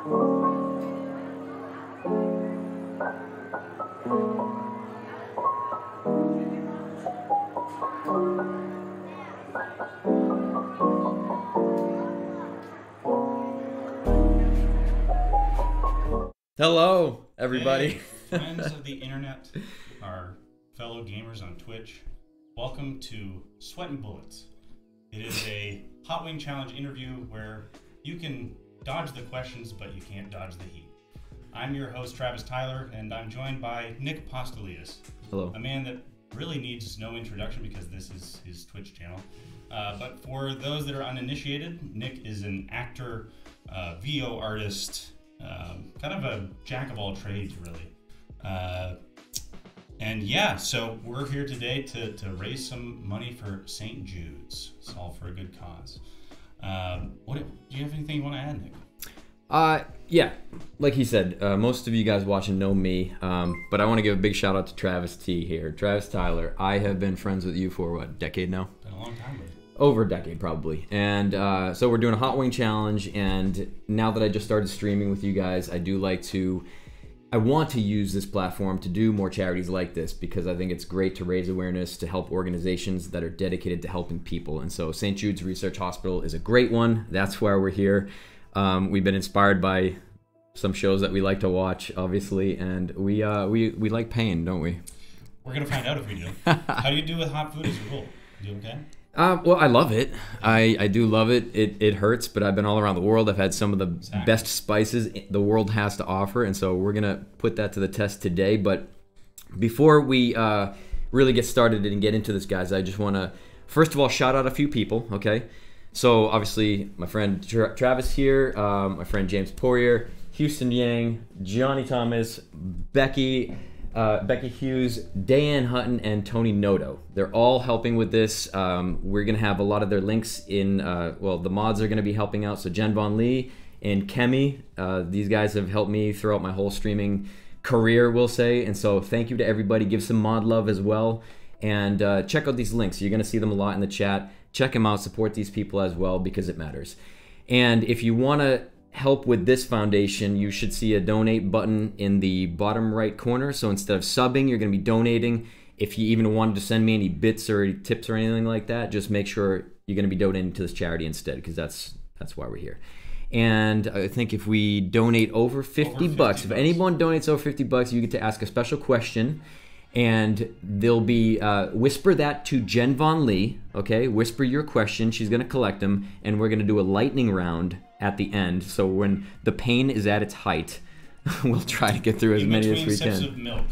Hello, everybody. Hey, friends of the internet, our fellow gamers on Twitch, welcome to Sweatin' Bullets. It is a hot wing challenge interview where you can dodge the questions, but you can't dodge the heat. I'm your host, Travis Tyler, and I'm joined by Nick Apostolides. Hello. A man that really needs no introduction because this is his Twitch channel. But for those that are uninitiated, Nick is an actor, VO artist, kind of a jack of all trades, really. And yeah, so we're here today to raise some money for St. Jude's. It's all for a good cause. Do you have anything you want to add, Nick? Yeah, like he said, most of you guys watching know me, but I want to give a big shout out to Travis T here. Travis Tyler, I have been friends with you for, what, a decade now? Been a long time, buddy. Over a decade, probably. And so we're doing a hot wing challenge, and now that I just started streaming with you guys, I want to use this platform to do more charities like this because I think it's great to raise awareness, to help organizations that are dedicated to helping people. And so St. Jude's Research Hospital is a great one. That's why we're here. We've been inspired by some shows that we like to watch, obviously, and we like pain, don't we? We're going to find out if we do. How do you do with hot food as a rule? You okay? Well, I love it. I do love it. It hurts, but I've been all around the world. I've had some of the best spices the world has to offer, and so we're going to put that to the test today. But before we really get started and get into this, guys, I just want to, first of all, shout out a few people, okay? So, obviously, my friend Travis here, my friend James Poirier, Houston Yang, Johnny Thomas, Becky Hughes, Dayeanne Hutton, and Tony Noto. They're all helping with this. We're going to have a lot of their links in, the mods are going to be helping out. So Jen Von Lee and Kemi, these guys have helped me throughout my whole streaming career, we'll say. And so thank you to everybody. Give some mod love as well. And check out these links. You're going to see them a lot in the chat. Check them out. Support these people as well because it matters. And if you want to help with this foundation, you should see a donate button in the bottom right corner. So instead of subbing, you're going to be donating. If you even wanted to send me any bits or tips or anything like that, just make sure you're going to be donating to this charity instead, because that's why we're here. And I think if we donate over 50 bucks, if anyone donates over 50 bucks, you get to ask a special question, and they'll be whisper that to Jen Von Lee. Okay, whisper your question. She's going to collect them, and we're going to do a lightning round at the end. So when the pain is at its height, we'll try to get through as many as we can. In between sips of milk,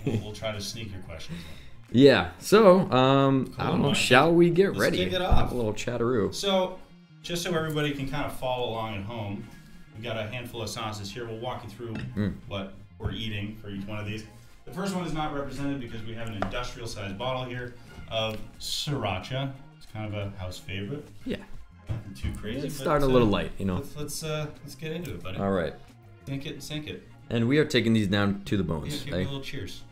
we'll try to sneak your questions in. Yeah. So I don't know. Shall we get ready? Let's kick it off. Have a little chatteroo. So just so everybody can kind of follow along at home, we've got a handful of sauces here. We'll walk you through what we're eating for each one of these. The first one is not represented because we have an industrial-sized bottle here of Sriracha. It's kind of a house favorite. Yeah. Nothing too crazy. Let's start a little light, you know. Let's get into it, buddy. All right. Yank it and sink it. And we are taking these down to the bones. Give me a little cheers.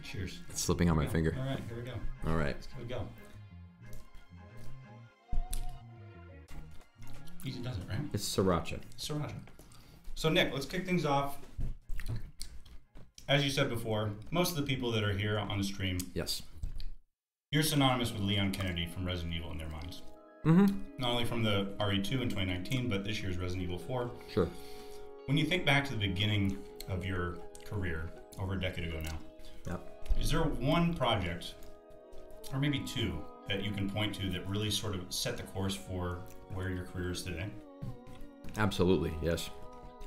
Cheers. It's slipping on my finger. All right, here we go. All right. Here we go. Easy does it, right? It's Sriracha. Sriracha. So Nick, let's kick things off. As you said before, most of the people that are here on the stream, yes, you're synonymous with Leon Kennedy from Resident Evil in their minds. Mm-hmm. Not only from the RE2 in 2019, but this year's Resident Evil 4. Sure. When you think back to the beginning of your career, over a decade ago now, yep, is there one project, or maybe two, that you can point to that really sort of set the course for where your career is today? Absolutely, yes.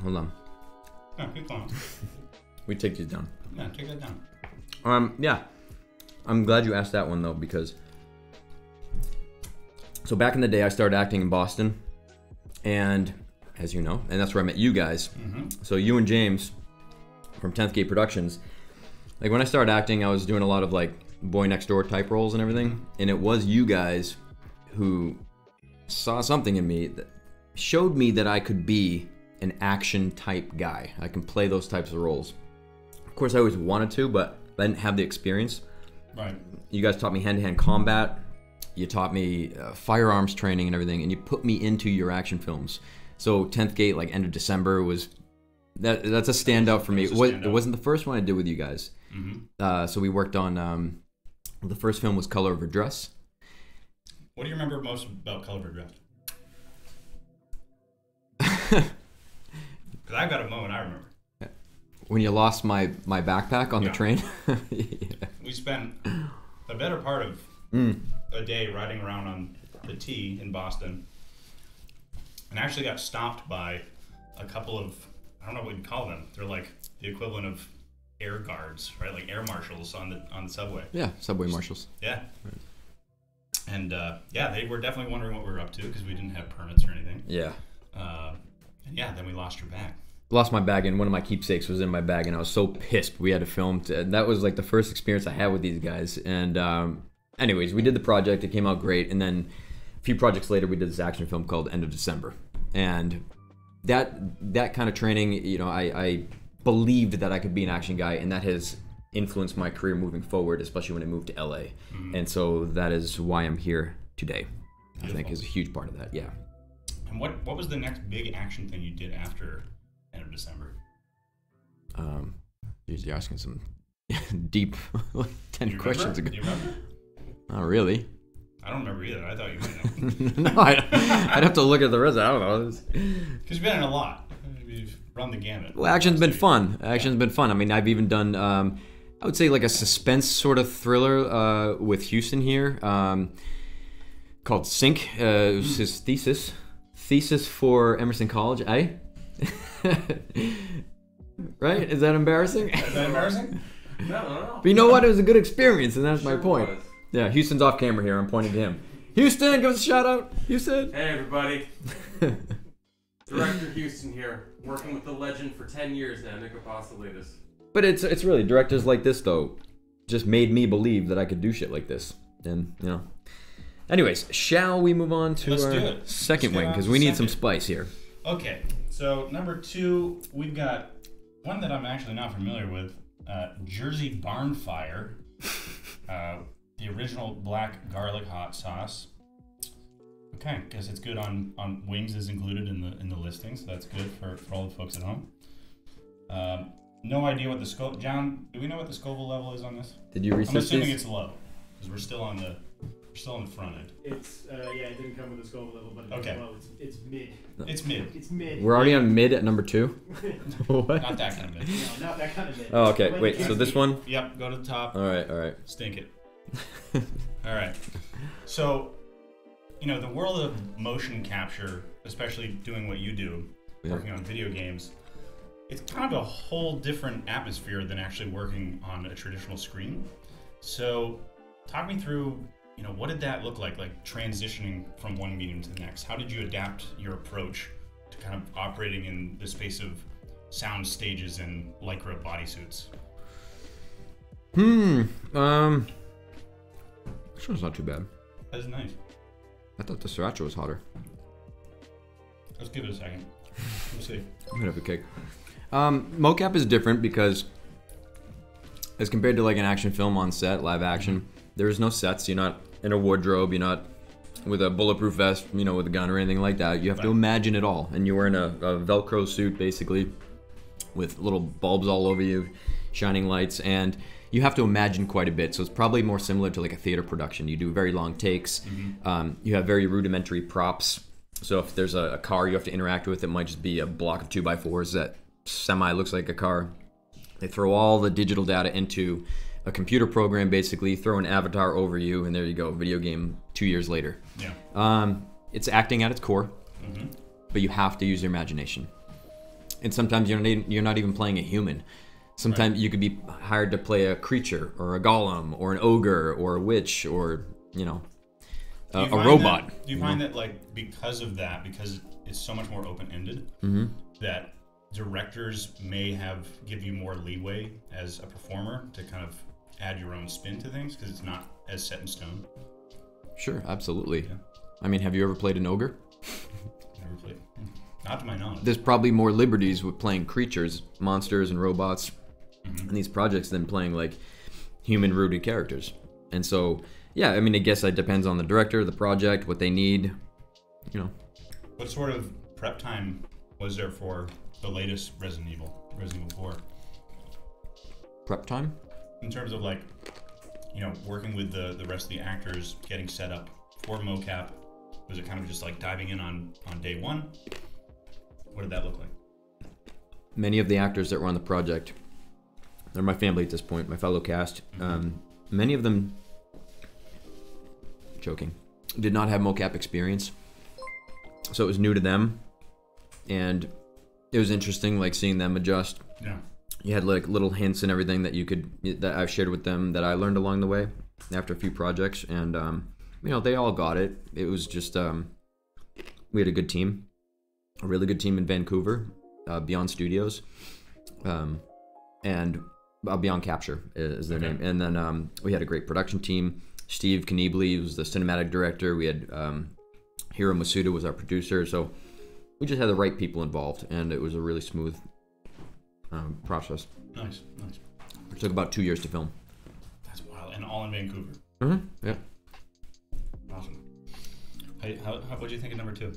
Hold on. No, keep going. We take these down. Yeah, take that down. Yeah. I'm glad you asked that one, though, because so back in the day, I started acting in Boston, and as you know, and that's where I met you guys. Mm-hmm. So you and James from 10th Gate Productions, like when I started acting, I was doing a lot of like boy next door type roles and everything, and it was you guys who saw something in me that showed me that I could be an action type guy. I can play those types of roles. Of course, I always wanted to, but I didn't have the experience. Right. You guys taught me hand-to-hand combat. You taught me firearms training and everything, and you put me into your action films. So 10th Gate, like end of December, was that's a standout for me. It wasn't the first one I did with you guys. Mm-hmm. So we worked on the first film was Color Over Dress. What do you remember most about Color Over Dress? Because I've got a moment I remember. When you lost my backpack on the train. Yeah. We spent the better part of a day riding around on the T in Boston, and actually got stopped by a couple of, I don't know what you'd call them. They're like the equivalent of air guards, right? Like air marshals on the subway. Yeah, subway marshals. Yeah. Right. And they were definitely wondering what we were up to because we didn't have permits or anything. Yeah. And then we lost your bag. Lost my bag, and one of my keepsakes was in my bag, and I was so pissed. We had to film. That was like the first experience I had with these guys. And anyways, we did the project. It came out great. And then a few projects later, we did this action film called End of December. And that kind of training, you know, I believed that I could be an action guy, and that has influenced my career moving forward, especially when I moved to LA. Mm-hmm. And so that is why I'm here today. Beautiful. I think is a huge part of that. Yeah. And what was the next big action thing you did after End of December? You're asking some deep, tender questions ago. Do you remember? Not really. I don't remember either. I thought you might know. No, I'd have to look at the rest. I don't know. Because you've been in a lot. You've run the gamut. Well, action's been fun. Action's been fun. I mean, I've even done, I would say, like a suspense sort of thriller with Houston here called Sync. It was his thesis for Emerson College, eh? Right? Is that embarrassing? Is that embarrassing? No. But you know what? It was a good experience, and that's my point. Was. Yeah, Houston's off camera here. I'm pointing to him. Houston, give us a shout out. Houston. Hey, everybody. Director Houston here, working with the legend for 10 years now, Nick Apostolides. But it's really directors like this though, just made me believe that I could do shit like this, and you know. Anyways, shall we move on to our second wing because we need some spice here. Okay, so number 2, we've got one that I'm actually not familiar with, Jersey Barn Fire, the original black garlic hot sauce. Okay, guess it's good on wings is included in the listing, so that's good for all the folks at home. No idea what the Scoville... John, do we know what the Scoville level is on this? Did you research I'm assuming these? it's low, because we're still on the front end. It's it didn't come with the Scoville level, but it's low. It's mid. It's mid. It's mid. We're already on mid at number 2? What? Not that kind of mid. No, not that kind of mid. Oh, okay. Wait, so this one? Yep, go to the top. All right. Stink it. All right. So, you know, the world of motion capture, especially doing what you do, working on video games, it's kind of a whole different atmosphere than actually working on a traditional screen. So, talk me through, you know, what did that look like transitioning from one medium to the next? How did you adapt your approach to kind of operating in the space of sound stages and Lycra bodysuits? This one's not too bad. That is nice. I thought the sriracha was hotter. Let's give it a second. Let's see. I'm gonna have a cake. Mocap is different because as compared to like an action film on set, live action, there's no sets. You're not in a wardrobe. You're not with a bulletproof vest, you know, with a gun or anything like that. You have to imagine it all. And you're wearing a Velcro suit, basically, with little bulbs all over you, shining lights, and you have to imagine quite a bit. So it's probably more similar to like a theater production. You do very long takes. You have very rudimentary props. So if there's a car you have to interact with, it might just be a block of 2x4s that semi looks like a car. They throw all the digital data into a computer program, basically, throw an avatar over you, and there you go, video game 2 years later. Yeah. It's acting at its core, but you have to use your imagination. And sometimes you're not even playing a human. Sometimes you could be hired to play a creature, or a golem, or an ogre, or a witch, or, you know, a robot. Do you find that, like, because of that, because it's so much more open-ended, that directors may give you more leeway as a performer to kind of add your own spin to things because it's not as set in stone? Sure, absolutely. Yeah. I mean, have you ever played an ogre? Never played. Not to my knowledge. There's probably more liberties with playing creatures, monsters, and robots in these projects than playing like human-rooted characters. And so, yeah, I mean, I guess it depends on the director, the project, what they need, you know. What sort of prep time was there for the latest Resident Evil 4? Prep time? In terms of like, working with the rest of the actors, getting set up for mocap, was it kind of just like diving in on day one? What did that look like? Many of the actors that were on the project, they're my family at this point, my fellow cast. Many of them, did not have mocap experience. So it was new to them. And it was interesting, like seeing them adjust. Yeah. You had like little hints and everything that I've shared with them that I learned along the way after a few projects. And, they all got it. It was just, we had a good team, a really good team in Vancouver, Beyond Studios, and Beyond Capture is their name. And then we had a great production team. Steve Kniebly was the cinematic director. We had Hiro Masuda was our producer. So we just had the right people involved, and it was a really smooth process. Nice. It took about 2 years to film. That's wild, and all in Vancouver. Yeah. Awesome. What do you think of number 2?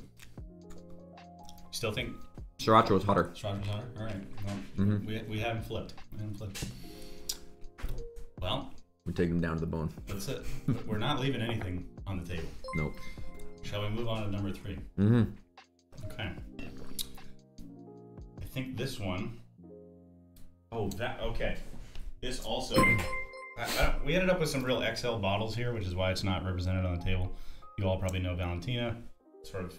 Still think Sriracha was hotter. Sriracha's hotter? All right. Well, we haven't flipped. Well, we take them down to the bone. That's it. We're not leaving anything on the table. Nope. Shall we move on to number 3? Okay. I think this one. Okay. This also. We ended up with some real XL bottles here, which is why it's not represented on the table. You all probably know Valentina. Sort of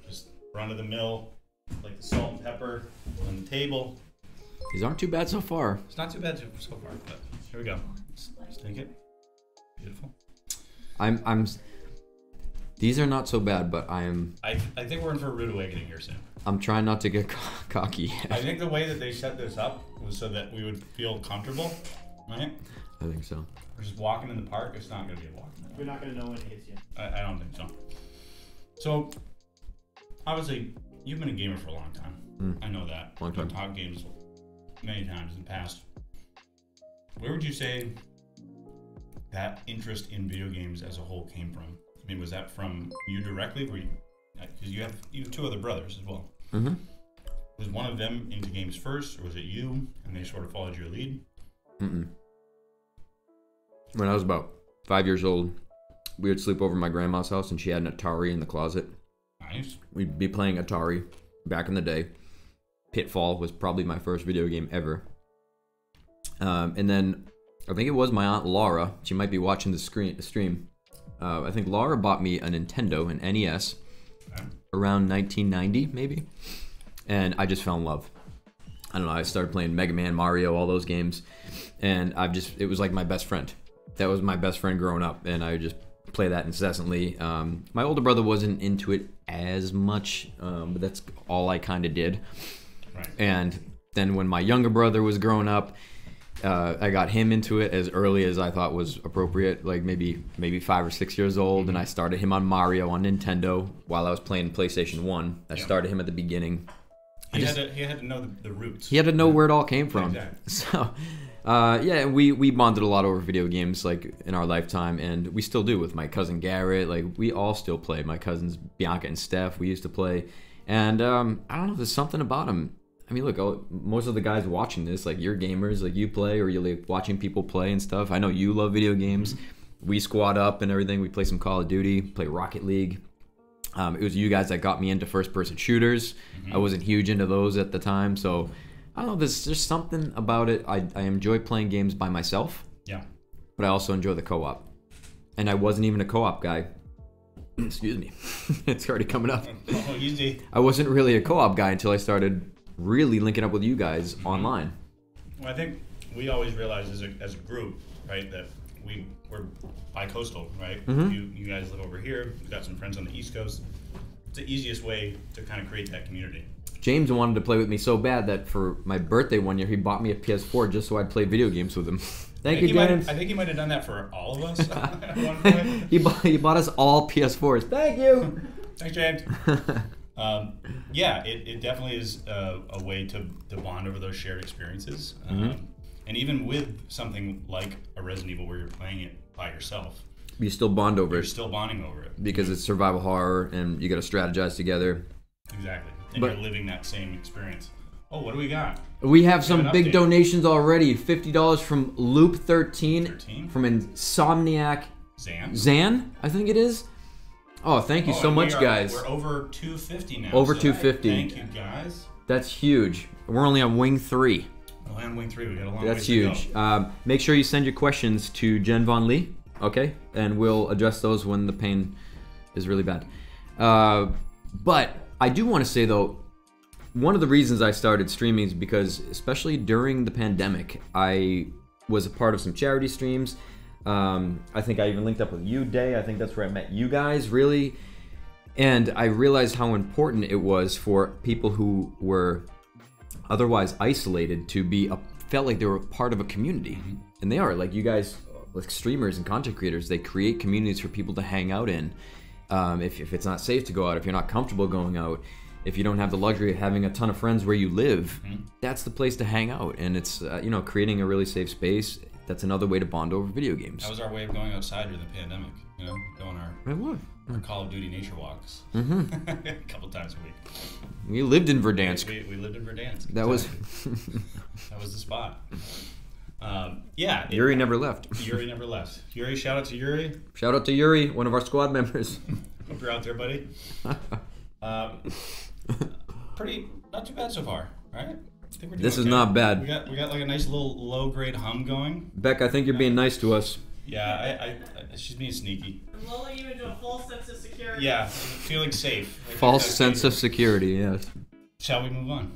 just run of the mill, like the salt and pepper on the table. These aren't too bad so far. It's not too bad so far, but here we go. Let's take it. Beautiful. These are not so bad, but I think we're in for a rude awakening here soon. I'm trying not to get cocky. I think the way that they set this up was so that we would feel comfortable, right? I think so. We're just walking in the park. It's not going to be a walk. We're not going to know when it hits you. I don't think so. So, obviously, you've been a gamer for a long time. I know that. Long time. You've talked games many times in the past. Where would you say that interest in video games as a whole came from? I mean, was that from you directly? Because you have 2 other brothers as well. Was one of them into games first, or was it you, and they sort of followed your lead? When I was about 5 years old, we would sleep over at my grandma's house, and she had an Atari in the closet. Nice. We'd be playing Atari back in the day. Pitfall was probably my first video game ever. And then I think it was my aunt Laura. She might be watching the stream. I think Laura bought me a Nintendo, an NES, around 1990 maybe. And I just fell in love. I don't know, I started playing Mega Man, Mario, all those games. And it was like my best friend. That was my best friend growing up, and I would just play that incessantly. My older brother wasn't into it as much, but that's all I kind of did. Right. And then when my younger brother was growing up, I got him into it as early as I thought was appropriate, like maybe 5 or 6 years old, and I started him on Mario on Nintendo while I was playing PlayStation 1. I started him at the beginning. He had to know the roots. He had to know where it all came from. Exactly. So, we bonded a lot over video games, like, in our lifetime, and we still do with my cousin Garrett. Like, we all still play. My cousins Bianca and Steph, we used to play. And I don't know, there's something about them. I mean, look, most of the guys watching this, like, you're gamers, like, you play, or you're like watching people play and stuff. I know you love video games. We squad up and everything. We play some Call of Duty, play Rocket League. It was you guys that got me into first-person shooters. I wasn't huge into those at the time, so I don't know. There's just something about it. I enjoy playing games by myself. Yeah. But I also enjoy the co-op. And I wasn't even a co-op guy. Excuse me. It's already coming up. Oh, easy. I wasn't really a co-op guy until I started really linking up with you guys online. Well, I think we always realized as a group, right, that we're bi-coastal, right? You guys live over here. We've got some friends on the East Coast. It's the easiest way to kind of create that community. James wanted to play with me so bad that for my birthday one year, he bought me a PS4 just so I'd play video games with him. Thank you, James. I think he might have done that for all of us at one point. He bought us all PS4s. Thank you. Thanks, James. It definitely is a way to bond over those shared experiences. And even with something like a Resident Evil where you're playing it by yourself, you still bond over it. You're still bonding over it. Because it's survival horror and you got to strategize together. Exactly. And But- you're living that same experience. Oh, what do we got? We have some an big update. donations already. $50 from Loop13, 13? from Insomniac Zan? Zan, I think it is. Oh, thank you so and much, guys. We're over 250 now. Over so 250. Thank you, guys. That's huge. We're only on wing 3. Oh, and wing 3. We got a long That's ways to huge. go. Make sure you send your questions to Jen Von Lee, okay? And we'll address those when the pain is really bad. But I do want to say, though, one of the reasons I started streaming is because, especially during the pandemic, I was a part of some charity streams. I think I even linked up with you, Day. I think that's where I met you guys, really. And I realized how important it was for people who were otherwise isolated to be felt like they were part of a community. And they are. Like, you guys, like streamers and content creators, they create communities for people to hang out in. If it's not safe to go out, if you're not comfortable going out, if you don't have the luxury of having a ton of friends where you live, that's the place to hang out. And it's, creating a really safe space. That's another way to bond over video games. That was our way of going outside during the pandemic, going our Call of Duty nature walks. A couple times a week. We lived in Verdansk. We lived in Verdansk. That was that was the spot. Yuri never left. Yuri never left. Yuri, shout out to Yuri. Shout out to Yuri, one of our squad members. Hope you're out there, buddy. Not too bad so far, right? I think we're doing This is okay. not bad. We got like a nice little low grade hum going. Beck, I think you're being nice to us. Yeah, she's being sneaky. I'm lulling you into a false sense of security. Yeah, feeling safe. Like, False that's sense of dangerous. security, yes. Shall we move on?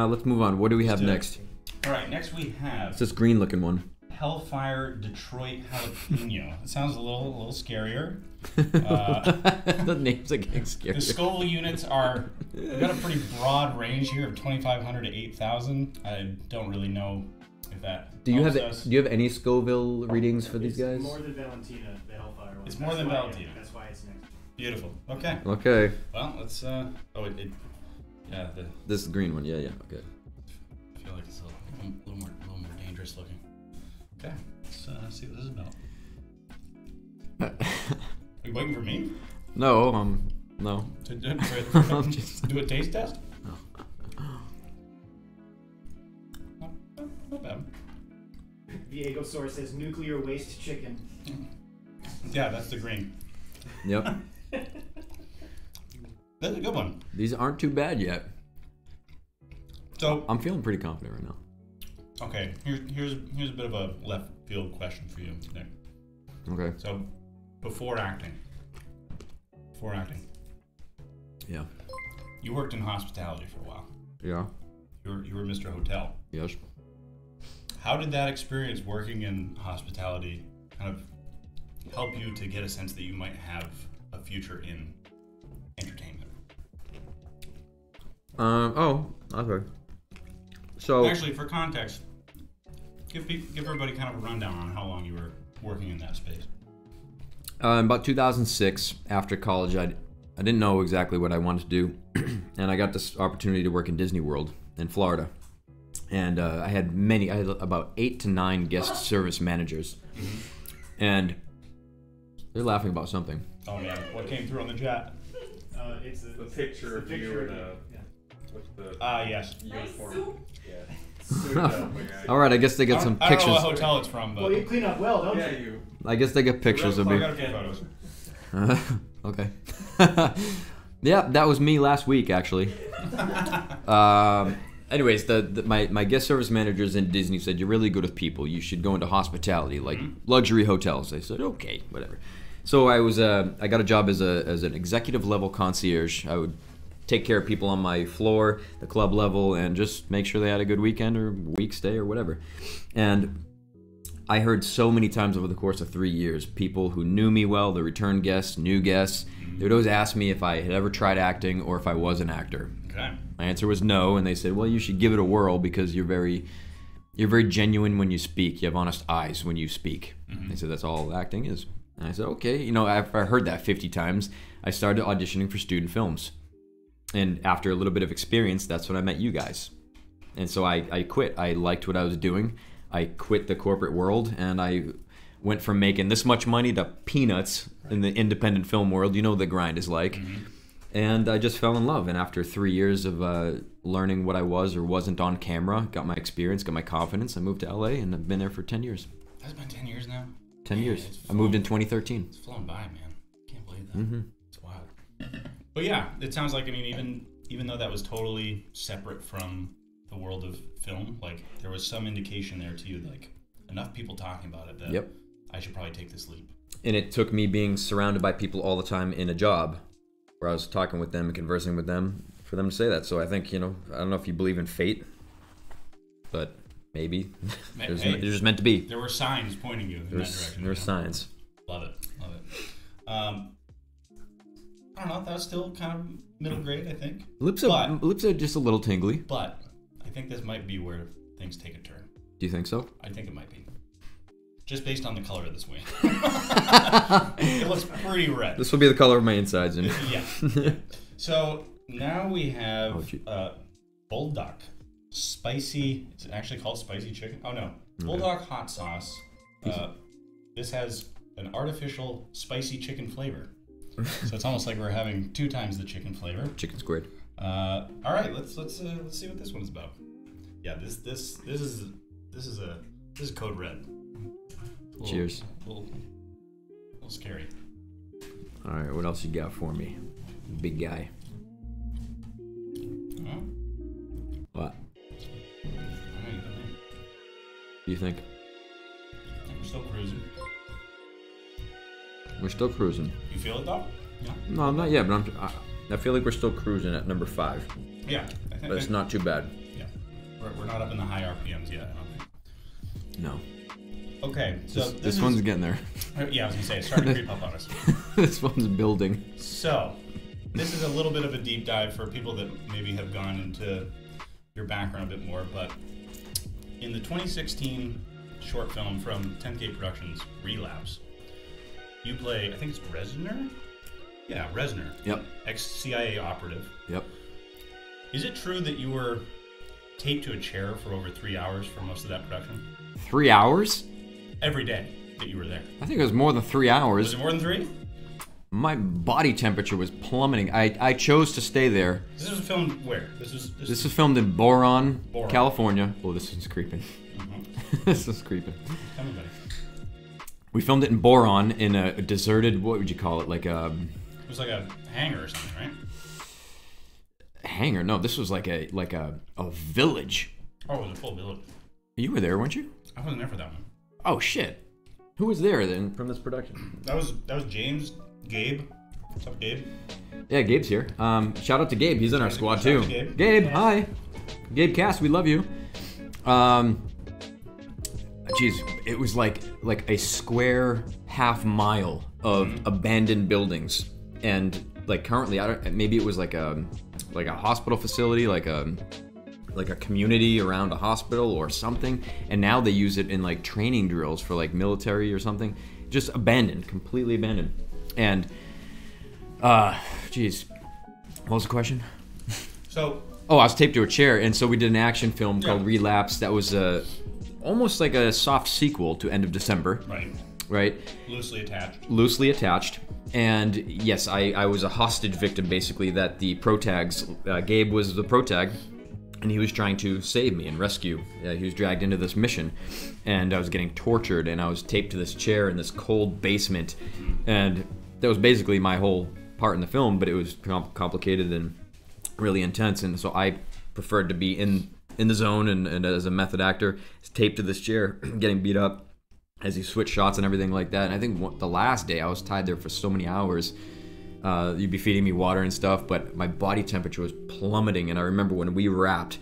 Let's move on. What do we have do it. next? All right, next we have It's this green looking one. Hellfire Detroit Jalapeno. It sounds a little scarier. The names are getting The scary. Scoville units are, we've got a pretty broad range here of 2,500 to 8,000. I don't really know if that Do you have helps us. any Scoville readings for these guys? It's more than Valentina, the Hellfire one. It's more than Valentina. That's why it's next. Beautiful. Okay. Okay. Well, let's, yeah, This is the green one. Yeah, yeah. Okay. I feel like it's a little more dangerous looking. Okay, let's see what this is about. Are you waiting for me? No, no. To I'm just- do a taste test? Not bad. Diego Source says nuclear waste chicken. Yeah, that's the green. Yep. That's a good one. These aren't too bad yet. So, I'm feeling pretty confident right now. okay, here's a bit of a left field question for you, Nick. Okay. So, before acting, Yeah. you worked in hospitality for a while. Yeah. You were Mr. Hotel. Yes. How did that experience working in hospitality kind of help you to get a sense that you might have a future in entertainment? Okay. So Actually, for context, give everybody kind of a rundown on how long you were working in that space. about 2006, after college, I didn't know exactly what I wanted to do, and I got this opportunity to work in Disney World in Florida. And I had about 8 to 9 guest service managers. And they're laughing about something. Oh yeah, what came through on the chat? It's The picture of you in a with the Yes. uniform. Yeah. All right, I guess they get some I don't know pictures. what hotel it's from, but Well, you clean up well, don't Yeah, you? you. I guess they get pictures of I me. got a few photos. Okay. Yeah, that was me last week, actually. Anyways, my guest service managers in Disney said, you're really good with people. You should go into hospitality, like luxury hotels. I said, okay, whatever. So I got a job as an executive level concierge. I would take care of people on my floor, the club level, and just make sure they had a good weekend or week stay or whatever. And I heard so many times over the course of 3 years, people who knew me well, the return guests, new guests, they would always ask me if I had ever tried acting or if I was an actor. Okay. My answer was no, and they said, well, you should give it a whirl because you're very genuine when you speak. You have honest eyes when you speak. They said, that's all acting is. And I said, okay. After I heard that 50 times, I started auditioning for student films. And after a little bit of experience, that's when I met you guys. And so I quit. I liked what I was doing. I quit the corporate world, and I went from making this much money to peanuts in the independent film world. You know what the grind is like. And I just fell in love. And after 3 years of learning what I was or wasn't on camera, got my experience, got my confidence, I moved to LA and I've been there for 10 years. That's been 10 years now? 10 years. I moved in 2013. It's flown by, man. Can't believe that. It's wild. But yeah, it sounds like, I mean, even though that was totally separate from the world of film, like there was some indication there to you, like enough people talking about it that I should probably take this leap. And it took me being surrounded by people all the time in a job where I was talking with them and conversing with them for them to say that. So I think, I don't know if you believe in fate, but maybe it was just meant to be. There were signs pointing you in that direction. There were signs. Love it. I don't know, that was still kind of middle grade, I think. Lips are just a little tingly. But I think this might be where things take a turn. Do you think so? I think it might be. Just based on the color of this wing. It looks pretty red. This will be the color of my insides. Yeah. So now we have Bulldog. Spicy, it's actually called spicy chicken. Oh no. Bulldog hot sauce. This has an artificial spicy chicken flavor. So it's almost like we're having 2 times the chicken flavor. Chicken squared. All right, let's see what this one's about. Yeah, this is code red. Cheers. A little scary. All right, what else you got for me, big guy? What? Do you think? We're still cruising. We're still cruising. You feel it though? Yeah. No, not yet, but I feel like we're still cruising at number 5. Yeah. But it's not too bad. Yeah. We're not up in the high RPMs yet, I don't think. No. Okay, so this one's getting there. Yeah, I was gonna say, it's starting to creep up on us. This one's building. So, this is a little bit of a deep dive for people that maybe have gone into your background a bit more, but in the 2016 short film from 10th Gate Productions, Relapse, you play, I think it's Resner? Yeah, Resner. Yep. Ex-CIA operative. Yep. Is it true that you were taped to a chair for over 3 hours for most of that production? 3 hours? Every day that you were there. I think it was more than 3 hours. Was it more than 3? My body temperature was plummeting. I chose to stay there. This was filmed where? This was filmed in Boron, California. Oh, this one's creeping. This is creeping. Tell me about it. We filmed it in Boron in a deserted, what would you call it? Like a... It was like a hangar or something, right? Hangar? No, this was like a village. Oh, it was a full village. You were there, weren't you? I wasn't there for that one. Oh shit! Who was there then from this production? That was James, Gabe. What's up, Gabe? Yeah, Gabe's here. Shout out to Gabe. He's in our squad too. Gabe. Gabe, hi. Gabe Cass, we love you. Geez, it was like a square half mile of abandoned buildings, and like currently, maybe it was like a hospital facility, like a community around a hospital or something, and now they use it in like training drills for like military or something. Just abandoned, completely abandoned. And geez, what was the question? So I was taped to a chair, and so we did an action film called Relapse that was almost like a soft sequel to End of December. Right. Loosely attached. And yes, I was a hostage victim, basically, that the protags, Gabe was the protag, and he was trying to save me and rescue. He was dragged into this mission, and I was getting tortured, and I was taped to this chair in this cold basement, and that was basically my whole part in the film, but it was complicated and really intense, and so I preferred to be in the zone, and as a method actor, taped to this chair, getting beat up as he switched shots and everything like that. And I think the last day I was tied there for so many hours. You'd be feeding me water and stuff, but my body temperature was plummeting. And I remember when we wrapped,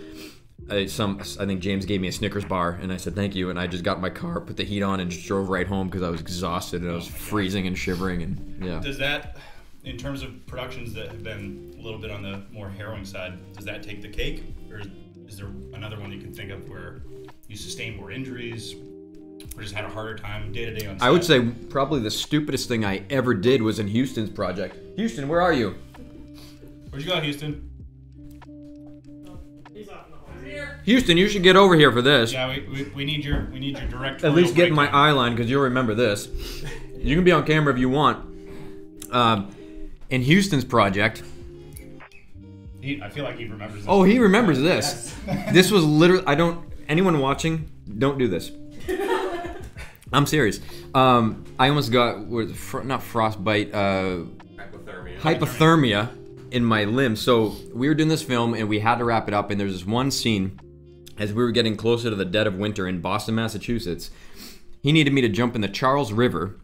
I think James gave me a Snickers bar, and I said thank you. And I just got in my car, put the heat on, and just drove right home because I was exhausted and I was freezing and shivering. And yeah. Does that, in terms of productions that have been a little bit on the more harrowing side, does that take the cake, or is there another one you can think of where you sustained more injuries, or just had a harder time day to day on set? I would say probably the stupidest thing I ever did was in Houston's project. Houston, where are you? Where'd you go, Houston? He's off in the hall. Here. Houston, you should get over here for this. Yeah, we need your directorial. At least get in my eye line, because you'll remember this. You can be on camera if you want. In Houston's project, I feel like he remembers this. Oh, he remembers this. This was literally, anyone watching, don't do this. I'm serious. I almost got, not frostbite, hypothermia in my limb. So we were doing this film and we had to wrap it up, and there's this one scene as we were getting closer to the dead of winter in Boston, Massachusetts. He needed me to jump in the Charles River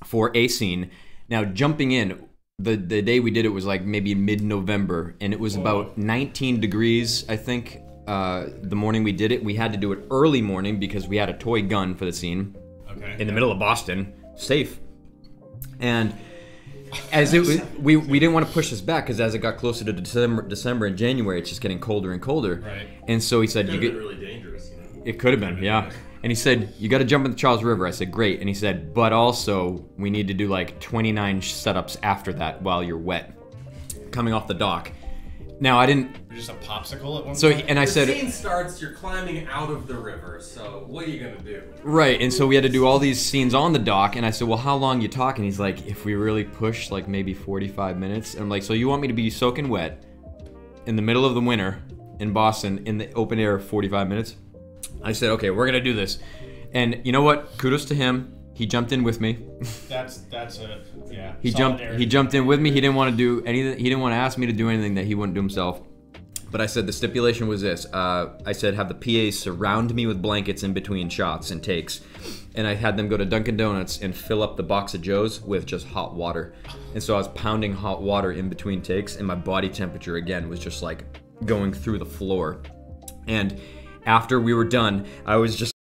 for a scene. Now, jumping in, the day we did it was like maybe mid-November, and it was about 19 degrees, I think, the morning we did it. We had to do it early morning because we had a toy gun for the scene. Okay. In the middle of Boston, safe. And as it was, we didn't want to push this back because as it got closer to December and January, it's just getting colder and colder. Right. And so he said, It could have been really dangerous. You know? It could have been, yeah. And he said, you got to jump in the Charles River. I said, great. And he said, but also we need to do like 29 setups after that while you're wet, coming off the dock. Now I didn't. You're just a popsicle at one So point? and I said, the scene starts. You're climbing out of the river. So what are you gonna do? right. And so we had to do all these scenes on the dock. And I said, well, how long you talking? He's like, if we really push, like maybe 45 minutes. And I'm like, so you want me to be soaking wet in the middle of the winter in Boston in the open air 45 minutes? I said, okay, we're gonna do this. And you know what? Kudos to him. He jumped in with me. That's a yeah. He jumped in with me. He didn't want to do anything. He didn't want to ask me to do anything that he wouldn't do himself. But I said the stipulation was this. I said have the PAs surround me with blankets in between shots and takes. And I had them go to Dunkin' Donuts and fill up the box of Joe's with just hot water. And so I was pounding hot water in between takes, and my body temperature again was just like going through the floor. And after we were done, I was just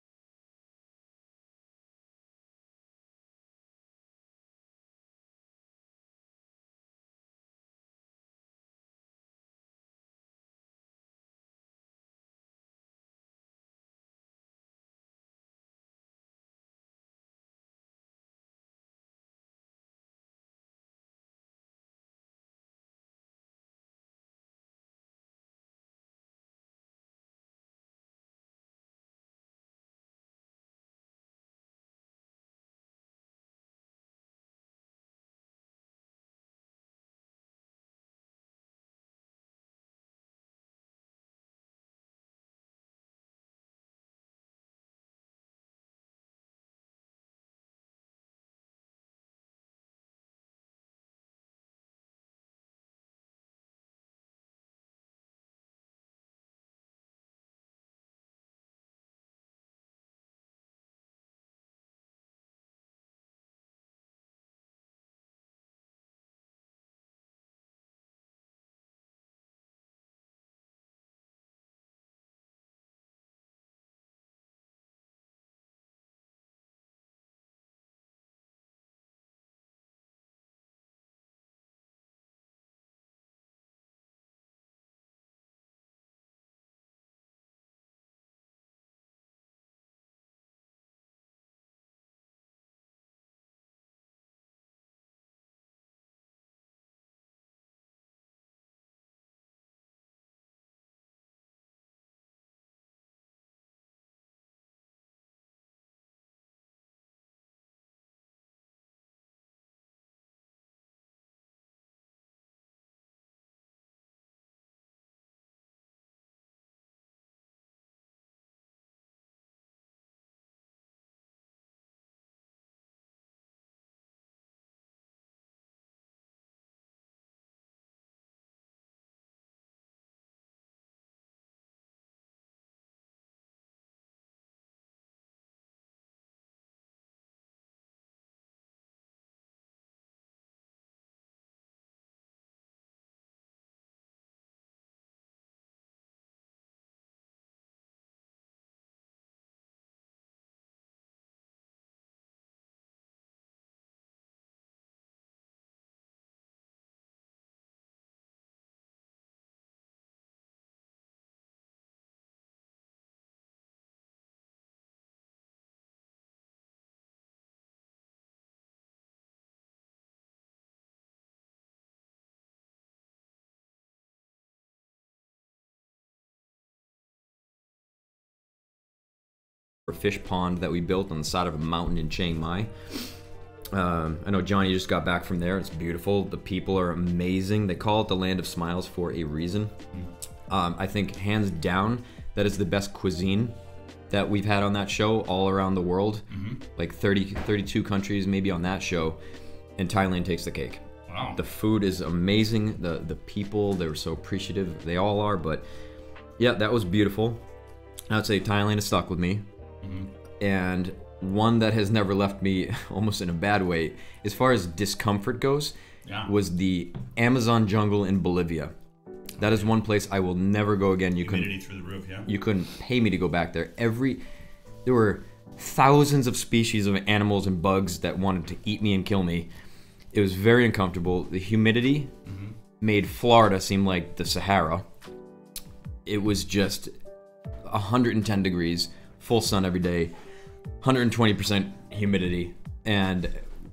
a fish pond that we built on the side of a mountain in Chiang Mai. I know Johnny just got back from there. It's beautiful. The people are amazing. They call it the land of smiles for a reason. I think hands down that is the best cuisine that we've had on that show all around the world. Like 32 countries maybe on that show, and Thailand takes the cake. Wow. The food is amazing. The people, they were so appreciative. They all are, but yeah, that was beautiful. I would say Thailand is stuck with me. And one that has never left me almost in a bad way, as far as discomfort goes, was the Amazon jungle in Bolivia. That is one place I will never go again. Humidity through the roof, yeah. You couldn't pay me to go back there. There were thousands of species of animals and bugs that wanted to eat me and kill me. It was very uncomfortable. The humidity made Florida seem like the Sahara. It was just 110 degrees, full sun every day, 120% humidity, and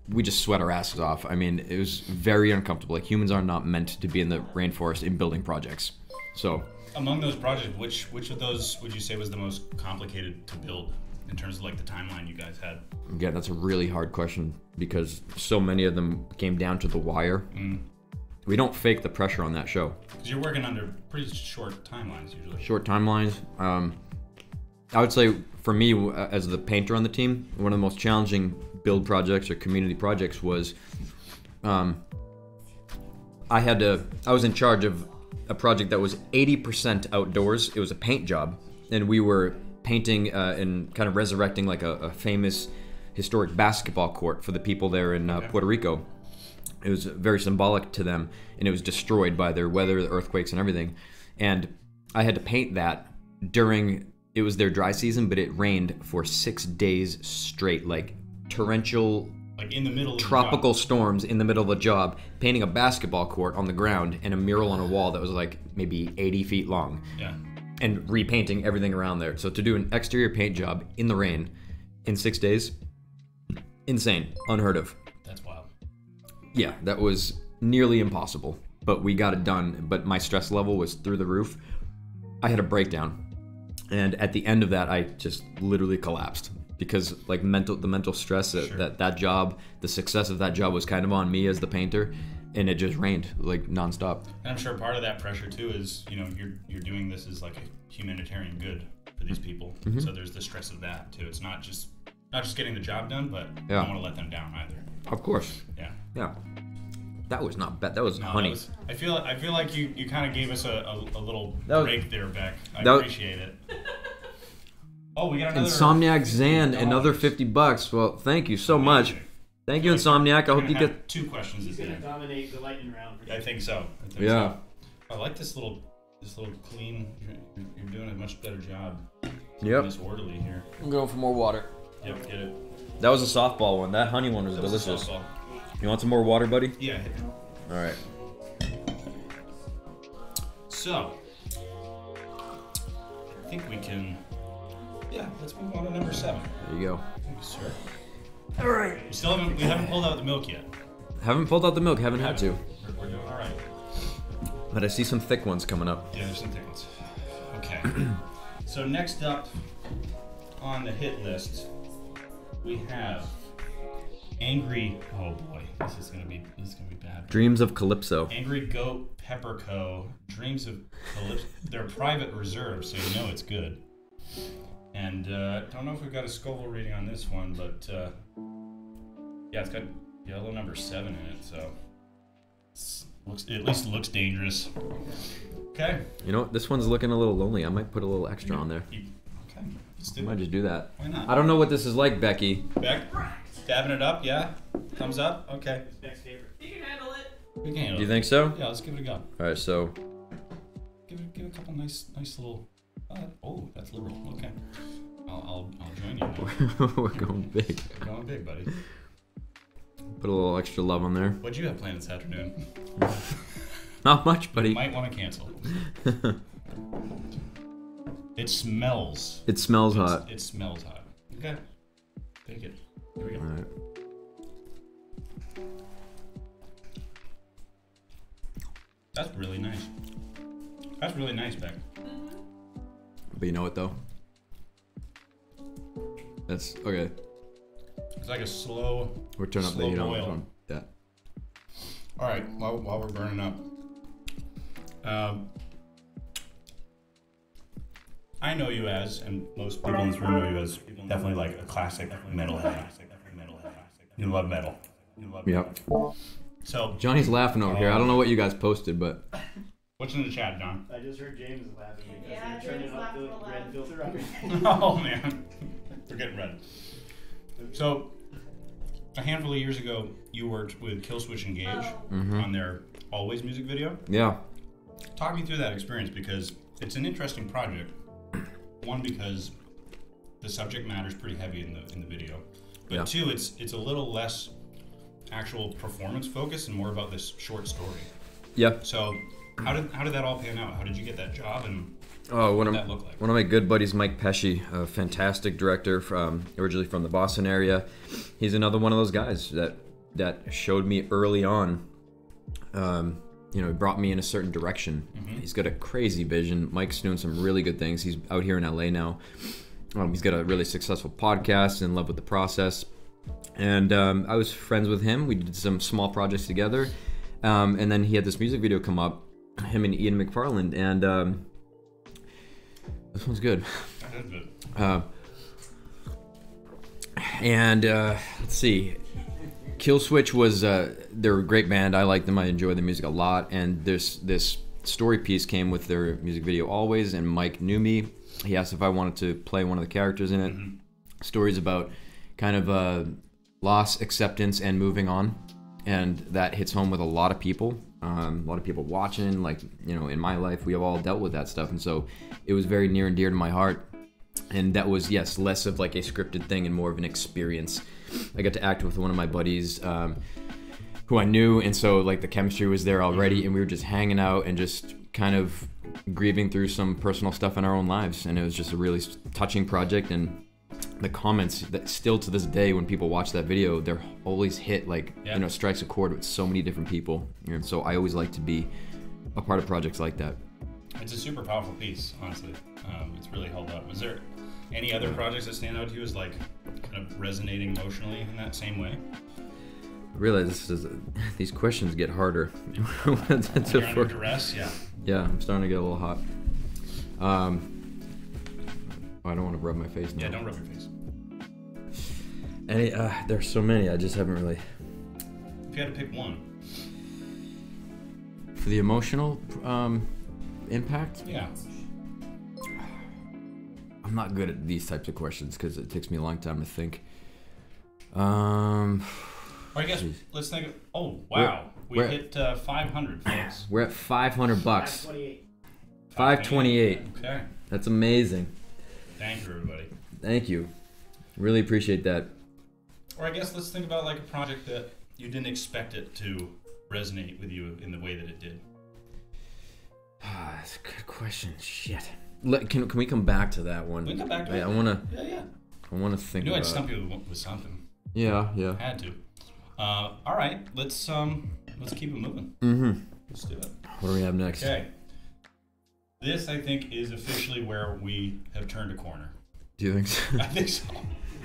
we just sweat our asses off. I mean, it was very uncomfortable. Like, humans are not meant to be in the rainforest in building projects. So, among those projects, which of those would you say was the most complicated to build in terms of like the timeline you guys had? Again, that's a really hard question because so many of them came down to the wire. We don't fake the pressure on that show. Because you're working under pretty short timelines usually. Short timelines. I would say for me, as the painter on the team, one of the most challenging build projects or community projects was I was in charge of a project that was 80% outdoors. It was a paint job, and we were painting and kind of resurrecting like a famous historic basketball court for the people there in Puerto Rico. It was very symbolic to them, and it was destroyed by their weather, the earthquakes, and everything. And I had to paint that it was their dry season, but it rained for 6 days straight, like torrential, like in the middle of tropical storms in the middle of the job, painting a basketball court on the ground and a mural on a wall that was like maybe 80 feet long. Yeah. And repainting everything around there. So to do an exterior paint job in the rain in 6 days, insane, unheard of. That's wild. Yeah, that was nearly impossible, but we got it done. But my stress level was through the roof. I had a breakdown. And at the end of that, I just literally collapsed because like the mental stress that job, the success of that job was kind of on me as the painter, and it just rained like nonstop. And I'm sure part of that pressure too is, you know, you're doing this as like a humanitarian good for these people. So there's the stress of that too. It's not just getting the job done, but you don't want to let them down either. Of course. Yeah. That was not bad. That was honey. I feel like you kind of gave us a little break there, Beck. I appreciate it. Oh, we got another Insomniac Zan, another $50. Well, thank you so much. Thank you, Insomniac. I hope you get 2 questions. He's gonna dominate the lightning round. I think so. Yeah. I like this little clean. You're doing a much better job. Yep. This orderly here. I'm going for more water. Yep, get it. That was a softball one. That honey one was delicious. You want some more water, buddy? Yeah. All right. So, I think we can. Yeah, let's move on to number 7. There you go. Thank you, sir. All right. We haven't pulled out the milk yet. Haven't pulled out the milk. Haven't had to. We're doing all right. But I see some thick ones coming up. Yeah, there's some thick ones. Okay. So next up on the hit list, we have Angry. Oh boy, this is gonna be bad. Dreams of Calypso. Angry Goat Pepper Co. Dreams of Calypso. They're private reserves, so you know it's good. And don't know if we've got a Scoville rating on this one, but yeah, it's got yellow number 7 in it, so it at least looks dangerous. Okay. You know what? This one's looking a little lonely. I might put a little extra on there. Okay. I might just do that. Why not? I don't know what this is like, Becky. Beck, dabbing it up, yeah? Thumbs up? Okay. Next favorite. You can handle it. We can handle Do you think so? Yeah, let's give it a go. All right, so. Give a couple nice little. Oh, that's liberal. Okay. I'll join you. We're going big. We're going big, buddy. Put a little extra love on there. What'd you have planned this afternoon? Not much, buddy. You might want to cancel. It smells. It smells hot. It smells hot. Okay. Take it. Here we go. All right. That's really nice. That's really nice, Beck. But you know what, though? That's okay. It's like a slow. Or turn up the heat on my phone. Yeah. All right, while we're burning up, I know you as, and most people in this room know you as, definitely like a classic metalhead. You love metal. Yep. So Johnny's laughing over here. I don't know what you guys posted, but what's in the chat, John? I just heard James is laughing because Yeah, they're turning James up laughed the real loud. red filter on me. Oh man, we're getting red. So a handful of years ago, you worked with Killswitch Engage on their Always music video. yeah. Talk me through that experience because it's an interesting project. One, because the subject matter is pretty heavy in the video, but two, it's a little less actual performance focused and more about this short story. Yeah. So how did that all pan out? How did you get that job, and Oh, what did that look like? One of my good buddies, Mike Pesci, a fantastic director originally from the Boston area. He's another one of those guys that showed me early on. He brought me in a certain direction. He's got a crazy vision. Mike's doing some really good things. He's out here in LA now. He's got a really successful podcast, in love with the process. And I was friends with him. We did some small projects together. And then he had this music video come up, him and Ian McFarland. And this one's good. That is good. Let's see. Killswitch was they're a great band. I like them. I enjoy their music a lot. And this story piece came with their music video Always, and Mike knew me. He asked if I wanted to play one of the characters in it. Stories about kind of loss, acceptance, and moving on. And that hits home with a lot of people. A lot of people watching, like, in my life, we have all dealt with that stuff. And so it was very near and dear to my heart. And that was, yes, less of like a scripted thing and more of an experience. I got to act with one of my buddies who I knew, and so like the chemistry was there already, and we were just hanging out and just kind of grieving through some personal stuff in our own lives. And it was just a really touching project. And the comments that still to this day, when people watch that video, they're always hit like, strikes a chord with so many different people. And so I always like to be a part of projects like that. It's a super powerful piece, honestly. It's really held up. Was there any other projects that stand out to you as like kind of resonating emotionally in that same way? I realize these questions get harder. You're under duress, yeah. Yeah, I'm starting to get a little hot. I don't want to rub my face now. Yeah, don't rub your face. There's so many, I just haven't really... If you had to pick one. For the emotional impact? Yeah. I'm not good at these types of questions because it takes me a long time to think. Or I guess let's think. Oh wow, we hit 500, folks. We're at $500. 528. 528. Okay. That's amazing. Thank you, everybody. Thank you. Really appreciate that. Or I guess let's think about like a project that you didn't expect it to resonate with you in the way that it did. That's a good question. Shit. Can we come back to that one? We can come back to it. I wanna. Yeah. I wanna think. I knew about I'd stump you with something. Yeah. Had to. All right, let's keep it moving. Let's do it. What do we have next? Okay. This, I think, is officially where we have turned a corner. Do you think so? I think so.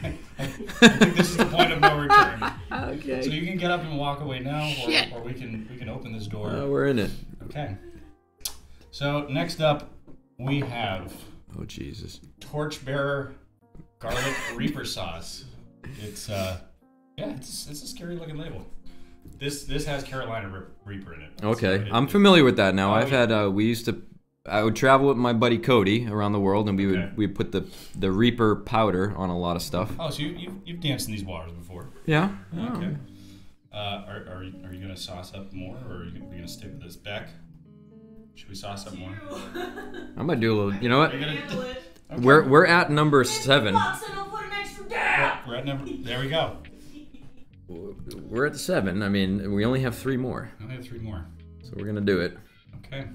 I think this is the point of no return. Okay. So you can get up and walk away now, or we can open this door. We're in it. Okay. So next up, we have. Oh Jesus. Torchbearer garlic reaper sauce. It's it's a scary looking label. This has Carolina Reaper in it. Okay, I'm familiar with that now. I've had I would travel with my buddy Cody around the world, and we'd put the Reaper powder on a lot of stuff. Oh, so you've danced in these waters before? Yeah. Okay. Are you gonna sauce up more, or are you gonna stick with this Beck? Should we sauce up more? I might do a little. You know what? Handle it. Okay. We're at number 7. We're at number. There we go. We're at 7. I mean, we only have 3 more. I only have 3 more. So we're gonna do it. Okay.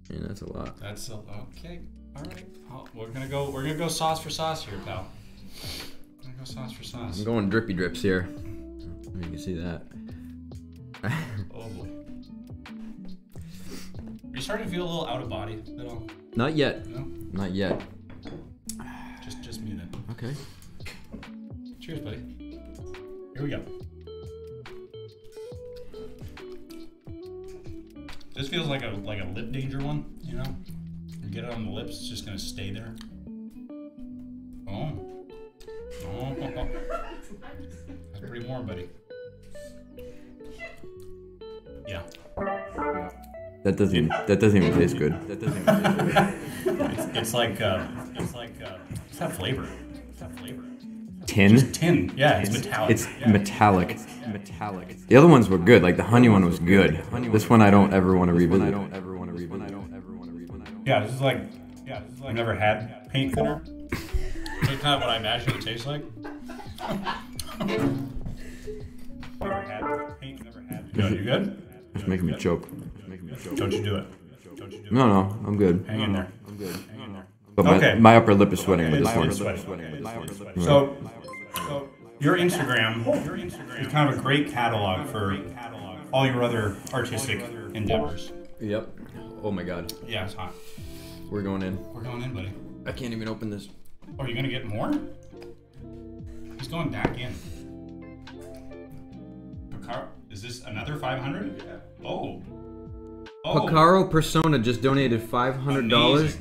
I mean, that's a lot. Okay. All right. We're gonna go sauce for sauce here, pal. We're gonna go sauce for sauce. I'm going drippy drips here. You can see that. Oh boy. Are you starting to feel a little out of body at all? Not yet. No. Not yet. Just me then. Okay. Cheers, buddy. Here we go. This feels like a lip danger one, you know? You get it on the lips, it's just gonna stay there. Oh. Oh. That's pretty warm, buddy. Yeah. That doesn't even taste good. That doesn't even taste good. It's like what's that flavor? Tin? Just tin. Yeah, it's metallic. It's metallic. The other ones were good. Like the honey one was good. This one I don't ever want to revisit. Yeah, this is like I've never had paint thinner. That's kind of what I imagine it would taste like. Never had paint. Never had. You good? It's making me choke. Don't you do it. No, I'm good. Hang in there. But my upper lip is sweating with this one. So your Instagram is kind of a great catalog for all your other artistic endeavors. Yep. Oh my god. Yeah, it's hot. We're going in. We're going in, buddy. I can't even open this. Oh, are you gonna get more? He's going back in. Picaro, is this another 500? Oh. Picaro Persona just donated $500.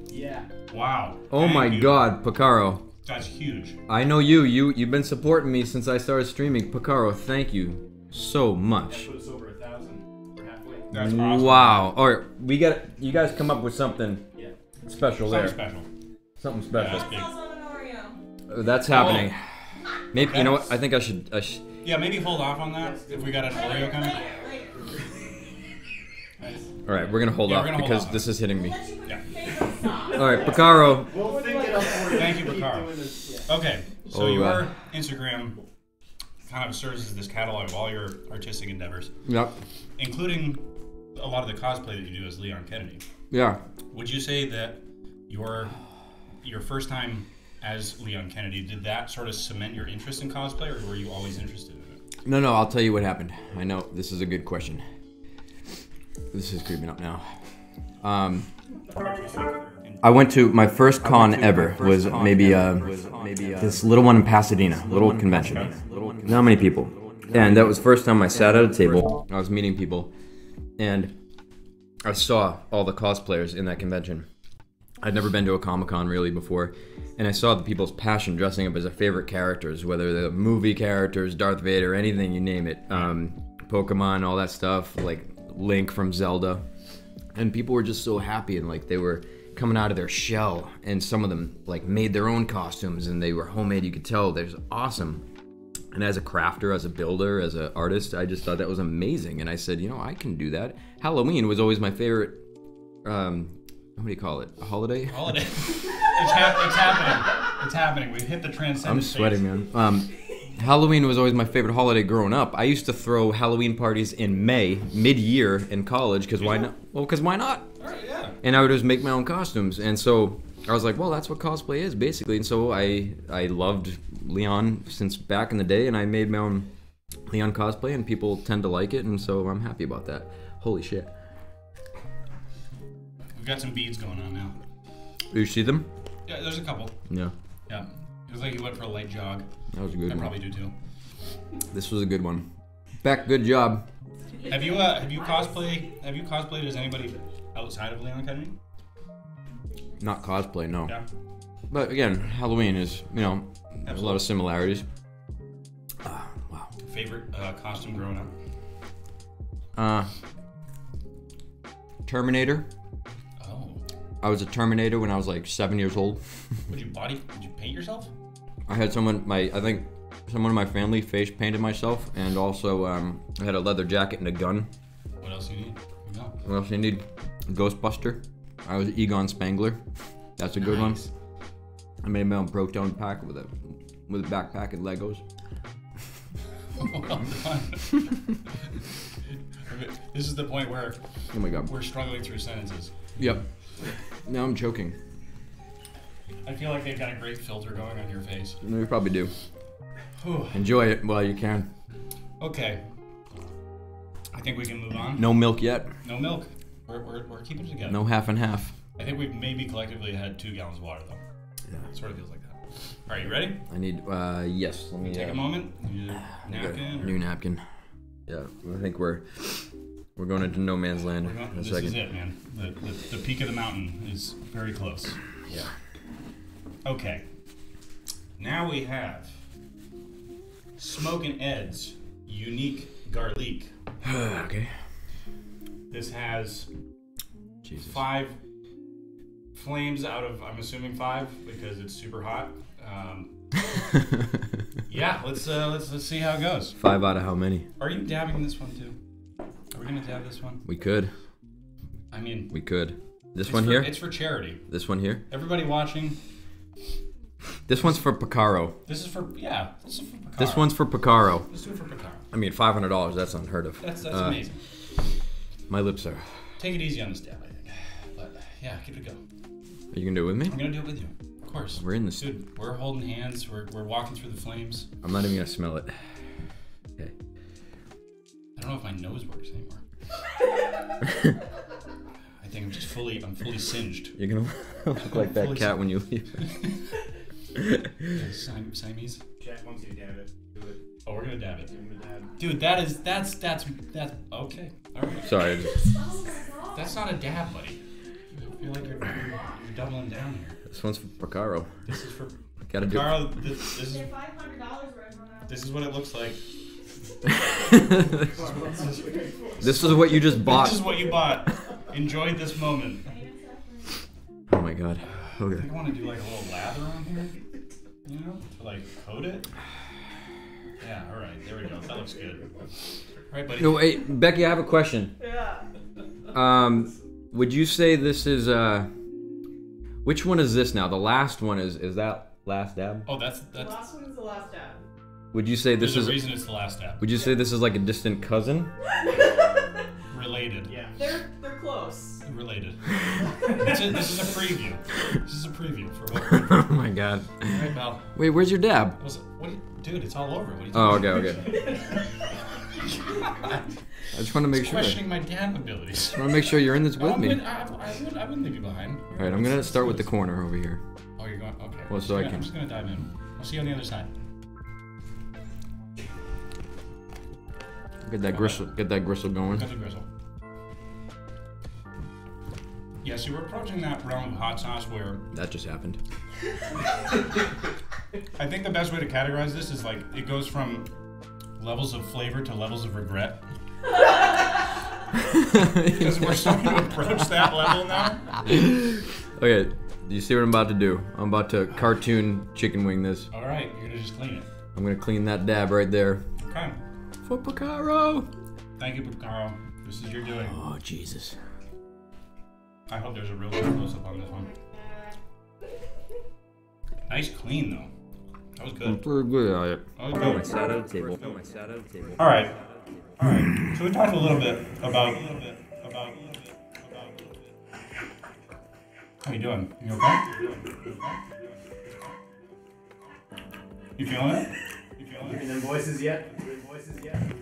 Yeah. Wow. Oh my god, Picaro. That's huge. I know you've been supporting me since I started streaming. Picaro, thank you so much. That puts over 1,000. We're halfway. That's awesome. Wow. All right, you guys come up with something special there. Something special. Yeah, Also an Oreo. That's happening. Maybe you know what? I think I should. Yeah, maybe hold off on that if we got an Oreo coming. All right, we're gonna hold off because this is hitting me. Yeah. All right, Picaro. We'll think it up for you. Thank you, Keep Picaro. doing this. Okay, so All your right. Instagram kind of serves as this catalog of all your artistic endeavors, Yep. including a lot of the cosplay that you do as Leon Kennedy. Yeah. Would you say that your first time as Leon Kennedy, did that sort of cement your interest in cosplay, or were you always interested in it? No, I'll tell you what happened. I know this is a good question. This is creeping up now. I went to my first con ever was maybe this little one in Pasadena, little convention. Not many people, and that was the first time I sat at a table. I was meeting people, and I saw all the cosplayers in that convention. I'd never been to a Comic-Con really before, and I saw the people's passion dressing up as their favorite characters, whether they're movie characters, Darth Vader, anything, you name it. Pokemon, all that stuff, like Link from Zelda. And people were just so happy, and like they were coming out of their shell, and some of them like made their own costumes, and they were homemade, you could tell. They're awesome. And as a crafter, as a builder, as an artist, I just thought that was amazing. And I said, you know, I can do that. Halloween was always my favorite, what do you call it? A holiday? Holiday. It's happening. It's happening. We've hit the transcendent. I'm sweating, man. Halloween was always my favorite holiday growing up. I used to throw Halloween parties in May, mid-year in college, because why not? Well, because why not? All right, yeah. And I would just make my own costumes. And so I was like, well, that's what cosplay is, basically. And so I loved Leon since back in the day, and I made my own Leon cosplay, and people tend to like it, and so I'm happy about that. Holy shit. We've got some beads going on now. You see them? Yeah, there's a couple. Yeah. Yeah. It looks like you went for a light jog. That was a good I one. probably do too. This was a good one. Beck, good job. Have you cosplayed as anybody outside of Leon Kennedy? Not cosplay, no. Yeah. But again, Halloween is, you know, there's a lot of similarities. Wow. Favorite costume growing up? Terminator. Oh. I was a Terminator when I was like 7 years old. Would you paint yourself? I had someone in my family face painted myself, and also I had a leather jacket and a gun. What else do you need? No. What else do you need? Ghostbuster. I was Egon Spangler. That's a good one. I made my own broke down pack with a backpack and Legos. Well done. This is the point where Oh my god. we're struggling through sentences. Yep. Now I'm choking. I feel like they've got a great filter going on your face. You probably do. Whew. Enjoy it while you can. Okay. I think we can move on. No milk yet. No milk. We're keeping it together. No half and half. I think we've maybe collectively had 2 gallons of water though. Yeah. It sort of feels like that. Are you ready? I need, yes. Let me take a moment. Napkin. New napkin. Yeah, I think we're going into no man's land in a this second. This is it, man. The peak of the mountain is very close. Yeah. Okay. Now we have Smokin' Ed's unique garlic. Okay. This has Jesus. 5 flames out of, I'm assuming 5 because it's super hot. Yeah, let's see how it goes. 5 out of how many? Are you dabbing this one too? Are we gonna dab this one? We could. I mean, we could. This one here? It's for charity. This one here? Everybody watching. This one's for Picaro. This is for Picaro. This one's for Picaro. Let's do it for Picaro. I mean, $500. That's unheard of. That's amazing. My lips are. Take it easy on this dab, I think. But yeah, give it a go. Are you gonna do it with me? I'm gonna do it with you. Of course. We're in this. Dude, we're holding hands. We're walking through the flames. I'm not even gonna smell it. Okay. I don't know if my nose works anymore. I think I'm fully singed. You're gonna look like that cat when you leave. Siamese. Jack wants you to dab it. Do it. Oh, we're gonna dab it. Give him a dab. Dude, that's okay. All right. Sorry. That's not a dab, buddy. I feel like you're doubling down here. This one's for Picaro. This is for Gotta do. Carl. This is $500 right now. this is what it looks like. This is what you just bought. This is what you bought. Enjoy this moment. Oh my god. I Okay. think I want to do like a little lather on here. You know, to like coat it. Yeah. All right. There we go. That looks good. All right, buddy. No, wait, Becky, I have a question. Yeah. Would you say this is which one is this now? The last one is that last dab? Oh, that's. The last one is the last dab. Would you say this There's is a reason it's the last dab. Would you say this is like a distant cousin? Related. Yeah. They're close. Related. This is a preview. This is a preview for what. Oh my god. All right, Val. Wait, where's your dab? Dude, it's all over. What are you Oh, talking okay. I just want to make sure. Questioning my dab abilities. I want to make sure you're in this with me. I wouldn't leave you behind. All right, I'm gonna start with the corner over here. Oh, you're going. Okay. Well, so I can. I'm just gonna dive in. I'll see you on the other side. Get that gristle. Get that gristle going. Got the grizzle. Yeah, so we're approaching that realm of hot sauce where That just happened. I think the best way to categorize this is like it goes from levels of flavor to levels of regret. Because we're starting to approach that level now. Okay, do you see what I'm about to do? I'm about to cartoon chicken wing this. All right, you're gonna just clean it. I'm gonna clean that dab right there. Okay. For Picaro. Thank you, Carl. This is your doing. Oh Jesus. I hope there's a real good close-up on this one. Nice clean though. That was I'm good. pretty good at it. That was good. Sat at the table. All right. So we talked a little bit about. How you doing? You okay? You feeling it? Hearing them voices yet?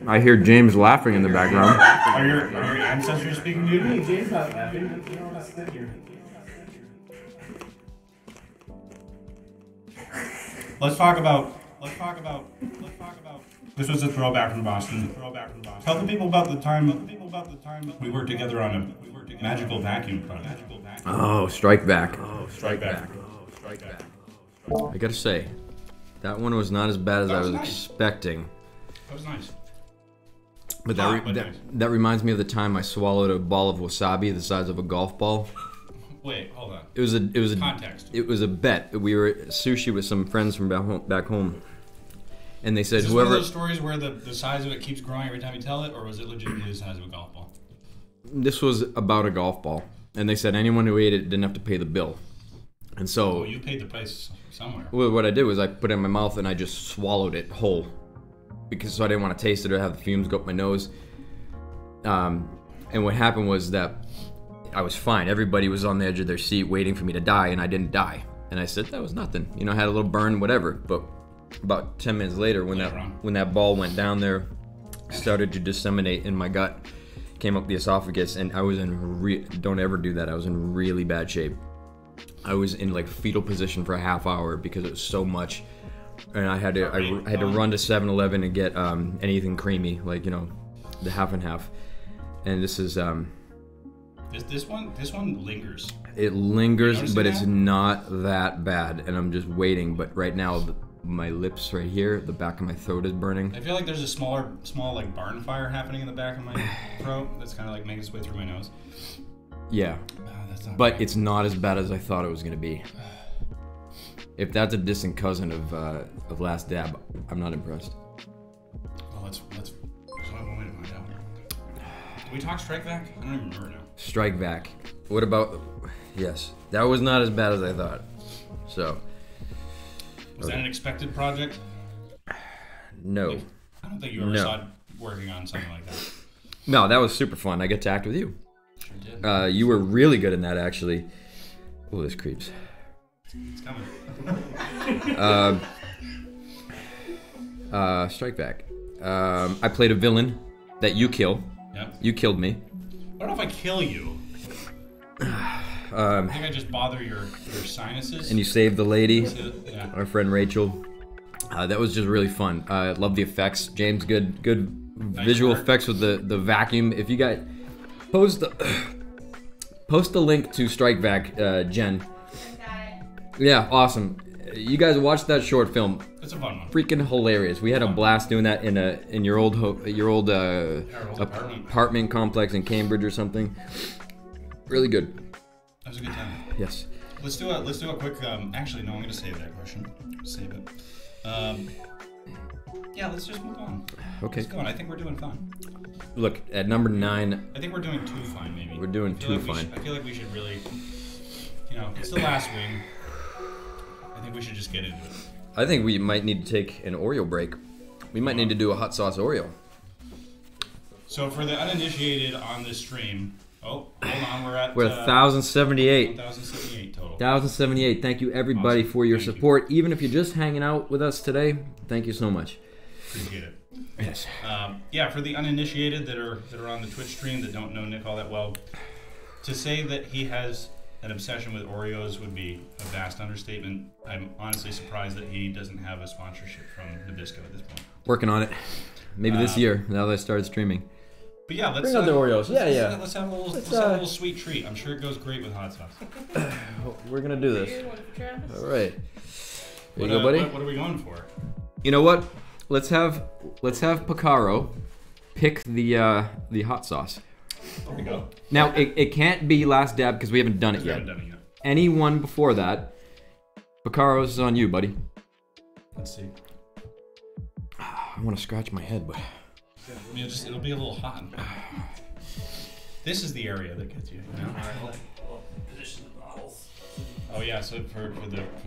I hear James laughing in the background. Are your ancestors speaking to you? Hey, James not laughing. You know what I'm sitting here. Let's talk about. This was a throwback from Boston. Tell the people about the time we worked together on a magical vacuum project. Oh, strike back. Strike back. I gotta say, that one was not as bad as I was expecting. That was nice. But Hot, but that nice. that reminds me of the time I swallowed a ball of wasabi the size of a golf ball. Wait, hold on. It was a Context. It was a bet. We were at sushi with some friends from back home, and they said Is this one of whoever. those stories where the size of it keeps growing every time you tell it, or was it legitimately the size of a golf ball? This was about a golf ball, and they said anyone who ate it didn't have to pay the bill. And so, Oh, you paid the price somewhere. well, what I did was I put it in my mouth and I just swallowed it whole, because so I didn't want to taste it or have the fumes go up my nose. And what happened was that I was fine. Everybody was on the edge of their seat waiting for me to die, and I didn't die. And I said that was nothing. You know, I had a little burn, whatever. But about 10 minutes later, when that ball went down there, started to disseminate in my gut, came up the esophagus, and I was in don't ever do that. I was in really bad shape. I was in like fetal position for a half hour because it was so much, and I had to run to 7-Eleven and get anything creamy, like, you know, the half and half. And this is this one lingers. It lingers, but it's not that bad, and I'm just waiting. But right now, my lips right here, the back of my throat is burning. I feel like there's a small like barn fire happening in the back of my throat. That's kind of like making its way through my nose. Yeah, but it's not as bad as I thought it was gonna be. If that's a distant cousin of Last Dab, I'm not impressed. Well, let's one way to find out. Can we talk Strike Vac? I don't even remember now. Strike Vac. What about? Yes, that was not as bad as I thought. So. Was that an expected project? No. I don't think you ever saw it working on something like that. No, that was super fun. I got to act with you. Sure did. You were really good in that, actually. Oh, this creeps. It's coming. Strike Vac. I played a villain that you kill. Yep. You killed me. What if I kill you? I think I just bother your sinuses. And you saved the lady, yeah. our friend Rachel. That was just really fun. I love the effects. James, good nice visual work. Effects with the vacuum. If you guys post the link to Strike Vac, Jen. Yeah, awesome. You guys watched that short film. It's a fun one. Freaking hilarious. We had a blast doing that in your old apartment complex in Cambridge or something. Really good. That was a good time. Yes. Let's do a quick. Actually, no, I'm gonna save that question. Save it. Yeah, let's just move on. Okay. Let's go on. I think we're doing fine. Look, at number 9. I think we're doing too fine, maybe. We're doing too fine. I feel like we should really, it's the last wing. I think we should just get into it. I think we might need to take an Oreo break. We might need to do a hot sauce Oreo. So for the uninitiated on this stream, hold on, we're at 1,078. 1,078 total. 1,078. Thank you everybody for your support. Even if you're just hanging out with us today, thank you so much. Appreciate it. Yes. Yeah, for the uninitiated that are on the Twitch stream that don't know Nick all that well, to say that he has an obsession with Oreos would be a vast understatement. I'm honestly surprised that he doesn't have a sponsorship from Nabisco at this point. Working on it. Maybe this year, now that I started streaming. But yeah, let's bring out the Oreos. Let's have a little sweet treat. I'm sure it goes great with hot sauce. We're gonna do this. All right. There you go, buddy. What are we going for? You know what? Let's have Picaro pick the hot sauce. There we go. Now it can't be Last Dab because we haven't done it yet. Any one before that, Picaro's is on you, buddy. Let's see. I want to scratch my head, but it'll be a little hot. This is the area that gets you. You know? All right, we'll position the bottles. Oh yeah, so for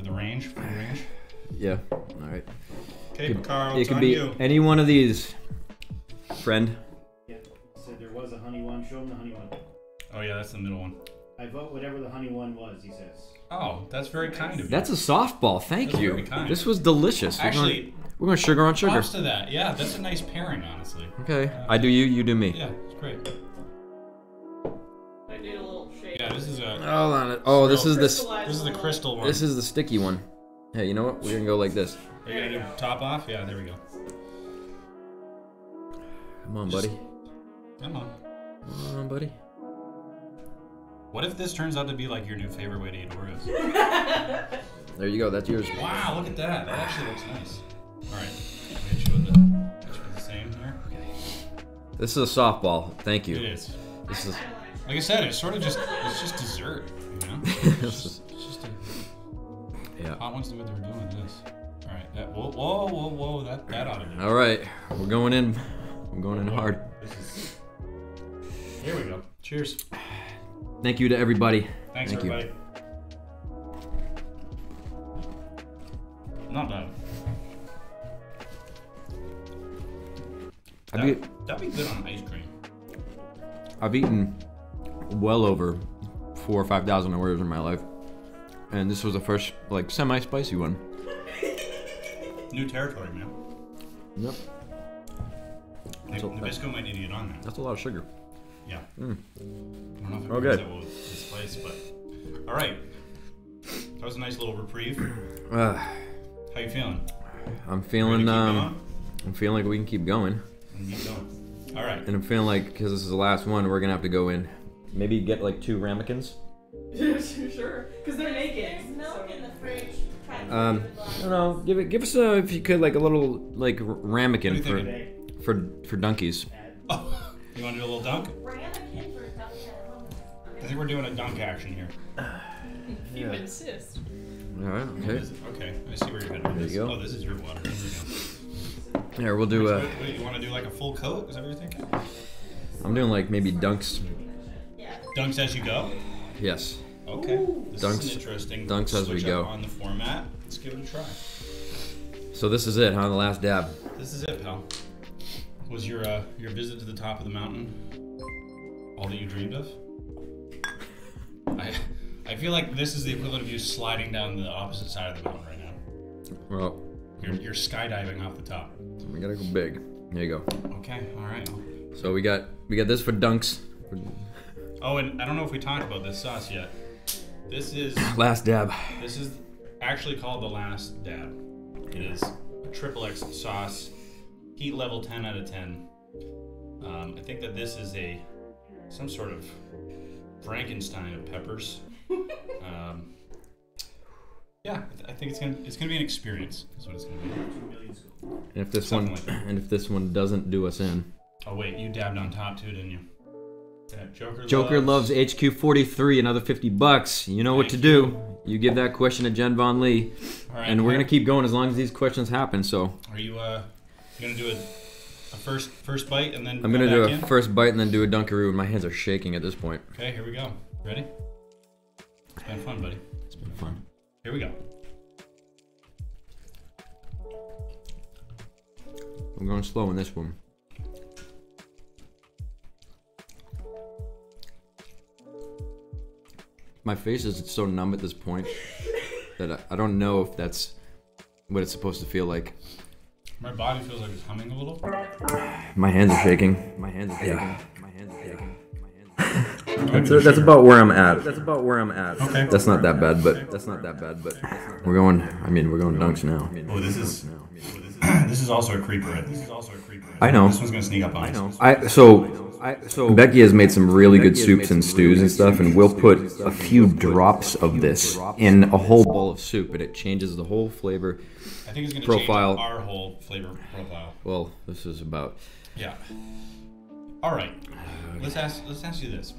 the range. Yeah. All right. Okay, Picaro, it could be you. any one of these, friend. Yeah, so there was a honey one. Show him the honey one. Oh yeah, that's the middle one. I vote whatever the honey one was, he says. Oh, that's very kind of you. That's a softball. Thank you. Very kind. This was delicious. Actually, we're going sugar on sugar. Props to that. Yeah, that's a nice pairing, honestly. Okay. I do you, you do me. Yeah, it's great. I need a little shake. Yeah, this is a. Hold on. Oh, this is the crystal one. This is the sticky one. Hey, you know what? We're gonna go like this. Are you gonna do top off? Yeah, there we go. Come on, buddy. Come on. Come on, buddy. What if this turns out to be like your new favorite way to eat Oreos? There you go. That's yours. Wow, look at that. That actually looks nice. All right. Make sure the same here. Okay. This is a softball. Thank you. It is. This is. Like I said, it's sort of just dessert, you know. It's just yeah. Hot ones do what they were doing with this. All right. Whoa. That ought to be. All right. We're going in. I'm going in hard. Here we go. Cheers. Thank you to everybody. Thanks, Thank everybody. Not bad. That'd be good on ice cream. I've eaten well over 4,000 or 5,000 Oreos in my life, and this was the first like semi-spicy one. New territory, man. Yep. Nabisco might need to get on that. That's a lot of sugar. Yeah. Mm. I don't know if it Okay. that with this place, but all right. That was a nice little reprieve. Uh, How you feeling? I'm feeling I'm like we can keep going. Keep going. All right. And I'm feeling like, because this is the last one, we're gonna have to go in. Maybe get like 2 ramekins. Sure. Because they're naked. There's milk in the fridge. I don't know. Give us if you could, like a little like ramekin What are you for donkeys. Oh, you want to do a little dunk? Ramekin for a dunk. I think we're doing a dunk action here. You insist. All right. Okay. Okay, I see where you're headed with There this. you go. Oh, this is your water. Here we go. Here we'll do. Wait, you want to do like a full coat? Is that what you're thinking? I'm doing like maybe dunks. Dunks as you go? Yes. Okay. This Dunks- is an interesting dunks as we switch go. up on the format. Let's give it a try. So this is it, huh? The last dab. This is it, pal. Was your visit to the top of the mountain all that you dreamed of? I feel like this is the equivalent of you sliding down the opposite side of the mountain right now. Well, You're skydiving off the top. we gotta go big. There you go. Okay, all right. So we got this for dunks. Oh, and I don't know if we talked about this sauce yet. This is Last dab. actually called the last dab. It is a XXX sauce, heat level 10 out of 10. I think that this is some sort of Frankenstein of peppers. Yeah, I think it's gonna be an experience. That's what it's gonna be. And if this Something one like that. and if this one doesn't do us in. Oh wait, you dabbed on top too, didn't you? Yeah, Joker loves HQ43, another $50. You know what to do. You give that question to Jen Von Lee, All right, and we're gonna keep going as long as these questions happen. So Are you gonna do a first bite and then I'm go gonna do back a in? first bite and then do a Dunkaroo, and my hands are shaking at this point. Okay, here we go. Ready? It's been fun, buddy. It's been fun. Here we go. I'm going slow in this one. My face is so numb at this point that I don't know if that's what it's supposed to feel like. My body feels like it's humming a little. My hands are shaking. My hands are shaking. My hands are shaking. That's about where I'm at. That's about where I'm at. Okay. That's not that bad, but we're going dunks now. Oh, this is also a creeper. I know. This one's gonna sneak up on us. So Becky has made some really good soups and stews and stuff, and we'll put a few drops of this in a whole bowl of soup, and it changes the whole flavor. I think it's gonna profile. change our whole flavor profile. Well, this is about. Yeah. All right. Let's ask you this.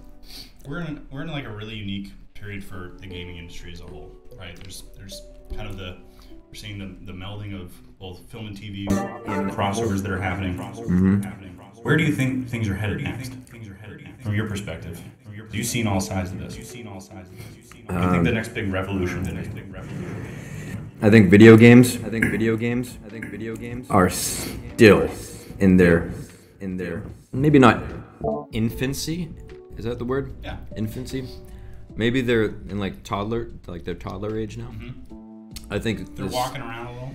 We're in like a really unique period for the gaming industry as a whole, right? There's kind of we're seeing the melding of both film and TV and crossovers that are happening. Where do you think things are headed next? From your perspective, you've seen all sides of this. What do you think the next big revolution is? I think video games are still in their maybe not infancy. Is that the word? Yeah. Infancy. Maybe they're in like their toddler age now. I think They're walking around a little.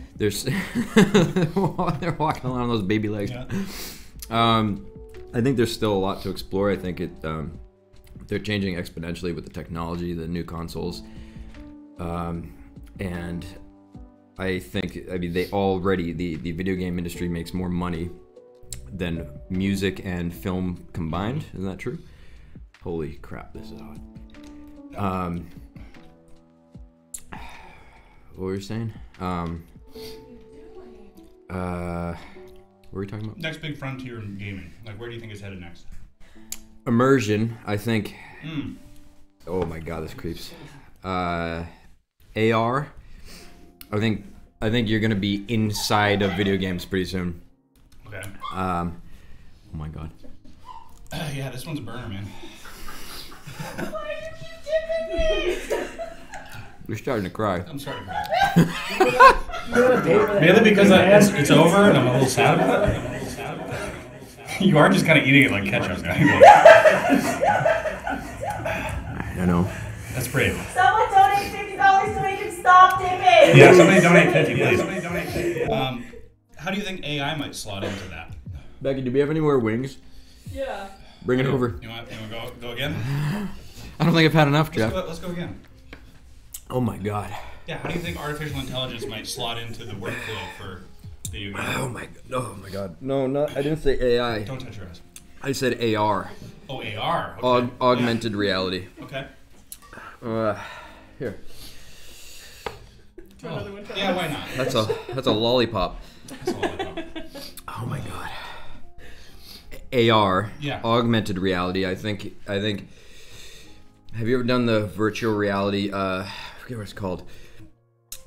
They're walking around on those baby legs. Yeah. I think there's still a lot to explore. I think they're changing exponentially with the technology, the new consoles, and I think the video game industry makes more money than music and film combined. Isn't that true? Holy crap, this is hot. What were you saying? What were we talking about? Next big frontier in gaming. Like, where do you think it's headed next? Immersion, I think. Oh my god, this creeps. AR. I think you're gonna be inside of video games pretty soon. Okay. Oh my god. Yeah, this one's a burner, man. Why did you keep dipping me? You're starting to cry. I'm starting to cry. Mainly because it's over and I'm a little sad about it. You are just kind of eating it like ketchup now. I know. That's brave. Someone donate $50 to make him stop dipping. Yeah, somebody donate 50, please. How do you think AI might slot into that? Becky, do we have any more wings? Yeah. Bring it over. You want to go again? I don't think I've had enough, Jeff. Let's go again. Oh my god. Yeah, how do you think artificial intelligence might slot into the workflow for video games? Oh my god. No, I didn't say AI. Don't touch your eyes. I said AR. Oh, AR. Okay. Augmented reality. Okay. Here. Oh. Yeah, why not? That's a lollipop. That's a lollipop. Oh my god. AR. Yeah. Augmented reality. I think. Have you ever done the virtual reality? I forget what it's called.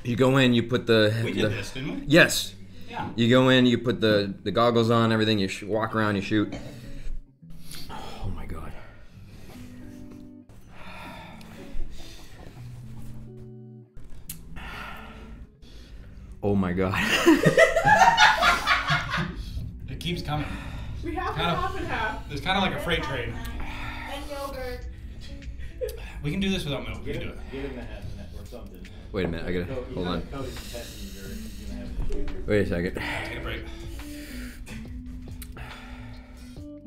You go in, you put the. We did this, didn't we? Yes. Yeah. You go in, you put the goggles on, everything. You walk around, you shoot. Oh my god. Oh my god. It keeps coming. We have half and half. There's kind of like a freight train. And yogurt. We can do this without milk. We can do it. Give him the half and half or something. Wait a minute, I gotta hold on. Cody's testing you, or he's gonna have an issue. Wait a second. Take a break.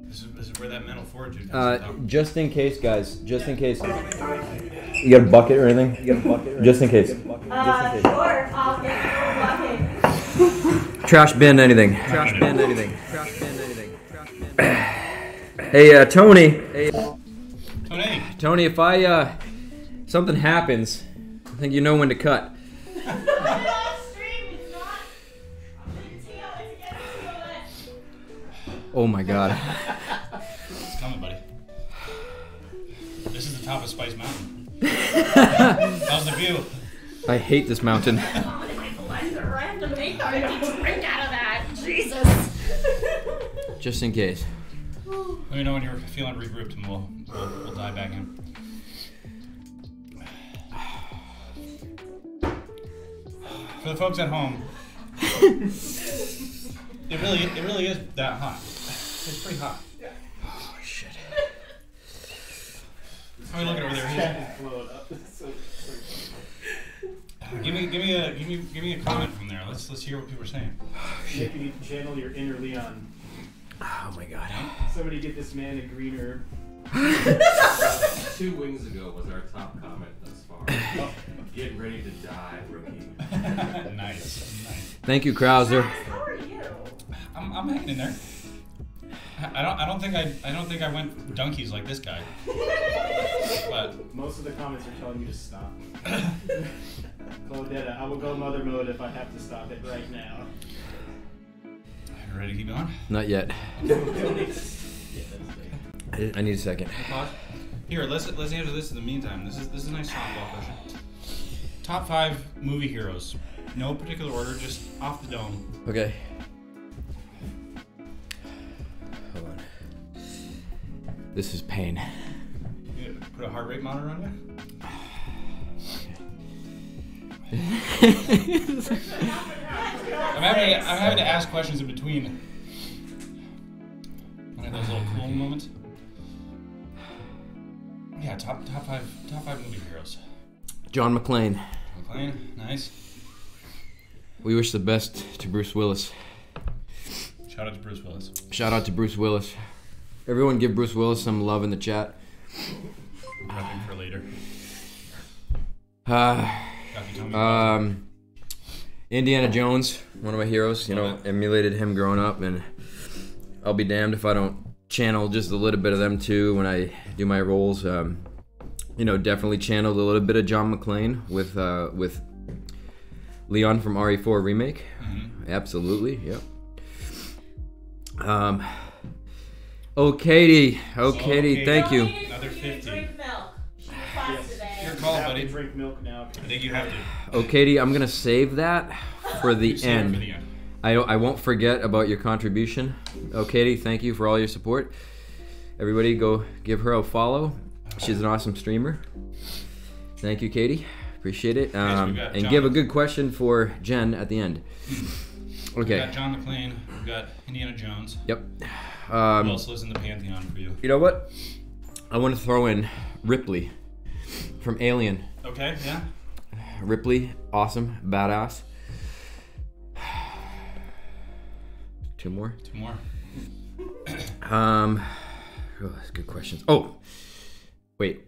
This is where that mental fortitude comes from. Just in case, guys. Just in case. You got a bucket or anything? Just in case. Sure, I'll get you a bucket. Trash bin, anything. Trash bin, anything. Trash bin, anything. Trash bin. Hey, Tony. Hey, Tony. If something happens, I think you know when to cut. Oh my god. It's coming, buddy. This is the top of Spice Mountain. How's the view? I hate this mountain. I have to make a drink out of that. Jesus. Just in case. Let me know when you're feeling regrouped and we'll dive back in. For the folks at home, it really is that hot. It's pretty hot. Oh shit. How are we looking over there? Give me a comment from there. Let's hear what people are saying. If you need to channel your inner Leon. Oh my god. Somebody get this man a green herb. 2 wings ago was our top comment thus far. Getting ready to die, rookie. Nice. Thank you, Krauser. How are you? I'm hanging in there. I don't think I went donkeys like this guy. But Most of the comments are telling you to stop. Claudetta, I will go mother mode if I have to stop it right now. you ready to keep going? Not yet. I need a second. Pause. Here, let's answer this in the meantime. This is a nice softball question. Top 5 movie heroes. No particular order, just off the dome. Okay. Hold on. This is pain. You gonna put a heart rate monitor on you? I'm having to ask questions in between. One of those little cool moments. Yeah, top five movie heroes. John McClane. McClane, nice. We wish the best to Bruce Willis. Shout out to Bruce Willis. Shout out to Bruce Willis. Everyone give Bruce Willis some love in the chat. Prepping for later. Indiana Jones, one of my heroes. You know, emulated him growing up, and I'll be damned if I don't channel just a little bit of them too when I do my roles. You know, definitely channeled a little bit of John McClane with Leon from RE4 Remake. Mm-hmm. Absolutely, yep. Oh, Katie, thank you. Another 50. Drink milk. She fast today. Your call, buddy. Drink milk now. I think you have to. Oh, Katie, I'm gonna save that for the Save it end. for the end. I won't forget about your contribution. Oh, Katie, thank you for all your support. Everybody go give her a follow. She's an awesome streamer. Thank you, Katie. Appreciate it. And give a good question for Jen at the end. Okay. We've got John McClane. We've got Indiana Jones. Yep. Who else lives in the pantheon for you? You know what? I want to throw in Ripley from Alien. Okay, yeah. Ripley, awesome, badass. 2 more? 2 more. Oh, that's good questions. Oh, wait.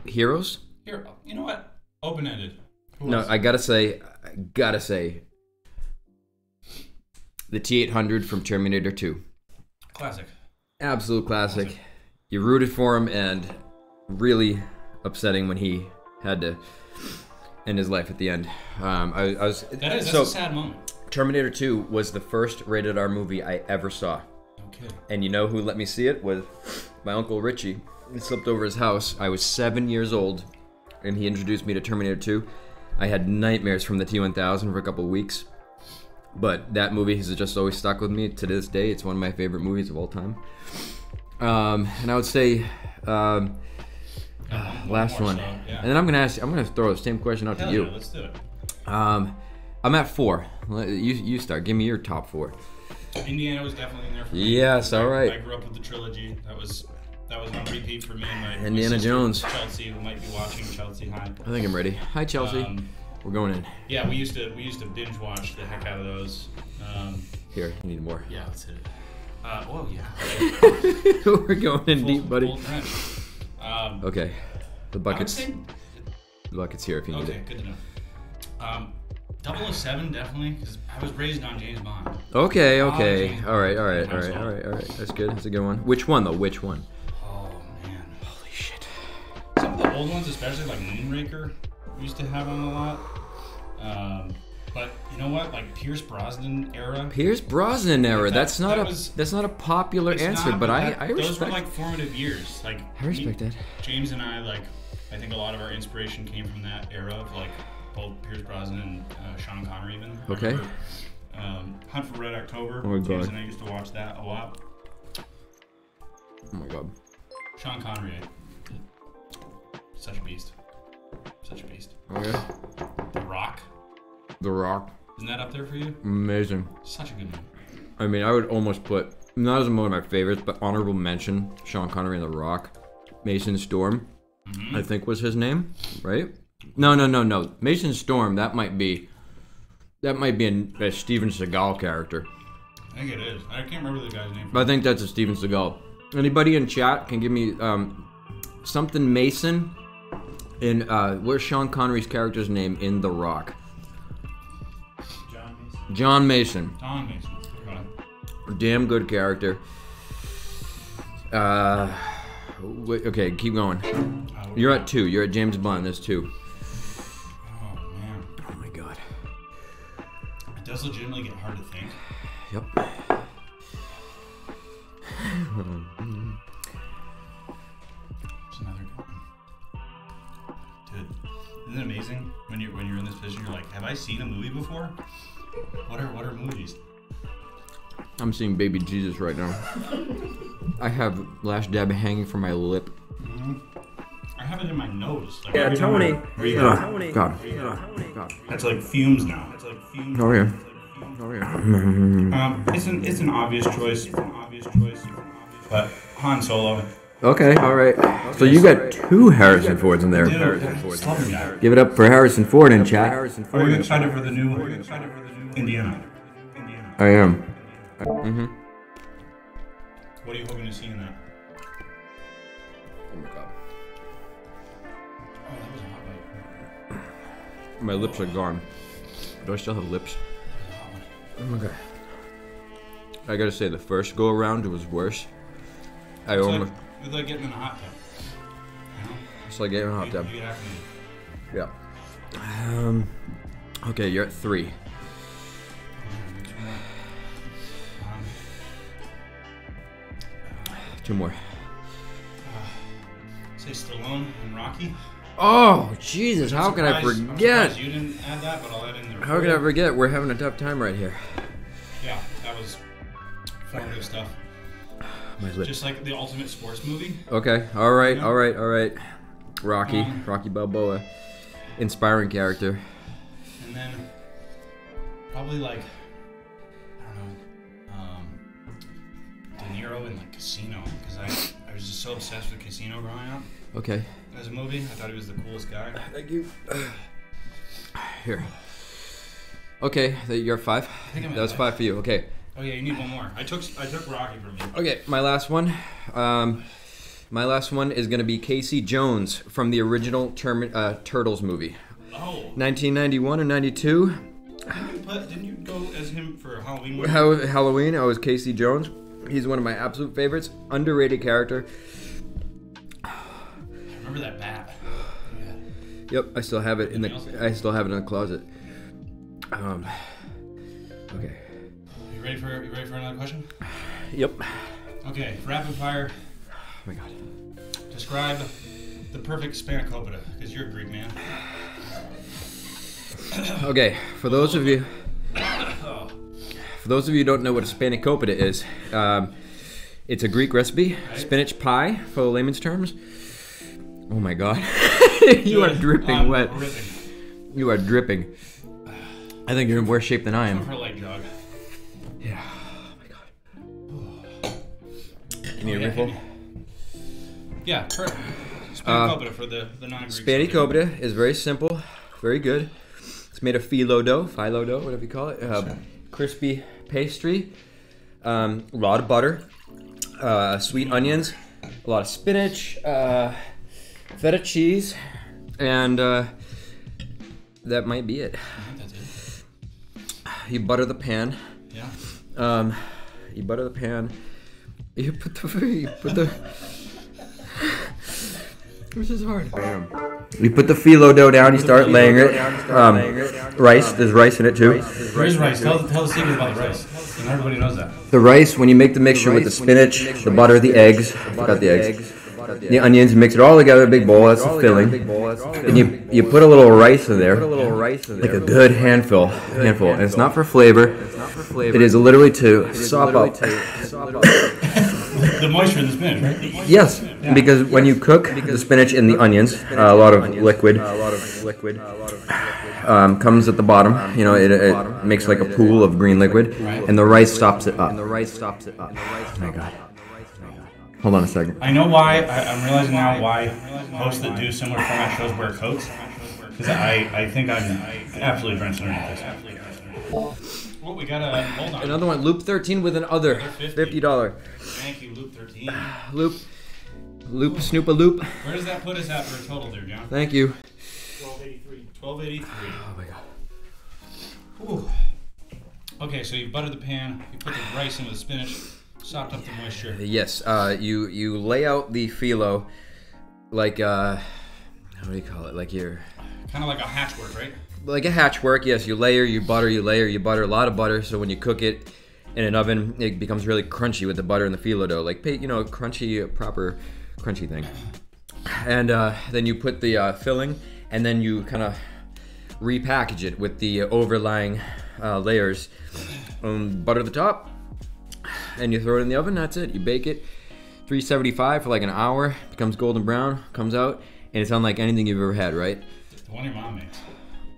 Heroes? Here, you know what? Open-ended. No, I gotta say, the T-800 from Terminator 2. Classic. Absolute classic. You rooted for him, and really upsetting when he had to end his life at the end. That's a sad moment. Terminator 2 was the first rated R movie I ever saw. Okay. And you know who let me see it? Was my Uncle Richie. He slept over his house. I was 7 years old, and he introduced me to Terminator 2. I had nightmares from the T-1000 for a couple of weeks. But that movie has just always stuck with me to this day. It's one of my favorite movies of all time. And I would say last one. Yeah. And then I'm gonna throw the same question out to you. Yeah, let's do it. I'm at 4. You start. Give me your top 4. Indiana was definitely in there for me. Yes, all right. I grew up with the trilogy. That was on repeat for me and my Indiana sister, Jones. Chelsea, who might be watching. Chelsea, hi. I think I'm ready. Hi, Chelsea. We're going in. Yeah, we used to binge watch the heck out of those. Here, you need more. Yeah, let's hit it. Yeah. We're going in deep, buddy. Okay, the bucket's here if you need it. Okay, good to know. 007 definitely, because I was raised on James Bond. Okay. All right. That's good. That's a good one. Which one though? Which one? Oh man, holy shit. Some of the old ones, especially like Moonraker, we used to have on a lot. But you know what? Like Pierce Brosnan era. That's not a popular answer, but I respect. Those were like formative years. Like I respect that. James and I think a lot of our inspiration came from that era of like both Pierce Brosnan and Sean Connery even. Okay. Hunt for Red October. Oh my James God. and I used to watch that a lot. Oh my God. Sean Connery, such a beast. Okay. The Rock. The Rock. Isn't that up there for you? Amazing. Such a good one. I mean, I would almost put, not as one of my favorites, but honorable mention, Sean Connery and The Rock. Mason Storm, I think was his name, right? No. Mason Storm, that might be a Steven Seagal character. I think it is. I can't remember the guy's name. But I think that's a Steven Seagal. Anybody in chat can give me something Mason in, where's Sean Connery's character's name in The Rock? John Mason. Okay. Damn good character. Okay, keep going. You're at 2. You're at James Bond. There's 2. Oh man. Oh my God. It does legitimately get hard to think. Yep. There's another good one. Dude, isn't it amazing when you're in this position? You're like, have I seen a movie before? What are movies? I'm seeing Baby Jesus right now. I have Last Dab hanging from my lip. I have it in my nose. Like, yeah, Tony. Tony. God. That's like fumes now. Oh yeah. It's an obvious choice. But Han Solo. Okay, all right. So you got 2 Harrison Fords in there. Dude, give it up for Harrison Ford in chat. Are you excited for the new Indiana? I am. What are you hoping to see in that? Oh my God. Oh, that was a hot bite. My lips are gone. Do I still have lips? Oh my God. I gotta say, the first go around was worse. It's like getting in a hot tub. You know? It's like getting in a hot tub. You get Yeah. Okay, you're at 3. 2 more. Say Stallone and Rocky. Oh, Jesus, how could I forget? I'm surprised you didn't add that, but I'll add in there. How could I forget? We're having a tough time right here. Yeah, that was formative stuff. My lips. Just like the ultimate sports movie. Okay, all right. Rocky Balboa. Inspiring character. And then probably like, I don't know, De Niro in like Casino, because I was just so obsessed with Casino growing up. Okay. As a movie, I thought he was the coolest guy. Thank you. Here. Okay, you're 5. I think I'm that was 5 for you. Okay. Oh yeah, you need one more. I took Rocky from you. Okay, my last one. My last one is gonna be Casey Jones from the original Turtles movie. Oh. 1991 or 92. Didn't you go as him for Halloween? Halloween, I was Casey Jones. He's one of my absolute favorites. Underrated character. I remember that bat. Yeah. Yep, I still have it in the closet. Okay. You ready for another question? Yep. Okay, rapid fire. Oh my god. Describe the perfect spanakopita, because you're a Greek man. Okay, for those of you who don't know what a spanakopita is, it's a Greek recipe, spinach pie for layman's terms. Oh my god. You are dripping wet. Ripping. You are dripping. I think you're in worse shape than I am. For a light jog. Yeah. Oh my god. You need a refill? Yeah, perfect. Spanakopita for the non-Greek. Spanakopita is very simple, very good. It's made of phyllo dough, whatever you call it. Crispy pastry, a lot of butter, sweet onions, a lot of spinach, feta cheese, and that might be it. I think that's it. You butter the pan. Yeah. You butter the pan. You put the. This is hard. Bam. You put the phyllo dough down. You start laying it. Rice. There's rice in it too. Where's rice? Tell the secret about the rice. And everybody knows that. The rice, when you make the mixture with the spinach, the butter, the eggs. Forgot the eggs. The onions. You mix it all together. Big bowl. That's the filling. And you put a little rice in there, like a good handful. And it's not for flavor. It is literally to sop up. The moisture in the spinach, right? Yes, because when you cook the spinach and the onions, a lot of liquid comes at the bottom. You know, it makes like a pool of green liquid, and the rice stops it up. Oh my god. Hold on a second. I know why. I'm realizing now why hosts that do similar format shows wear coats. Because I think I'm absolutely drenched underneath this. Well, we gotta hold on. Another one, Loop 13 with another $50. Thank you, Loop 13. Loop, Snoopa Loop. Where does that put us at for a total there, John? Thank you. 1283. Oh my god. Whew. Okay, so you butter the pan, you put the rice in with the spinach, sopped up the moisture. Yes, you lay out the phyllo like what do you call it? Like you're kind of like a hatchwork, right? Like a hatchwork, yes. You layer, you butter, a lot of butter. So when you cook it in an oven, it becomes really crunchy with the butter and the phyllo dough, like crunchy, proper crunchy thing. And then you put the filling, and then you kind of repackage it with the overlying layers. Butter the top, and you throw it in the oven. That's it. You bake it 375 for like an hour. Becomes golden brown. Comes out, and it's unlike anything you've ever had, right? The one your mom makes.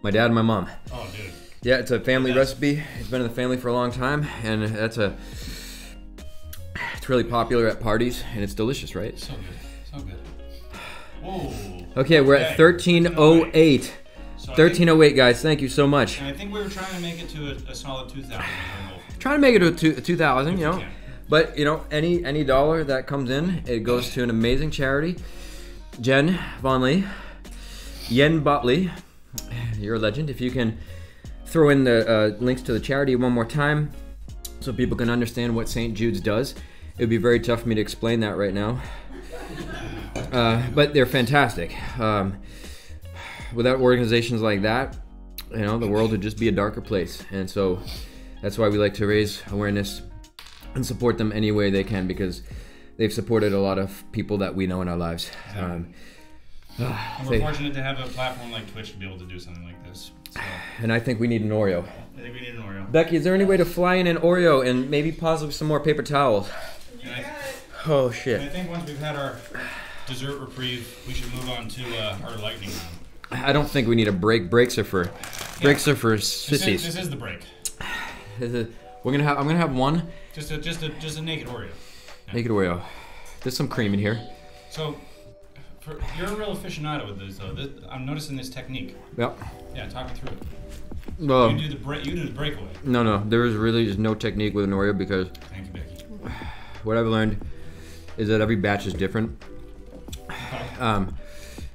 My dad and my mom. Oh, dude. Yeah, it's a family recipe. It's been in the family for a long time, and it's really popular at parties, and it's delicious, right? So good. So good. Whoa. Okay, we're at 1308. 1308, guys. Thank you so much. And I think we were trying to make it to a solid 2,000. Trying to make it to 2,000, you know. But, you know, any dollar that comes in, it goes to an amazing charity. Jen Von Lee, Yen Botley, you're a legend. If you can throw in the links to the charity one more time so people can understand what St. Jude's does. It would be very tough for me to explain that right now. But they're fantastic. Without organizations like that, you know, the world would just be a darker place. And so that's why we like to raise awareness and support them any way they can, because they've supported a lot of people that we know in our lives. We're fortunate to have a platform like Twitch to be able to do something like this. So. And I think we need an Oreo. I think we need an Oreo. Becky, is there any way to fly in an Oreo and maybe possibly some more paper towels? Oh, shit. And I think once we've had our dessert reprieve, we should move on to our lightning round. I don't think we need a break. Breaks are for sissies. This is the break. I'm gonna have one. Just a naked Oreo. Yeah. Naked Oreo. There's some cream in here. So, you're a real aficionado with this, though. I'm noticing this technique. Yep. Yeah, talk me through it. Well, you do the breakaway. No. There is really just no technique with an Oreo, because Thank you, Becky. what I've learned is that every batch is different.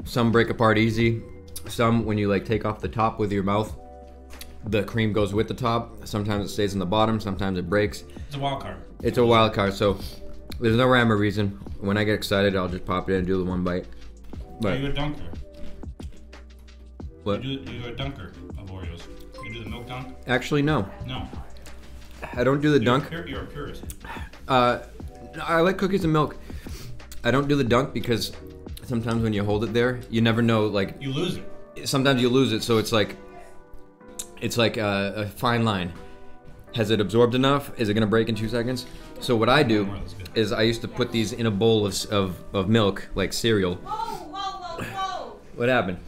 Some break apart easy. Some, when you like take off the top with your mouth, the cream goes with the top. Sometimes it stays in the bottom. Sometimes it breaks. It's a wild card. It's a wild card. So there's no rhyme or reason. When I get excited, I'll just pop it in and do the one bite. Are you a dunker? What? You're a dunker of Oreos. You do the milk dunk? Actually, no. No. I don't do the dunk. You're a purist. I like cookies and milk. I don't do the dunk because sometimes when you hold it there, you never know. Like you lose it. Sometimes you lose it, so it's like a fine line. Has it absorbed enough? Is it gonna break in 2 seconds? So what I do is I used to put these in a bowl of milk, like cereal. Whoa. What happened?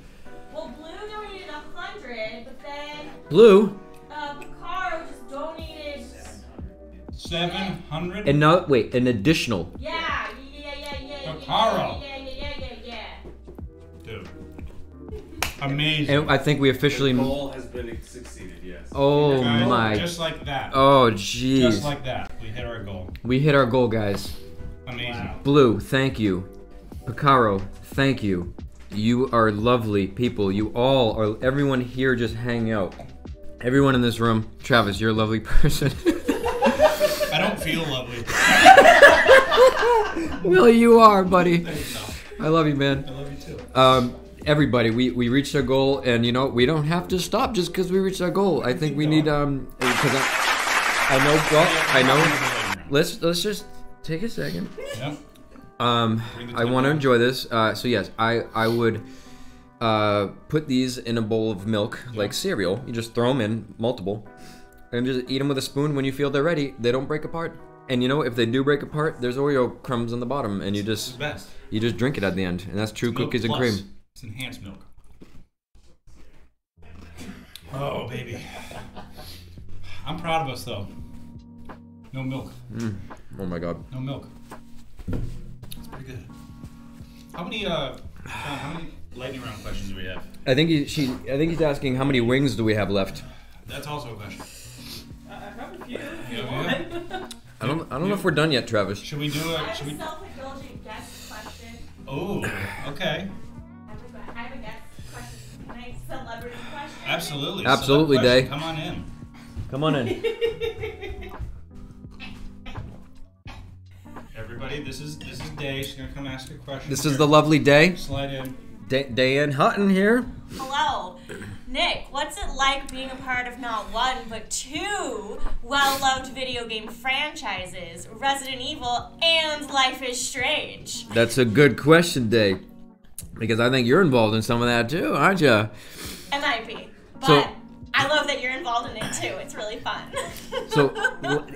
Well, Blue donated 100, but then Blue? Picaro just donated 700? And now, wait, an additional. Yeah. Picaro. Yeah. Dude. Amazing. And I think we officially. The goal has been succeeded, yes. Oh Guys, my. Just like that. Oh jeez. Just like that. We hit our goal. We hit our goal, guys. Amazing. Wow. Blue, thank you. Picaro, thank you. You are lovely people. You all are. Everyone here just hang out. Everyone in this room. Travis, you're a lovely person. I don't feel lovely. Well, you are, buddy. I love you, man. I love you too. Everybody, we reached our goal, and you know we don't have to stop just because we reached our goal. I think we need because I know. Let's just take a second. Yep. I want to enjoy this. So yes, I would put these in a bowl of milk like cereal. You just throw them in multiple, and just eat them with a spoon when you feel they're ready. They don't break apart. And you know, if they do break apart, there's Oreo crumbs on the bottom, and you just drink it at the end, and that's true cookies and cream. It's enhanced milk. Oh baby, I'm proud of us though. No milk. Oh my God. No milk. That's pretty good. How many lightning round questions do we have? I think he's asking how many wings do we have left. That's also a question. I have a few. Yeah. I don't know if we're done yet, Travis. Should we do I a? have Should a we? self-indulgent guest question. Oh, okay. I have a guest question. Can I celebrity question? Absolutely. Absolutely, Select Day. question. Come on in. Come on in. Everybody, this is Day. She's gonna come ask a question. This is the lovely Day. Slide in. Dayeanne Hutton here. Hello. Nick, what's it like being a part of not one, but two well-loved video game franchises, Resident Evil and Life is Strange? That's a good question, Day. Because I think you're involved in some of that too, aren't you? It might be, but So- I love that you're involved in it too. It's really fun. So,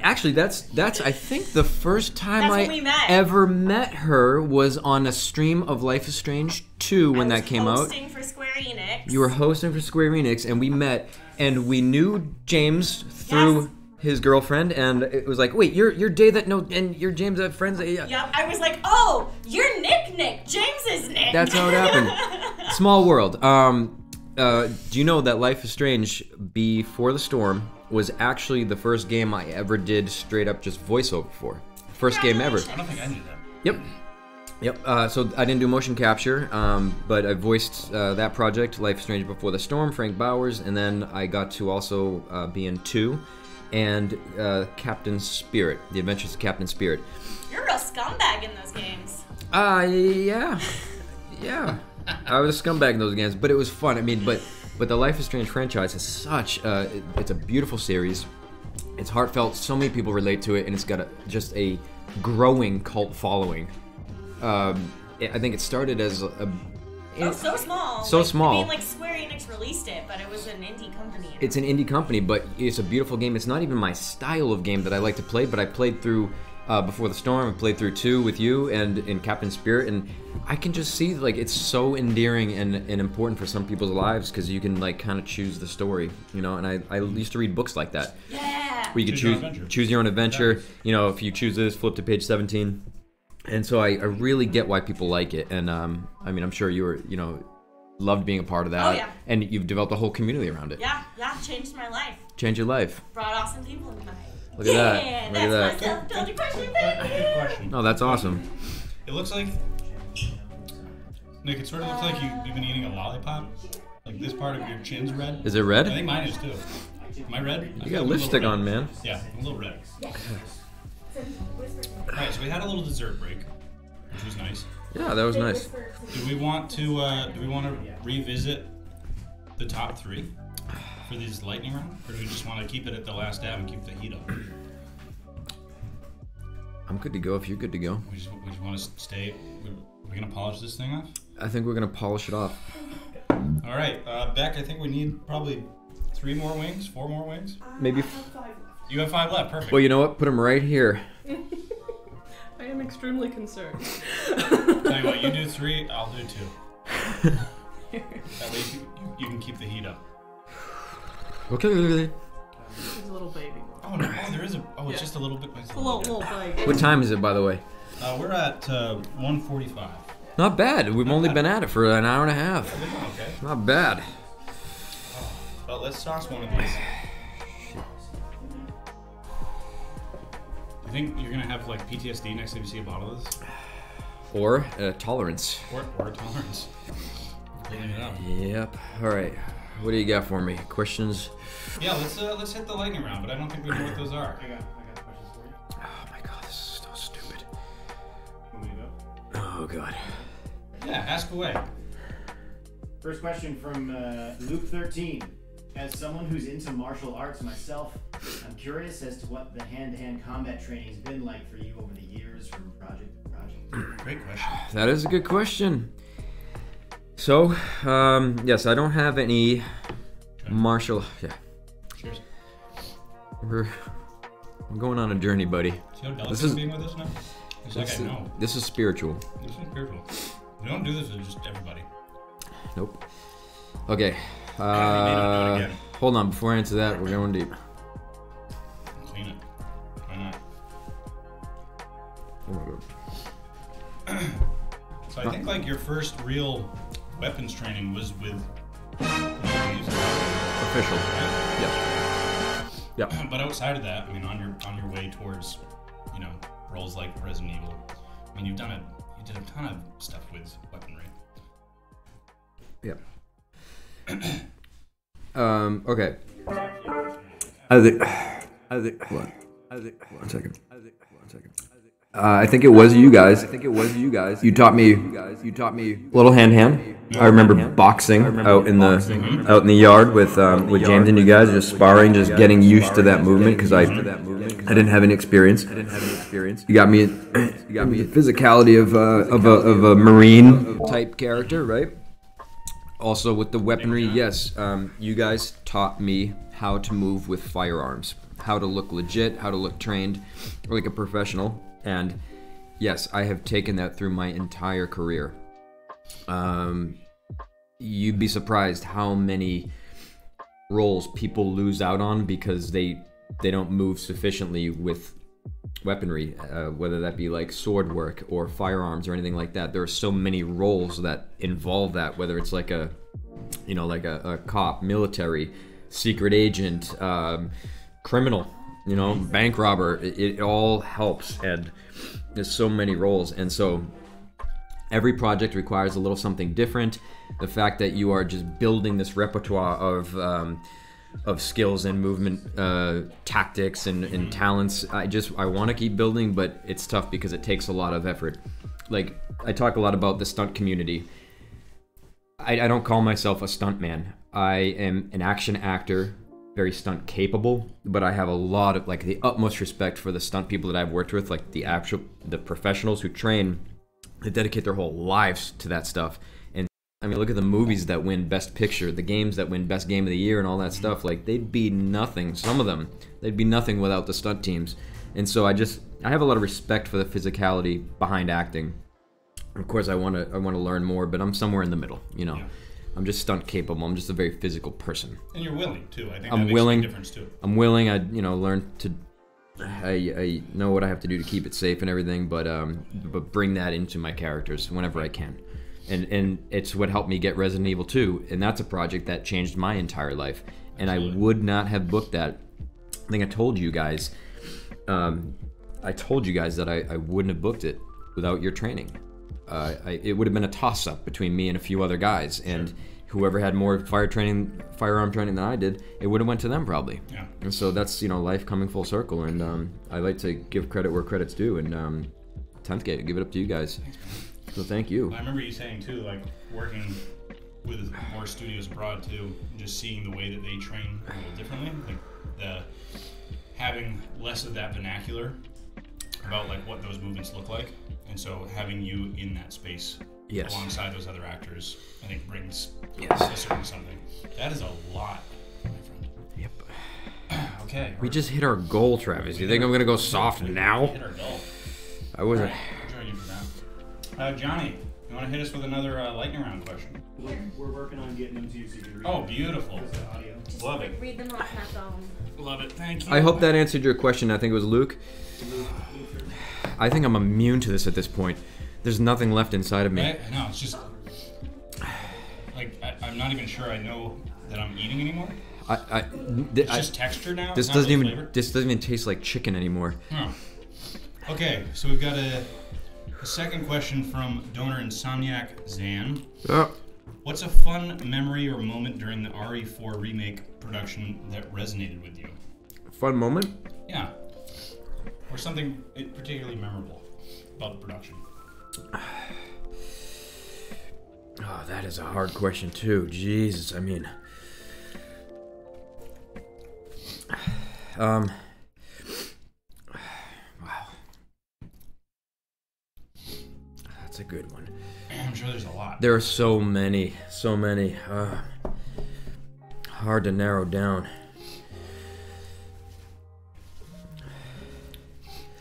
actually, that's I think the first time That's when we met. ever met her was on a stream of Life is Strange 2 when that came out. Hosting for Square Enix. You were hosting for Square Enix, and we met, and we knew James through his girlfriend, and it was like, wait, you're Day that no, and you're James that friends. Yeah. Yep, I was like, oh, you're Nick. James is Nick. That's how it happened. Small world. Do you know that Life is Strange Before the Storm was actually the first game I ever did straight up just voiceover for? First game ever. I don't think I knew that. Yep. So I didn't do motion capture, but I voiced that project, Life is Strange Before the Storm, Frank Bowers, and then I got to also be in 2 and Captain Spirit, The Adventures of Captain Spirit. You're a real scumbag in those games. Yeah. I was a scumbag in those games, but it was fun. I mean, but the Life is Strange franchise is such it's a beautiful series. It's heartfelt. So many people relate to it, and it's got just a growing cult following. I think it started as So small. So small. I mean, like Square Enix released it, but it was an indie company. It's an indie company, but it's a beautiful game. It's not even my style of game that I like to play, but I played through Before the Storm. I played through 2 with you and in Captain Spirit, and I can just see like it's so endearing and important for some people's lives because you can like kind of choose the story, you know. And I used to read books like that. Yeah. Where you could choose your own adventure. Nice. You know, if you choose this, flip to page 17. And so I really get why people like it. And I mean, I'm sure loved being a part of that. Oh, yeah. And you've developed a whole community around it. Yeah, changed my life. Changed your life. Brought awesome people into my life. Look at that. Yeah, Look at that's that. my self-indulgent question. Good question. Oh, that's awesome. It looks like, Nick, it sort of looks like you've been eating a lollipop. Like this part of your chin's red. Is it red? I think mine is too. Am I red? You got lipstick on, man. Yeah, a little red. Alright, so we had a little dessert break, which was nice. Yeah, that was nice. Do we want to revisit the top 3 for these lightning round, or do we just want to keep it at the last dab and keep the heat up? I'm good to go if you're good to go. We just want to stay. We're gonna polish this thing off. I think we're gonna polish it off. All right, Beck. I think we need probably 3 more wings, 4 more wings. Maybe. You have 5 left. Perfect. Well, you know what? Put them right here. I am extremely concerned. Tell you what, you do 3, I'll do 2. That way you can keep the heat up. Okay. There's a little baby one. Oh no! Oh, there is a. Oh, it's just a little bit. It's a little baby. What time is it, by the way? We're at 1:45. Not bad. We've only been at it for an hour and a half. Okay. Not bad. Well, let's toss one of these. I think you're gonna have like PTSD next time you see a bottle of this, Or tolerance. or tolerance. Cleaning it up. Yep. All right. What do you got for me? Questions? Yeah, let's hit the lightning round, but I don't think we know what those are. I got questions for you. Oh my God, this is so stupid. Want me to go? Oh God. Yeah, ask away. First question from Luke 13. As someone who's into martial arts myself, I'm curious as to what the hand-to-hand combat training's been like for you over the years from project to project. Great question. That is a good question. So, yes, I don't have any martial. Yeah. Cheers. I'm going on a journey, buddy. See how delicate being with us now? It's like I know. This is spiritual. This is spiritual. We don't do this with just everybody. Nope. Okay. You may not do it again. Hold on. Before I answer that, we're going deep. Clean it. Why not? Oh my God. So I think like your first real weapons training was with Official. right? Yeah. Yeah. But outside of that, I mean, on your way towards, roles like Resident Evil, I mean, you did a ton of stuff with weaponry. Yeah. Okay. One second. I think it was you guys. You taught me little hand. I remember boxing out in the yard with James and you guys, just sparring, just getting used to that movement because I didn't have any experience. You got me the physicality of a Marine type character, right? Also with the weaponry, yes, you guys taught me how to move with firearms, how to look legit, how to look trained, like a professional. And yes, I have taken that through my entire career. You'd be surprised how many roles people lose out on because they don't move sufficiently with weaponry, whether that be like sword work or firearms or anything like that. There are so many roles that involve that, whether it's like a cop, military, secret agent, criminal, bank robber. It all helps, and there's so many roles, and so every project requires a little something different. The fact that you are just building this repertoire of skills and movement tactics and talents, I want to keep building, but it's tough because it takes a lot of effort. Like, I talk a lot about the stunt community. I don't call myself a stunt man. I am an action actor, very stunt capable, but I have a lot of the utmost respect for the stunt people that I've worked with, like the professionals who train, they dedicate their whole lives to that stuff. And I mean, look at the movies that win Best Picture, the games that win Best Game of the Year and all that stuff. Like, they'd be nothing. Some of them, they'd be nothing without the stunt teams. And so I have a lot of respect for the physicality behind acting. Of course, I want to learn more, but I'm somewhere in the middle, Yeah. I'm just stunt capable. I'm just a very physical person. And you're willing too. I think I'm that willing. makes a difference too. I'm willing. I learn to. I know what I have to do to keep it safe and everything, but bring that into my characters whenever I can, and it's what helped me get Resident Evil 2, and that's a project that changed my entire life, and Absolutely. I would not have booked that. I think I told you guys. That I wouldn't have booked it without your training. It would have been a toss-up between me and a few other guys, and whoever had more firearm training than I did, it would have went to them probably. Yeah. And so that's, life coming full circle, and I like to give credit where credit's due, and 10th Gate, give it up to you guys. Thanks, man. So thank you. I remember you saying too, like working with more studios abroad too, and just seeing the way that they train a little differently, like having less of that vernacular about like what those movements look like, and so having you in that space alongside those other actors, I think brings a certain something. That is a lot, my friend. Yep. Okay. We just hit our goal, Travis. You think I'm gonna go soft now? We hit our goal. I wasn't. Right, we'll join you for that. Johnny, you want to hit us with another lightning round question? We're working on getting them to you so you can read. Oh, beautiful. The audio. Love it. Read them off my phone. Love it. Thank you. I hope that answered your question. I think it was Luke. I think I'm immune to this at this point. There's nothing left inside of me. No, it's just like I'm not even sure I know that I'm eating anymore. It's just texture now. This not doesn't really even. flavor? This doesn't even taste like chicken anymore. Oh. Okay, so we've got a second question from donor Insomniac Zan. What's a fun memory or moment during the RE4 remake production that resonated with you? Fun moment? Yeah. Or something particularly memorable about the production. Oh, that is a hard question too. Jesus, I mean, wow. That's a good one. I'm sure there's a lot. There are so many. Hard to narrow down.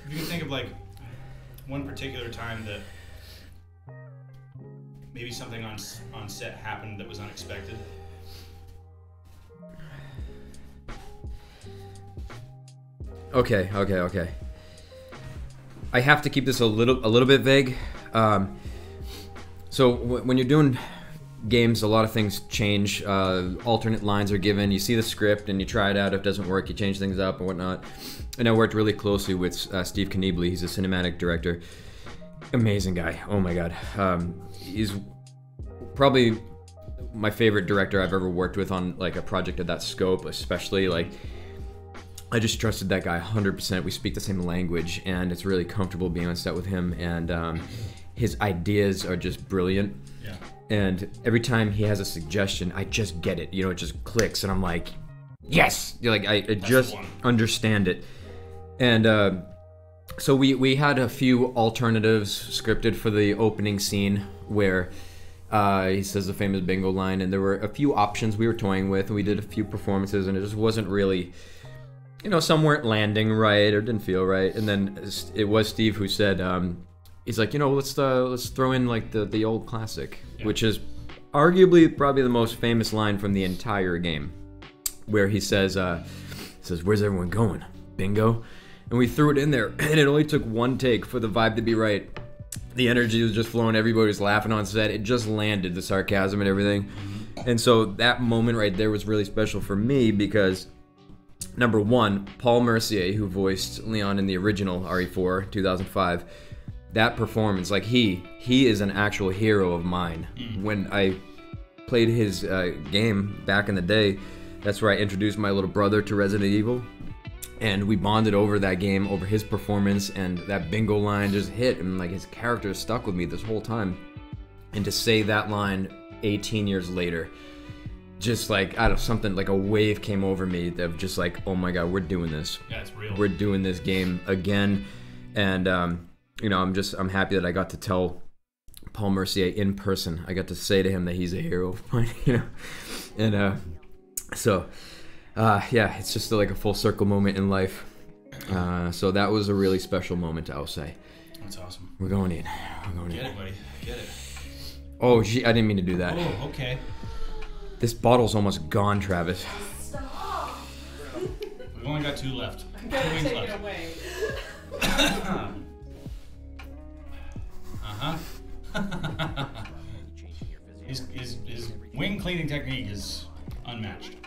If you can think of like one particular time that maybe something on set happened that was unexpected. Okay. I have to keep this a little bit vague. So when you're doing games, a lot of things change. Alternate lines are given. You see the script and you try it out. If it doesn't work, you change things up and whatnot. And I worked really closely with Steve Knieble. He's a cinematic director. Amazing guy. Oh my God. He's probably my favorite director I've ever worked with on like a project of that scope, especially like I just trusted that guy 100%. We speak the same language and it's really comfortable being on set with him, and his ideas are just brilliant. Yeah. And every time he has a suggestion, I just get it. It just clicks and I'm like, yes! I just understand it. And so we had a few alternatives scripted for the opening scene where he says the famous bingo line, and there were a few options we were toying with, and we did a few performances, and it just wasn't really, some weren't landing right or didn't feel right. And then it was Steve who said, he's like, let's throw in like the old classic, which is arguably probably the most famous line from the entire game, where he says, "Where's everyone going? Bingo." And we threw it in there, and it only took one take for the vibe to be right. The energy was just flowing. Everybody was laughing on set. It just landed, the sarcasm and everything. And so that moment right there was really special for me because, number one, Paul Mercier, who voiced Leon in the original RE4 2005, that performance, like he is an actual hero of mine. When I played his game back in the day, that's where I introduced my little brother to Resident Evil. And we bonded over that game, over his performance, and that bingo line just hit, and like his character stuck with me this whole time. And to say that line 18 years later, just like out of something, like a wave came over me of just like, oh my God, we're doing this. Yeah, it's real. We're doing this game again. And I'm happy that I got to tell Paul Mercier in person. I got to say to him that he's a hero of mine, And yeah, it's just like a full circle moment in life. So that was a really special moment, I'll say. That's awesome. We're going in. Get it, buddy. Get it. Oh, gee, I didn't mean to do that. Oh, okay. This bottle's almost gone, Travis. Stop. We've only got 2 left. 2 wings Take left. it away. His wing cleaning technique is unmatched.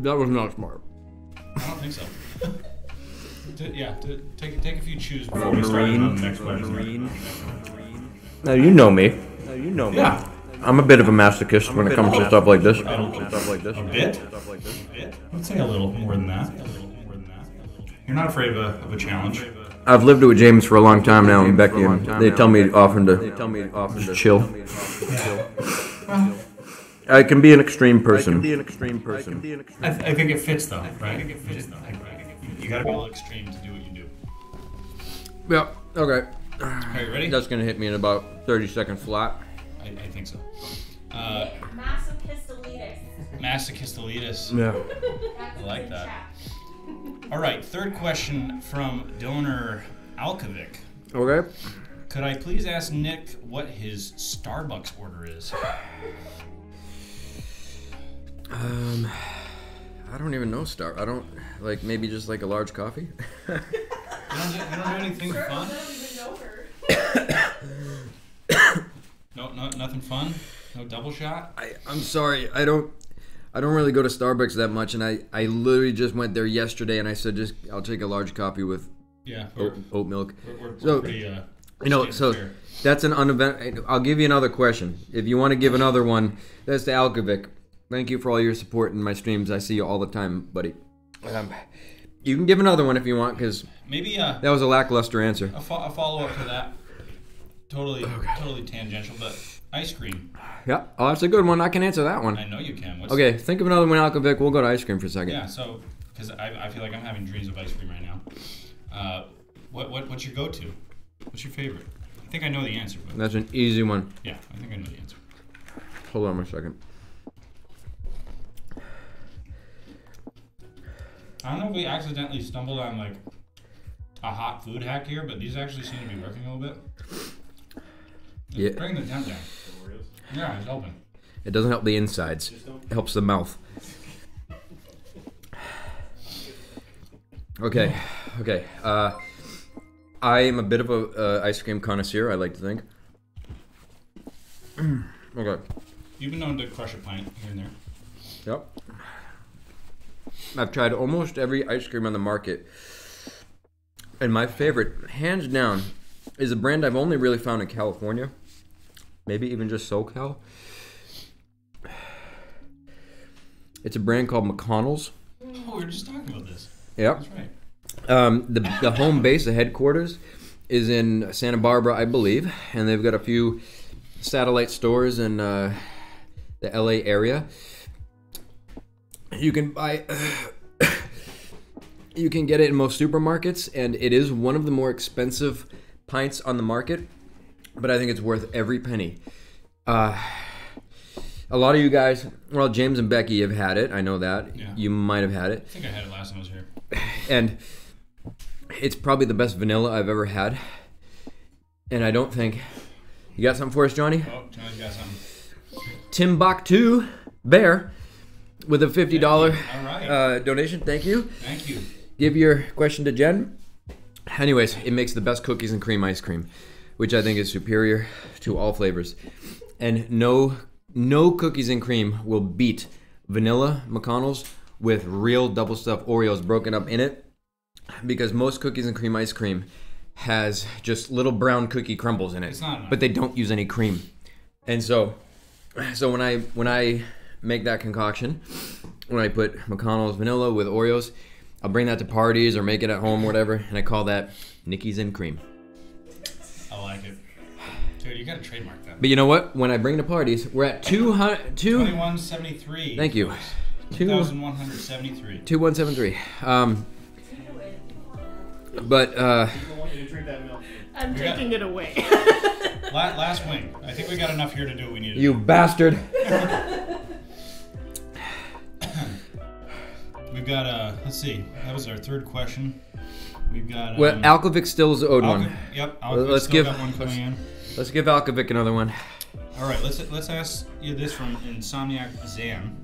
That was not smart. I don't think so. Take a few chews before we start on the next question. Now you know me. Yeah. I'm a bit of a masochist when it comes to stuff like this. A bit? I'd say a little more than that. You're not afraid of a challenge. I've lived with James for a long time now, and Becky, and they tell me often to chill. I can be an extreme person. I think it fits though, right? You gotta be a little extreme to do what you do. Yeah. Okay. Are you ready? That's gonna hit me in about 30 seconds flat. I think so. Masochistolitis. Masochistolitis. Yeah. I like that. All right, third question from donor Alkovic. Okay. Could I please ask Nick what his Starbucks order is? I don't even know I don't like maybe just like a large coffee. You don't do anything fun? No, nothing fun. No double shot. I'm sorry. I don't really go to Starbucks that much, and I literally just went there yesterday, and I said I'll take a large coffee with oat milk. We're pretty. So fair. that's an unevent. I'll give you another question. If you want to give another one, that's to Alkovic. Thank you for all your support in my streams. I see you all the time, buddy. You can give another one if you want, because maybe that was a lackluster answer. A follow up to that. Totally tangential, but ice cream. Yeah, oh, that's a good one. I can answer that one. I know you can. Okay, think of another one, Alkovic. We'll go to ice cream for a second. Yeah, so because I feel like I'm having dreams of ice cream right now. What's your go-to? What's your favorite? I think I know the answer. But That's an easy one. yeah, I think I know the answer. Hold on a second. I don't know if we accidentally stumbled on like a hot food hack here, but these actually seem to be working a little bit. Yeah. Bring the temp down. Yeah, it's open. It doesn't help the insides. It helps the mouth. Okay. I am a bit of a ice cream connoisseur, I like to think. Okay. You've been known to crush a pint here and there. Yep. I've tried almost every ice cream on the market. And my favorite, hands down, is a brand I've only really found in California. Maybe even just SoCal. It's a brand called McConnell's. Oh, we were just talking about this. Yep. That's right. The home base, the headquarters, is in Santa Barbara, I believe. And they've got a few satellite stores in the LA area. You can buy... you can get it in most supermarkets, and it is one of the more expensive pints on the market, but I think it's worth every penny. A lot of you guys, well, James and Becky have had it. I know that. Yeah. You might have had it. I think I had it last time I was here. And it's probably the best vanilla I've ever had. And I don't think... You got something for us, Johnny? Oh, Johnny's got something. Timbuktu Bear with a $50 All right. donation. Thank you. Thank you. Give your question to Jen. Anyways, it makes the best cookies and cream ice cream, which I think is superior to all flavors. And no cookies and cream will beat vanilla McConnell's with real double stuffed Oreos broken up in it, because most cookies and cream ice cream has just little brown cookie crumbles in it. It's not enough. But they don't use any cream. And so when I make that concoction, when I put McConnell's vanilla with Oreos, I'll bring that to parties or make it at home or whatever, and I call that Nicky's and Cream. I like it. Dude, you gotta trademark that. But you know what? When I bring to parties, we're at 2173. Thank you. 2,173. 2173. But People want you to drink that milk. I'm taking it away. Last wing. I think we got enough here to do what we need to you do. bastard. We've got, let's see. That was our third question. We've got... Well, Alkovic still is the owed one. Yep. Let's still give got one coming in. Let's give Alkovic another one. All right, let's ask you this from Insomniac Zan.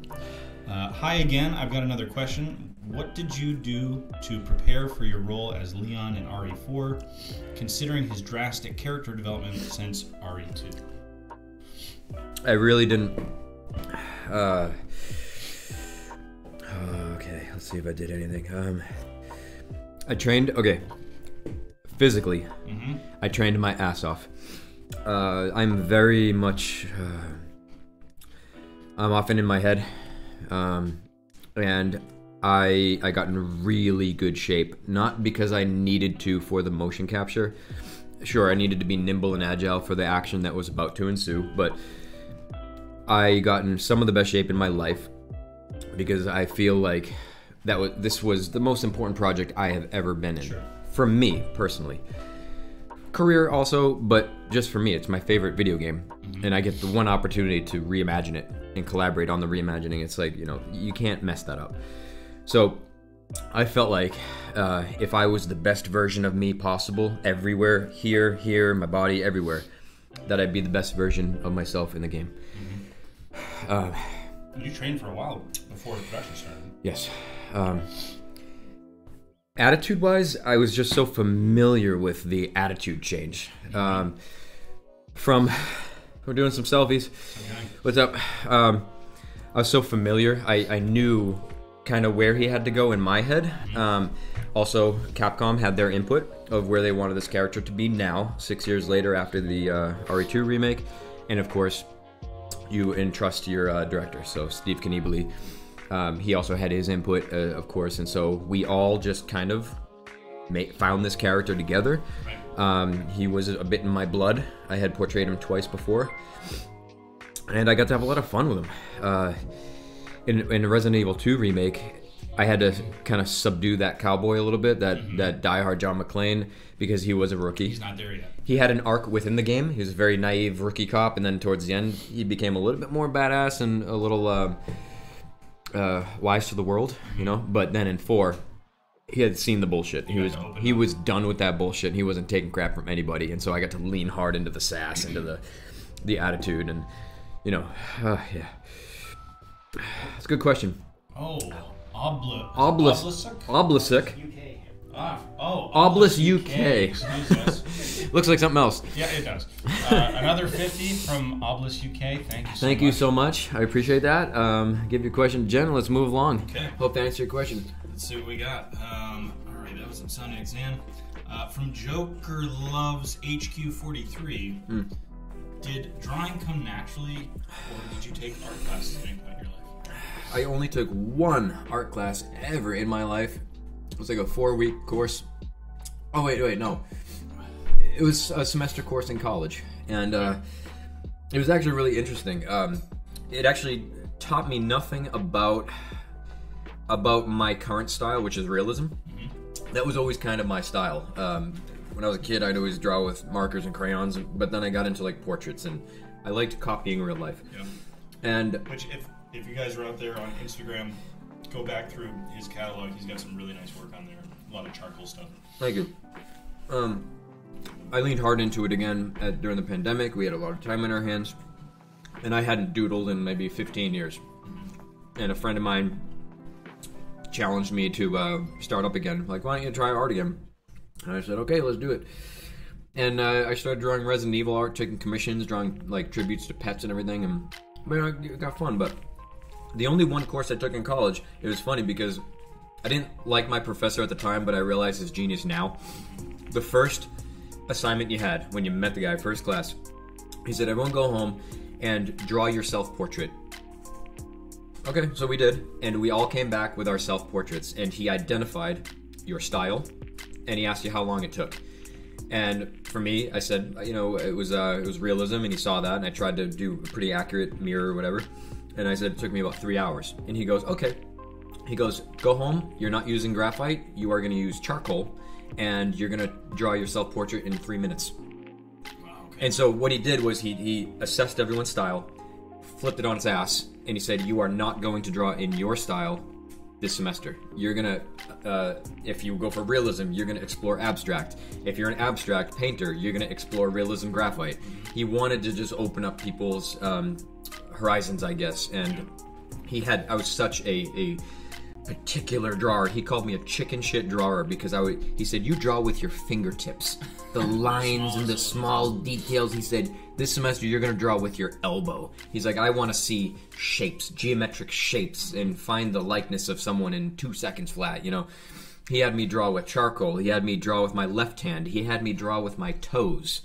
Hi again. I've got another question. What did you do to prepare for your role as Leon in RE4, considering his drastic character development since RE2? I really didn't. Okay, let's see if I did anything. I trained. Okay, physically, I trained my ass off. I'm very much I'm often in my head, and I got in really good shape, not because I needed to for the motion capture. Sure, I needed to be nimble and agile for the action that was about to ensue, but I got in some of the best shape in my life because I feel like this was the most important project I have ever been in. Sure. For me, personally. Career also, but just for me, it's my favorite video game. And I get the one opportunity to reimagine it and collaborate on the reimagining. It's like, you know, you can't mess that up. So I felt like if I was the best version of me possible, everywhere, here, my body, everywhere, that I'd be the best version of myself in the game. You trained for a while before the production started. Yes. Attitude-wise, I was just so familiar with the attitude change. We're doing some selfies. Okay. What's up? I was so familiar. I knew kind of where he had to go in my head. Also, Capcom had their input of where they wanted this character to be now, 6 years later after the RE2 remake. And of course, you entrust your director, so Steve Kniebly. He also had his input, of course, and so we all just kind of found this character together. Right. He was a bit in my blood. I had portrayed him twice before, and I got to have a lot of fun with him. In the Resident Evil 2 remake, I had to kind of subdue that cowboy a little bit, that diehard John McClane, because he was a rookie. He's not there yet. He had an arc within the game. He was a very naive rookie cop, and then towards the end, he became a little bit more badass and a little wise to the world, you know. But then in 4, he had seen the bullshit. He was done with that bullshit. And he wasn't taking crap from anybody, and so I got to lean hard into the sass, into the attitude, and you know, yeah. It's a good question. Oh, Obelisk. UK. Obelisk UK. Excuse us. Looks like something else. Yeah, it does. Another 50 from Obelisk UK. Thank you so much. Thank you so much. I appreciate that. Give your question, Jen. Let's move along. Okay. Hope to answer your question. Let's see what we got. All right, that was some sound exam. From Joker Loves HQ43. Did drawing come naturally, or did you take art classes at any point in your life? I only took one art class ever in my life. It was like a 4-week course. Oh, wait, no. It was a semester course in college, and it was actually really interesting. It actually taught me nothing about my current style, which is realism. That was always kind of my style. When I was a kid, I'd always draw with markers and crayons, but then I got into like portraits, and I liked copying real life. Yeah. And Which, if you guys are out there on Instagram, go back through his catalog. He's got some really nice work on there. A lot of charcoal stuff. thank you. I leaned hard into it again during the pandemic. We had a lot of time in our hands, and I hadn't doodled in maybe 15 years. And a friend of mine challenged me to start up again. Like, why don't you try art again? And I said, okay, let's do it. And I started drawing Resident Evil art, taking commissions, drawing like tributes to pets and everything, and man, it got fun. But the only one course I took in college, it was funny because I didn't like my professor at the time, but I realize his genius now. The first assignment you had when you met the guy, first class, he said, everyone go home and draw your self-portrait. Okay, so we did, and we all came back with our self-portraits, and he identified your style, and he asked you how long it took. And for me, I said, you know, it was realism, and he saw that, and I tried to do a pretty accurate mirror or whatever, and I said it took me about 3 hours. And he goes, okay. He goes, go home, you're not using graphite, you are going to use charcoal, and you're going to draw your self-portrait in 3 minutes. Wow, okay. And so what he did was he assessed everyone's style, flipped it on its ass, and he said, you are not going to draw in your style this semester. You're gonna, if you go for realism, you're gonna explore abstract. If you're an abstract painter, you're gonna explore realism graphite. He wanted to just open up people's horizons, I guess. And I was such a particular drawer. He called me a chicken shit drawer because he said, you draw with your fingertips. The lines and the small details. He said, this semester you're gonna draw with your elbow. He's like, I wanna see shapes, geometric shapes, and find the likeness of someone in 2 seconds flat, you know. He had me draw with charcoal. He had me draw with my left hand. He had me draw with my toes.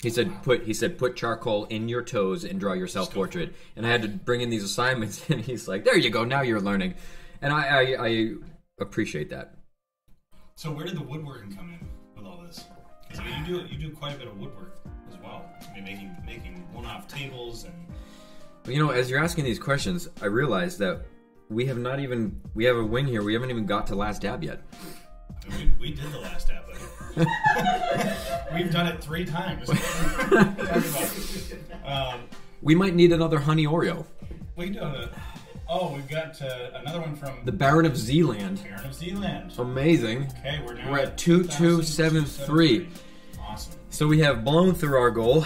He said put charcoal in your toes and draw your self-portrait. And I had to bring in these assignments, and he's like, there you go, now you're learning. And I appreciate that. So where did the woodworking come in with all this? Because I mean, you do quite a bit of woodwork as well. I mean, making one-off tables and. You know, as you're asking these questions, I realized that we have a wing here. We haven't even got to Last Dab yet. We did the Last Dab. We've done it 3 times. We might need another honey Oreo. We do it. Oh, we've got another one from the Baron of Zealand. Baron of Zealand. Amazing. Okay, we're at 2273. Awesome. So we have blown through our goal.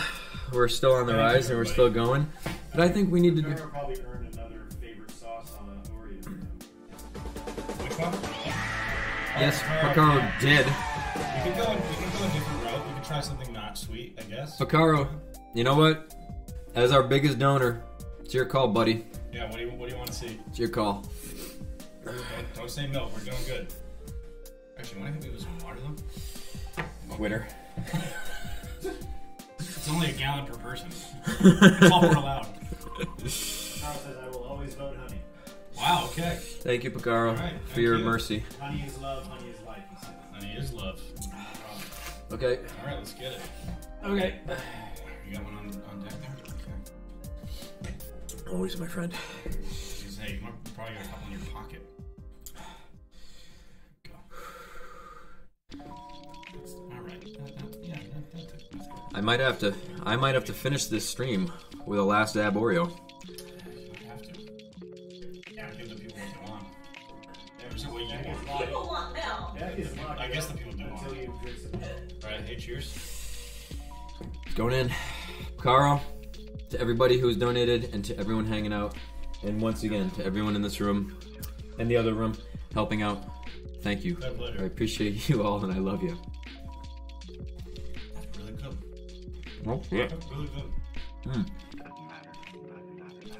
We're still on the rise and we're still going. But I think we need to do. Probably earned another favorite sauce on an Oreo. Which one? Yes, Picaro did. We could go a different route. We could try something not sweet, I guess. Picaro, you know what? As our biggest donor, it's your call, buddy. Yeah, what do you want to see? It's your call. Don't say milk. We're doing good. Actually, want to hit me with some water though? Quitter. It's only a gallon per person. That's all we're allowed. Carl says I will always vote honey. Wow. Okay. Thank you, Picaro, for your mercy. Honey is love. Honey is life. He said. Honey is love. Okay. All right, let's get it. Okay. You got one on deck there? Okay. Always, my friend. Just, hey, you probably got a couple in your pocket. Go. All right. That's good. I might have to finish this stream with a Last Dab Oreo. You have to. Yeah, give the people what they want. Never say what you want. People want milk. I guess the people do want Until it. you drink some milk. Alright, hey, cheers. It's going in. Picaro, to everybody who's donated and to everyone hanging out. And once again, to everyone in this room and the other room helping out. Thank you. My pleasure. I appreciate you all and I love you. That's really good. Oh, yeah. That's really good. Mm.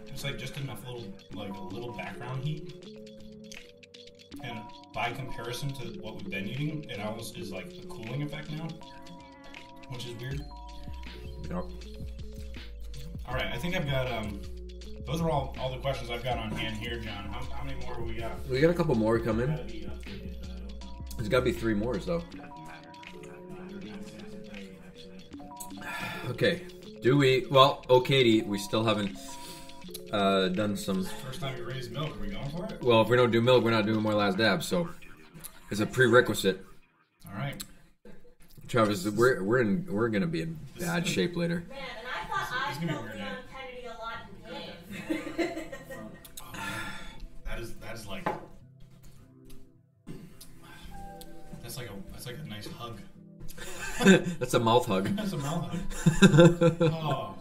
It's like just enough a little background heat. And by comparison to what we've been eating, it almost is like a cooling effect now. Which is weird. Yep. Alright, I think I've got those are all the questions I've got on hand here, John. How many more have we got? We got a couple more coming. There's got to be 3 more, though. Okay. Do we... Well, Katie, we still haven't done some... First time you raise milk, are we going for it? Well, if we don't do milk, we're not doing more Last Dab, so... It's a prerequisite. Alright. Travis, we're gonna be in bad shape later. Man, and I thought I It's gonna be felt weird, the eh? unpenny a lot in game. That is like... That's like a nice hug. That's a mouth hug. That's a mouth hug. Oh.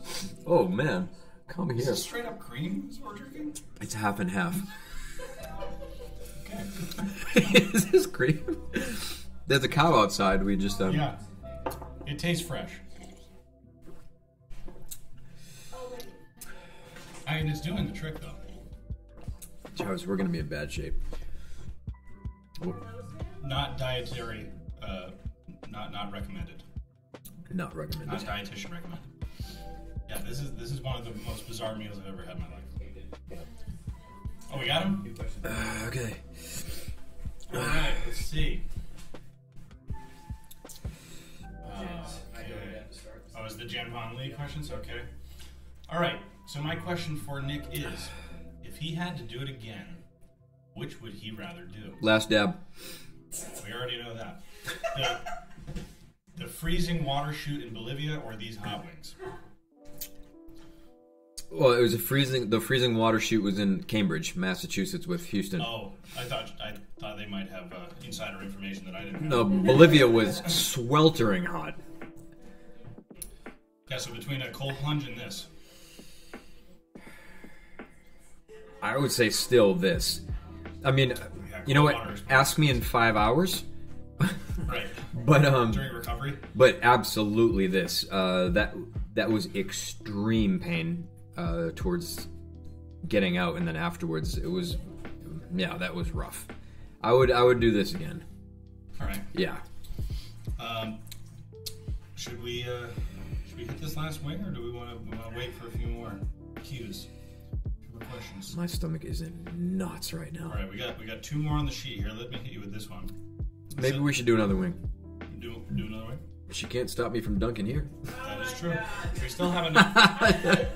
Oh, man. Come Is here. this straight up cream is what we're drinking? It's half and half. Okay. Is this cream? There's a cow outside. We just Yeah. It tastes fresh. I mean, it's doing the trick though. Travis, we're gonna be in bad shape. Oh, Not dietary, not recommended. not recommended. Not dietitian recommended. Yeah, this is one of the most bizarre meals I've ever had in my life. Oh, we got him? Okay. Alright, let's see. Oh, is the Jan Von Lee questions? Okay. Alright, so my question for Nick is, if he had to do it again, which would he rather do? Last Dab. We already know that. The freezing water chute in Bolivia or these hot wings? Well, it was the freezing water chute was in Cambridge, Massachusetts, with Houston. Oh, I thought they might have insider information that I didn't have. No, Bolivia was sweltering hot. Yeah, so between a cold plunge and this. I would say still this. I mean, Yeah, you know cold what? water is Ask me in 5 hours. right. But During recovery? But absolutely this. That was extreme pain towards getting out, and then afterwards it was, yeah, that was rough. I would do this again. All right. Yeah. Should we hit this last wing, or do we want to wait for a few more cues? A few more questions. My stomach is in knots right now. All right, we got 2 more on the sheet here. Let me hit you with this one. Maybe we should do another wing. Do another wing? She can't stop me from dunking here. That is true. We still have enough. Answer the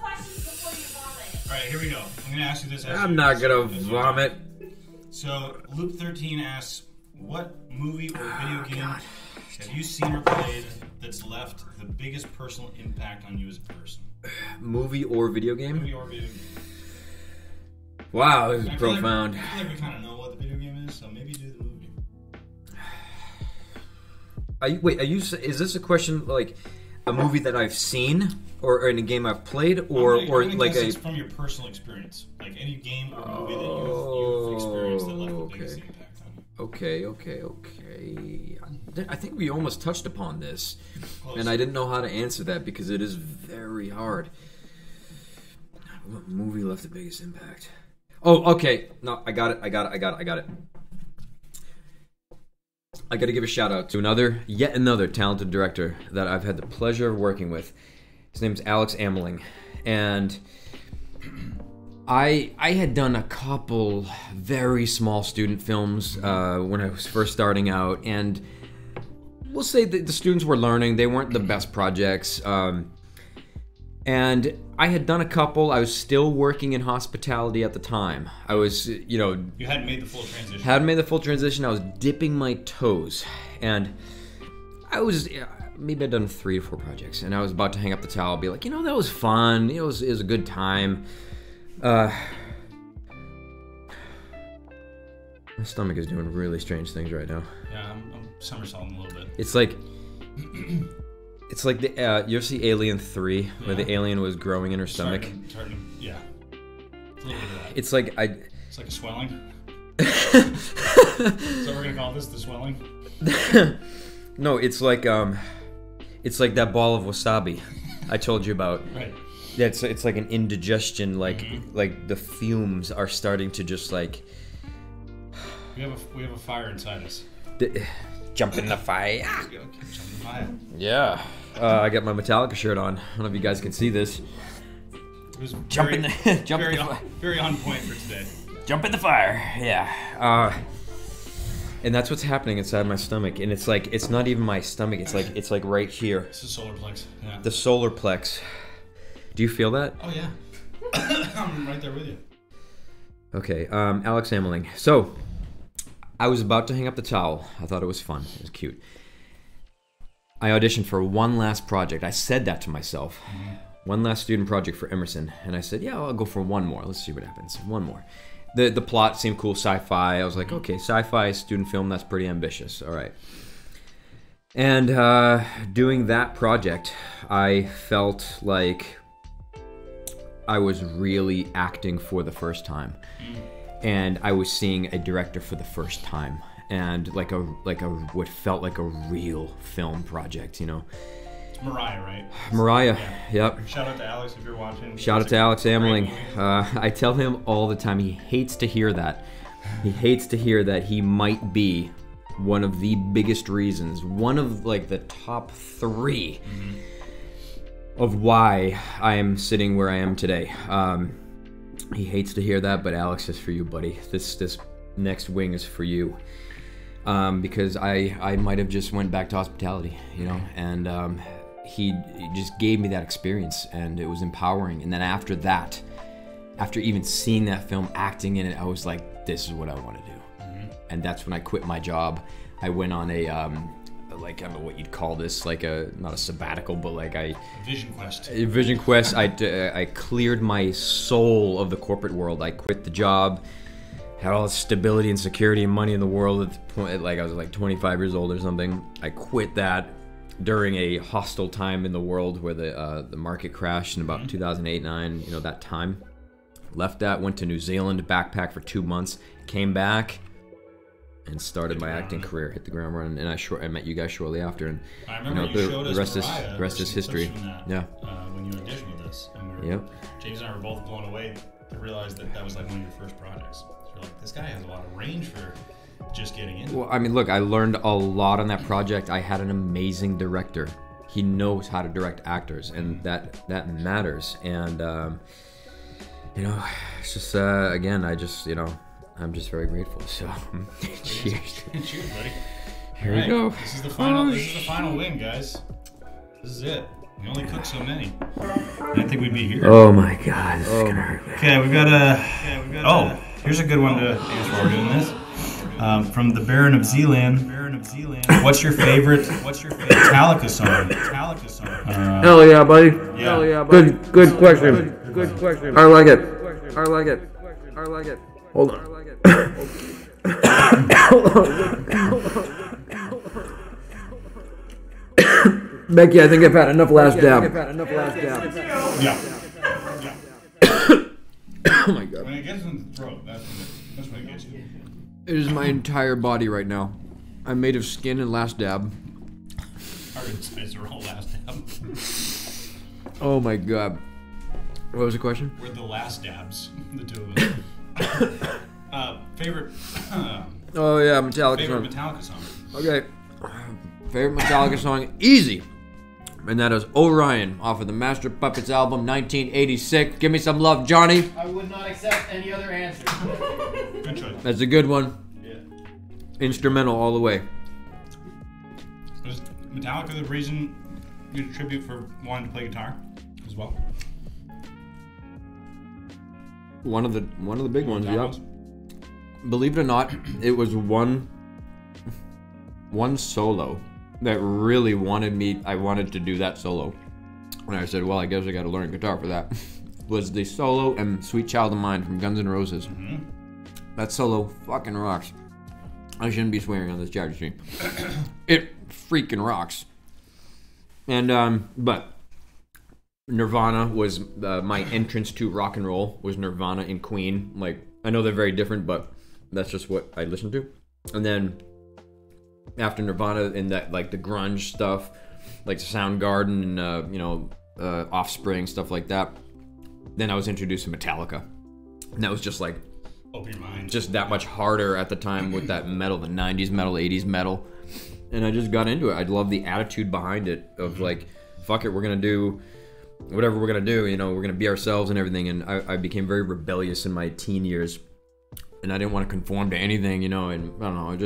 questions before you vomit. All right, here we go. I'm going to ask you this. I'm not gonna vomit. So, Loop13 asks, what movie or video game have you seen or played that's left the biggest personal impact on you as a person? Movie or video game? Movie or video game. Wow, this is I feel profound. I feel like we kind of know what the video game is, so maybe do the movie. Is this a question like a movie that I've seen, or in a game I've played, or like it's from your personal experience, like any game or movie that you've experienced that left the biggest impact on you. Okay. I think we almost touched upon this, Close. and I didn't know how to answer that because it is very hard. What movie left the biggest impact? Oh, okay. No, I got it. I got it. I got to give a shout out to yet another talented director that I've had the pleasure of working with. His name's Alex Ameling, and I had done a couple very small student films when I was first starting out, and we'll say that the students were learning. They weren't the best projects, and I had done a couple. I was still working in hospitality at the time. I was, You hadn't made the full transition. Hadn't made the full transition. I was dipping my toes, and I was maybe I'd done 3 or 4 projects, and I was about to hang up the towel, be like, that was fun. It was a good time. My stomach is doing really strange things right now. Yeah, I'm somersaulting a little bit. It's like the you ever see Alien 3, where the alien was growing in her stomach? Yeah. It's a little bit of that. It's like It's like a swelling. So we're gonna call this the swelling. No, it's like that ball of wasabi I told you about. Right. Yeah, it's like an indigestion, like the fumes are starting to just like. We have a fire inside us. Jump in the fire. Jump in the fire. Yeah. I got my Metallica shirt on. I don't know if you guys can see this. It was very on point for today. Jump in the fire. Yeah. And that's what's happening inside my stomach, and it's not even my stomach. It's like right here. It's the solar plex. Yeah. The solar plex. Do you feel that? Oh yeah. I'm right there with you. Okay. Alex Ameling. So, I was about to hang up the towel. I thought it was fun. It was cute. I auditioned for one last project. I said that to myself. Mm-hmm. One last student project for Emerson. And I said, yeah, I'll go for one more. Let's see what happens. One more. The plot seemed cool, sci-fi. I was like, okay, sci-fi student film, that's pretty ambitious. All right. And doing that project, I felt like I was really acting for the first time. And I was seeing a director for the first time, and like a what felt like a real film project, It's Mariah, right? Mariah, yeah. Yep. Shout out to Alex if you're watching. Shout out to Alex Ameling. I tell him all the time, he hates to hear that. He hates to hear that he might be one of the biggest reasons, one of like the top 3 of why I am sitting where I am today. He hates to hear that, but Alex is for you, buddy. This next wing is for you. Because I might have just went back to hospitality, and he just gave me that experience, and it was empowering. And then after that, after even seeing that film, acting in it, I was like, this is what I want to do. And that's when I quit my job. I went on a I don't know what you'd call this, like not a sabbatical, but like Vision Quest. Vision Quest. I cleared my soul of the corporate world. I quit the job, had all the stability and security and money in the world at the point, like I was like 25 years old or something. I quit that during a hostile time in the world where the market crashed in about 2008-9. That time. Left that, went to New Zealand, backpacked for 2 months, came back, and started my acting career. Hit the ground running, and I met you guys shortly after, and I remember you showed us the rest is history. Yeah. When you auditioned with us, and James and I were both blown away to realize that was like one of your first projects. So you're like, this guy has a lot of range for just getting in. Well, I mean, look, I learned a lot on that project. I had an amazing director. he knows how to direct actors, and that matters. And you know, it's just again, I'm just very grateful. So cheers. Cheers, buddy. Here we go. This is the final. This is the final win, guys. This is it. We only cooked so many. I didn't think we'd be here. Oh my God. This is gonna hurt. Okay, we've got a. Here's a good one to use while we're doing this. From the Baron of Zealand. What's your favorite Metallica song? Hell yeah, buddy. Yeah. Hell yeah, buddy. Good question. Good question. I like it. I like it. I like it. Hold on. Becky, I think I've had enough last dab. Yeah. Oh my God. When it gets in the throat, that's when it gets you. It is my entire body right now. I'm made of skin and last dab. Our insides are all last dab. Oh my God. What was the question? We're the last dabs, the two of us. Favorite Oh yeah, Metallica favorite song. Metallica song. Okay. Favorite Metallica song, easy. And that is Orion off of the Master Puppets album 1986. Give me some love, Johnny. I would not accept any other answer. Good choice. That's a good one. Yeah. Instrumental all the way. Was Metallica the reason you attribute for wanting to play guitar as well? One of the big ones, Top yeah. ones? Believe it or not, it was one solo that really I wanted to do that solo. And I said, well, I guess I got to learn guitar for that. Was the solo and Sweet Child of Mine from Guns N' Roses. Mm-hmm. That solo fucking rocks. I shouldn't be swearing on this charity stream. It freaking rocks. And but Nirvana was my entrance to rock and roll. Was Nirvana and Queen. Like, I know they're very different, but that's just what I listened to. And then after Nirvana and that, like, the grunge stuff, like Soundgarden and Offspring, stuff like that, then I was introduced to Metallica, and that was just like Open your mind. just that much harder at the time with that metal, the 90s metal, 80s metal, and I just got into it. I love the attitude behind it of like, fuck it, we're gonna do whatever we're gonna do, we're gonna be ourselves and everything. And I became very rebellious in my teen years, and I didn't want to conform to anything, and I don't know,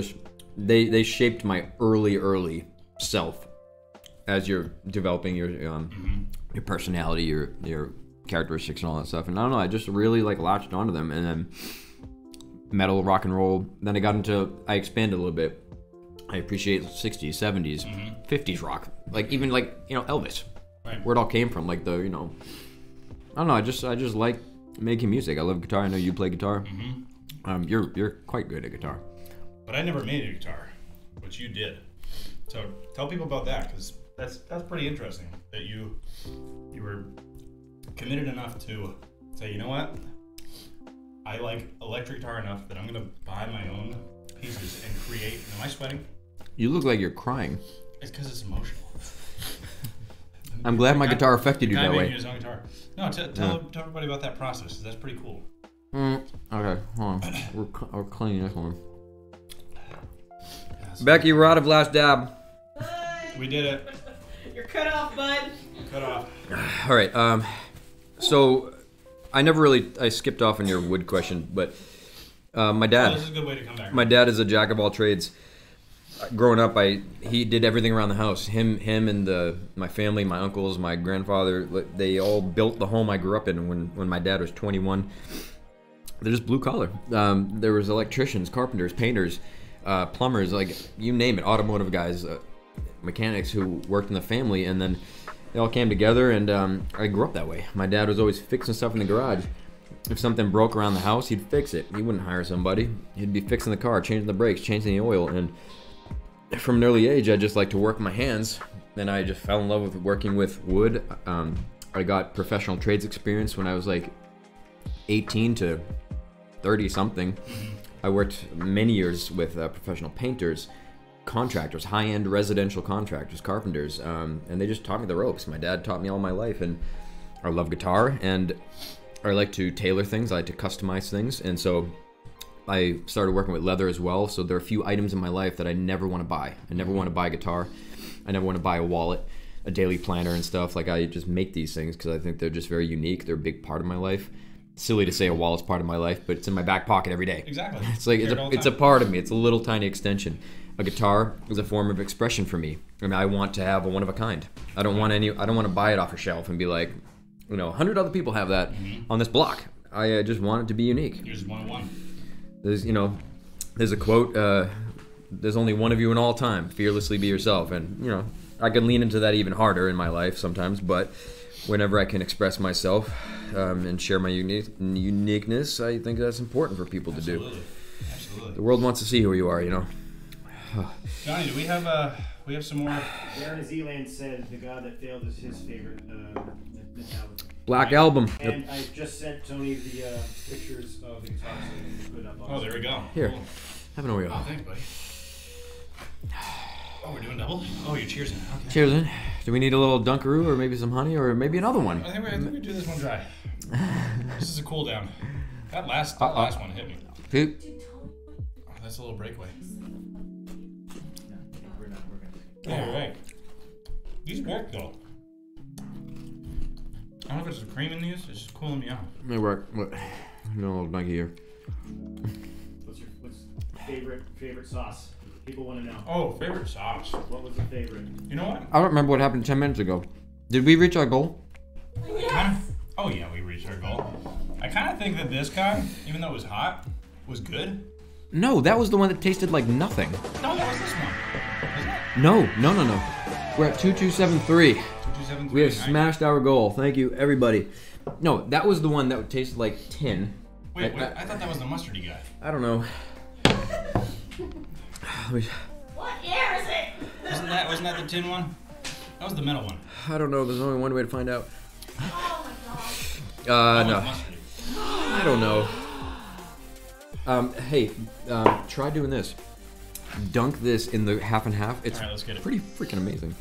they shaped my early self as you're developing your personality, your characteristics and all that stuff. And I don't know, I just really like latched onto them. And then metal, rock and roll, then I expanded a little bit. I appreciate 60s, 70s, 50s rock, like even like Elvis, Right. where it all came from, like the I don't know, I just like making music. I love guitar. I know you play guitar. You're quite good at guitar. But I never made a guitar, which you did. So tell people about that, because that's pretty interesting. That you were committed enough to say, you know what, I like electric guitar enough that I'm gonna buy my own pieces and create. Am I sweating? You look like you're crying. It's because it's emotional. I'm glad my guitar affected you The guy that making way. his own guitar. No, tell everybody about that process. 'Cause that's pretty cool. Okay, hold on. We're cleaning this one. Yes. Becky, we're out of last dab. We did it. You're cut off, bud. Cut off. All right. So I skipped off on your wood question, but my dad. Oh, this is a good way to come back. My dad is a jack of all trades. Growing up, he did everything around the house. Him and my family, my uncles, my grandfather, they all built the home I grew up in. When my dad was 21, they're just blue collar. There was electricians, carpenters, painters, plumbers, like you name it, automotive guys, mechanics who worked in the family, and then they all came together. And I grew up that way. My dad was always fixing stuff in the garage. If something broke around the house, he'd fix it. He wouldn't hire somebody. He'd be fixing the car, changing the brakes, changing the oil. And from an early age, I just like to work my hands. Then I just fell in love with working with wood. I got professional trades experience when I was like 18 to 30 something. I worked many years with professional painters, contractors, high-end residential contractors, carpenters, and they just taught me the ropes. My dad taught me all my life, and I love guitar, and I like to tailor things. I like to customize things, and so I started working with leather as well. So there are a few items in my life that I never want to buy. I never want to buy a guitar. I never want to buy a wallet. a daily planner and stuff. Like I just make these things because I think they're just very unique. They're a big part of my life. Silly to say a wallet's part of my life, but it's in my back pocket every day. Exactly. It's like it's a part of me. It's a little tiny extension. A guitar is a form of expression for me. I mean, I want to have a one of a kind. I don't want to buy it off a shelf and be like, 100 other people have that on this block. I just want it to be unique. You just want one. There's a quote, there's only one of you in all time. Fearlessly be yourself. And, I can lean into that even harder in my life sometimes, but whenever I can express myself and share my uniqueness, I think that's important for people to do. Absolutely. The world wants to see who you are, Johnny, do we have some more? Darren Zealand said the God That Failed is his favorite Metallica. Black Album. And I just sent Tony the pictures of the guitar so you can put it up on. Oh, there we go. Here, Cool. have an Oreo. Oh, thanks, buddy. Oh, we're doing double? Oh, you're cheersing. Okay. Cheers, in. Do we need a little Dunkaroo or maybe some honey or maybe another one? I think we do this one dry. This is a cool down. That last one hit me. Hey. Oh, that's a little breakaway. We're gonna. Oh, right. These work though. I don't know if it's the cream in these. It's just cooling me off. May work. What? No little donkey here. What's favorite sauce? People want to know. Oh, favorite sauce. What was the favorite? You know what? I don't remember what happened 10 minutes ago. Did we reach our goal? Oh yeah, we reached our goal. I kind of think that this guy, even though it was hot, was good. No, that was the one that tasted like nothing. No, that was this one. Wasn't it? No. We're at 2273. 2273. We have smashed our goal. Thank you, everybody. No, that was the one that tasted like tin. Wait, I thought that was the mustardy guy. I don't know. What year is it? Wasn't that the tin one? That was the metal one. I don't know. There's only one way to find out. Oh my god. No. Mustardy. I don't know. Hey, try doing this. Dunk this in the half and half. It's All right, let's get it. pretty freaking amazing.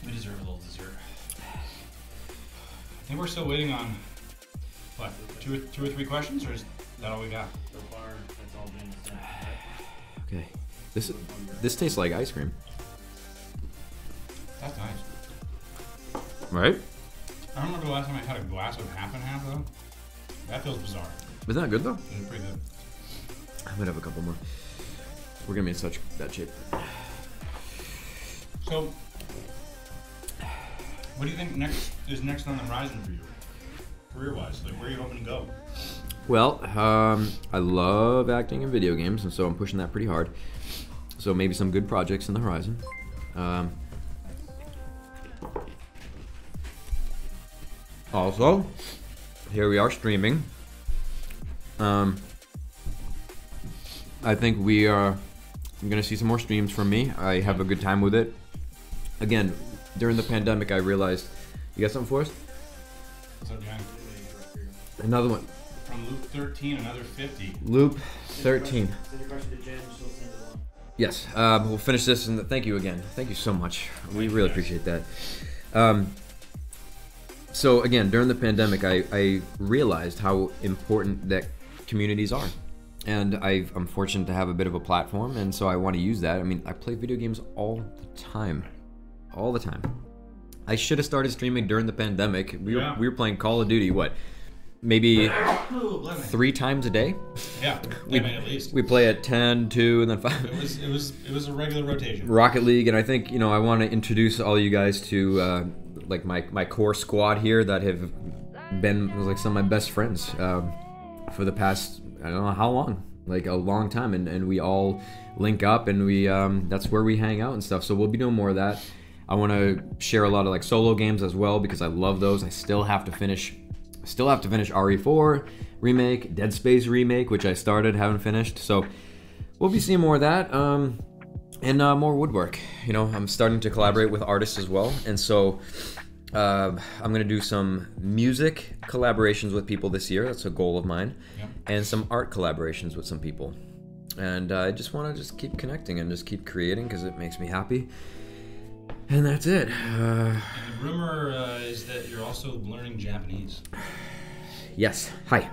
We deserve a little dessert. I think we're still waiting on, what, two or three questions, or is that all we got? So far, that's all been sent. Okay. This tastes like ice cream. That's nice. Right? I don't remember the last time I had a glass of half and half, though. That feels bizarre. Isn't that good, though? It's pretty good. I might have a couple more. We're going to be in such bad shape. So, what do you think is next on the horizon for you, career-wise? Like, where are you hoping to go? Well, I love acting in video games, and so I'm pushing that pretty hard. So maybe some good projects in the horizon. Also, here we are streaming. I think we are going to see some more streams from me. I have a good time with it. Again, during the pandemic, I realized... You got something for us? What's up, John? Another one. From Loop 13, another 50. Loop 13. Send your question to Jen. She'll send it along. Yes, we'll finish this, and thank you again. Thank you so much. We really appreciate that. So again, during the pandemic, I realized how important that communities are. And I'm fortunate to have a bit of a platform, and so I want to use that. I mean, I play video games all the time. All the time. I should have started streaming during the pandemic. We were playing Call of Duty, maybe 3 times a day? Yeah, at least. We play at 10, 2, and then 5. It was a regular rotation. Rocket League, and I think, I want to introduce all you guys to, like, my core squad here that have been, like, some of my best friends for the past, I don't know how long, like, a long time, and we all link up, and we that's where we hang out and stuff, so we'll be doing more of that. I want to share a lot of, like, solo games as well, because I love those. I still have to finish RE4 remake, Dead Space remake, which I started, haven't finished. So we'll be seeing more of that, and more woodwork. I'm starting to collaborate with artists as well, and so I'm gonna do some music collaborations with people this year. That's a goal of mine, and some art collaborations with some people. And I just want to just keep connecting and just keep creating because it makes me happy. And that's it. And the rumor is that you're also learning Japanese. Yes. Hi.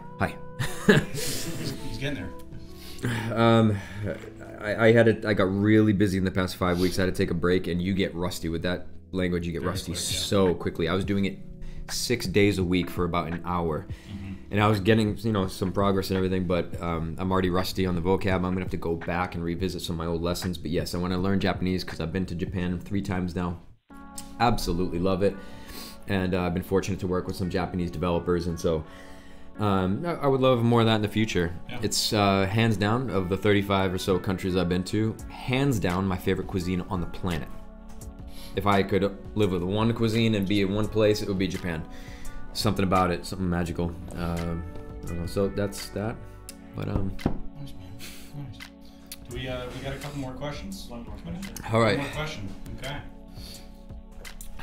He's getting there. I got really busy in the past 5 weeks. I had to take a break, and you get rusty with that language, you get rusty so quickly. I was doing it 6 days a week for about an hour. And I was getting, some progress and everything, but I'm already rusty on the vocab. I'm going to have to go back and revisit some of my old lessons. But yes, I want to learn Japanese because I've been to Japan 3 times now. Absolutely love it. And I've been fortunate to work with some Japanese developers. And so I would love more of that in the future. Yeah. It's hands down, of the 35 or so countries I've been to, hands down my favorite cuisine on the planet. If I could live with one cuisine and be in one place, it would be Japan. Something about it, something magical. I don't know. So that's that. But nice, man. Nice. Do we got a couple more questions? One more question. All right. One more question. Okay.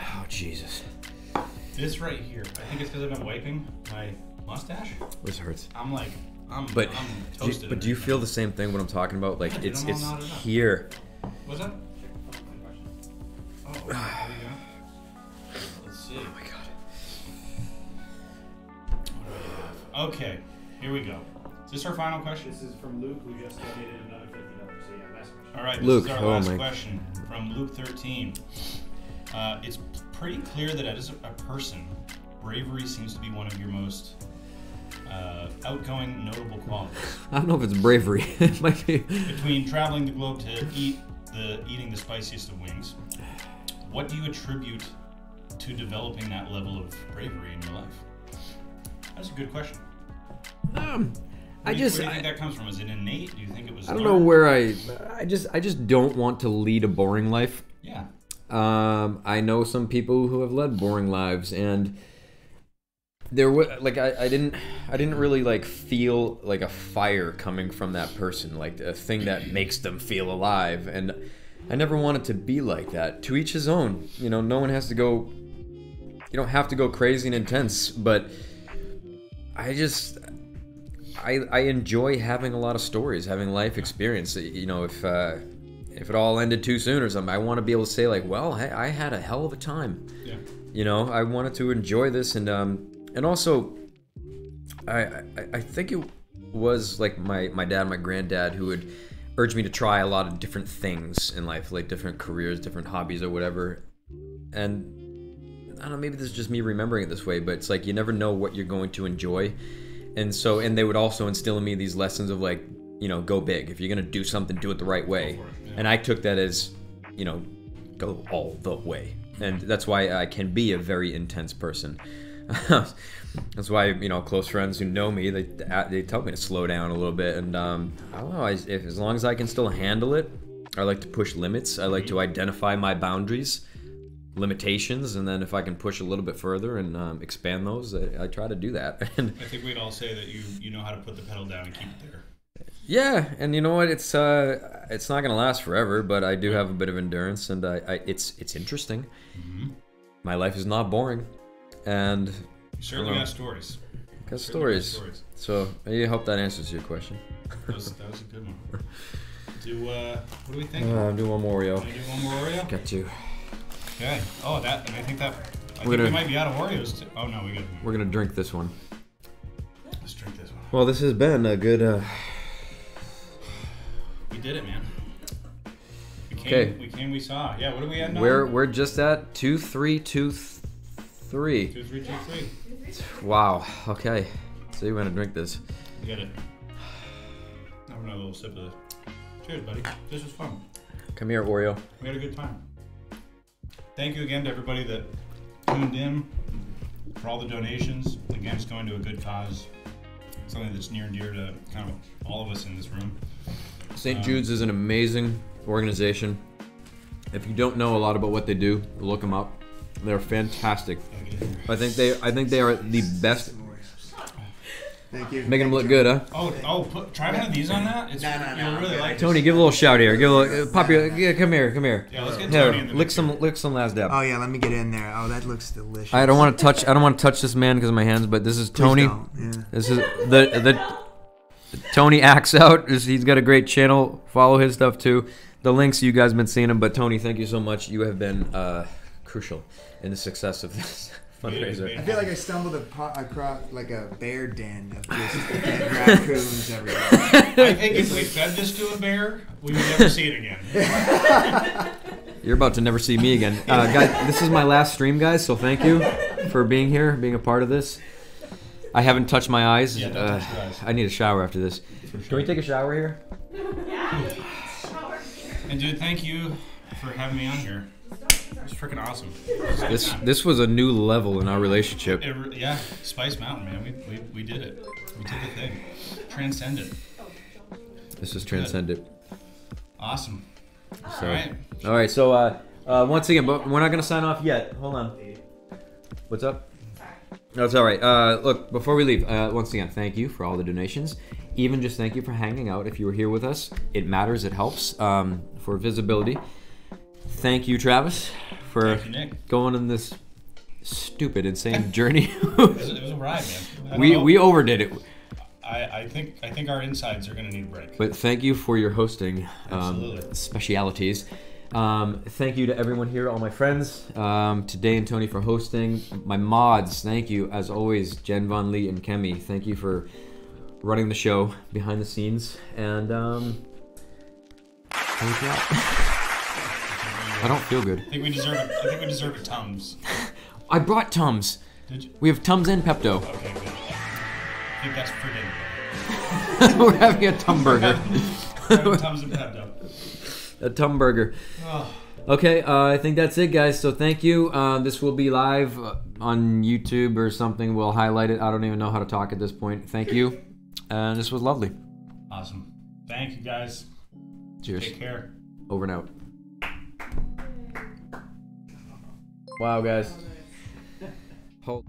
Oh Jesus. This right here. I think it's because I've been wiping my mustache. This hurts. I'm toasted. But do you feel the same thing when I'm talking about? Like it's here. What's up? Oh, there you go. Let's see. Oh my God. Okay, here we go. Is this our final question? This is from Luke, who just donated another $50. So yeah, last question. All right, Luke, this is our last question from Luke 13. It's pretty clear that as a person, bravery seems to be one of your most outgoing, notable qualities. I don't know if it's bravery. It might be. Between traveling the globe to eating the spiciest of wings, what do you attribute to developing that level of bravery in your life? That's a good question. Where do you think that comes from? Is it innate? Do you think it was? I don't know where I just don't want to lead a boring life. Yeah. I know some people who have led boring lives, and there was like I didn't really like feel like a fire coming from that person, like a thing that makes them feel alive, and I never wanted to be like that. To each his own. No one has to go. You don't have to go crazy and intense, but I enjoy having a lot of stories, having life experience. If it all ended too soon or something, I want to be able to say like, well, hey, I had a hell of a time. Yeah. I wanted to enjoy this, and also, I think it was like my dad, my granddad, who would urge me to try a lot of different things in life, like different careers, different hobbies or whatever. And I don't know, maybe this is just me remembering it this way, but it's like you never know what you're going to enjoy. And they would also instill in me these lessons of like, go big. If you're going to do something, do it the right way. Yeah. And I took that as, go all the way. And that's why I can be a very intense person. That's why, close friends who know me, they tell me to slow down a little bit. And I don't know, as long as I can still handle it, I like to push limits. I like to identify my boundaries, limitations, and then if I can push a little bit further and expand those, I try to do that. And I think we'd all say that you know how to put the pedal down and keep it there. Yeah, and you know what? It's not gonna last forever, but I do have a bit of endurance, and it's interesting. Mm-hmm. My life is not boring, and you certainly got stories. Got stories. So I hope that answers your question. That was a good one. What do we think? Do one more Oreo. Can I do one more Oreo? Got you. Okay. Oh, we might be out of Oreos too. Oh no, we're gonna drink this one. Let's drink this one. Well, this has been a good. We did it, man. We saw. Yeah, what are we at now? We're just at 2323. 2323. Wow. Okay. So you're gonna drink this. We got it. I'm gonna have a little sip of this. Cheers, buddy. This was fun. Come here, Oreo. We had a good time. Thank you again to everybody that tuned in, for all the donations. Again, it's going to a good cause. Something that's near and dear to kind of all of us in this room. St. Jude's is an amazing organization. If you don't know a lot about what they do, look them up. They're fantastic. I think they are the best. Thank you. Making them look good, huh? Try one of these on that. You'll really like Tony, give a little shout here. Give a little come here. Yeah, let's get Tony in the lick some last dab. Oh yeah, let me get in there. Oh, that looks delicious. I don't want to touch this man because of my hands, but this is Tony. Yeah. This is the Tony acts out. He's got a great channel. Follow his stuff too. The links, you guys have been seeing him, but Tony, thank you so much. You have been crucial in the success of this fundraiser. I feel like I stumbled across like a bear den of just dead raccoons everywhere. I think if we fed this to a bear, we would never see it again. You're about to never see me again. Guys, this is my last stream, guys, so thank you for being here, being a part of this. I haven't touched my eyes. Yeah, don't touch your eyes. I need a shower after this. For sure. Can we take a shower here? Yeah. Shower. And dude, thank you for having me on here. It's freaking awesome. This was a new level in our relationship. Yeah, Spice Mountain, man. We did it. We did the thing. Transcended. This is transcendent. Awesome. So, All right. all right. So once again, but we're not gonna sign off yet. Hold on. What's up? No, it's all right. Look, before we leave, once again, thank you for all the donations. Even just thank you for hanging out. If you were here with us, it matters. It helps for visibility. Thank you, Travis, for Thank you, Nick. going on this stupid, insane journey. It was a ride, man. we overdid it. I think our insides are gonna need a break. But thank you for your hosting Absolutely. specialities. Thank you to everyone here, all my friends, to Day and Tony for hosting. My mods, thank you, as always, Jen Von Lee and Kemi. Thank you for running the show behind the scenes. And thank you. I don't feel good. I think we deserve a Tums. I brought Tums. Did you? We have Tums and Pepto. Okay, good. I think that's for dinner. We're having a Tum burger. Tums and Pepto. A Tum burger. Oh. Okay, I think that's it, guys. So thank you. This will be live on YouTube or something. We'll highlight it. I don't even know how to talk at this point. Thank you. And this was lovely. Awesome. Thank you, guys. Cheers. Take care. Over and out. Wow, guys. Hold.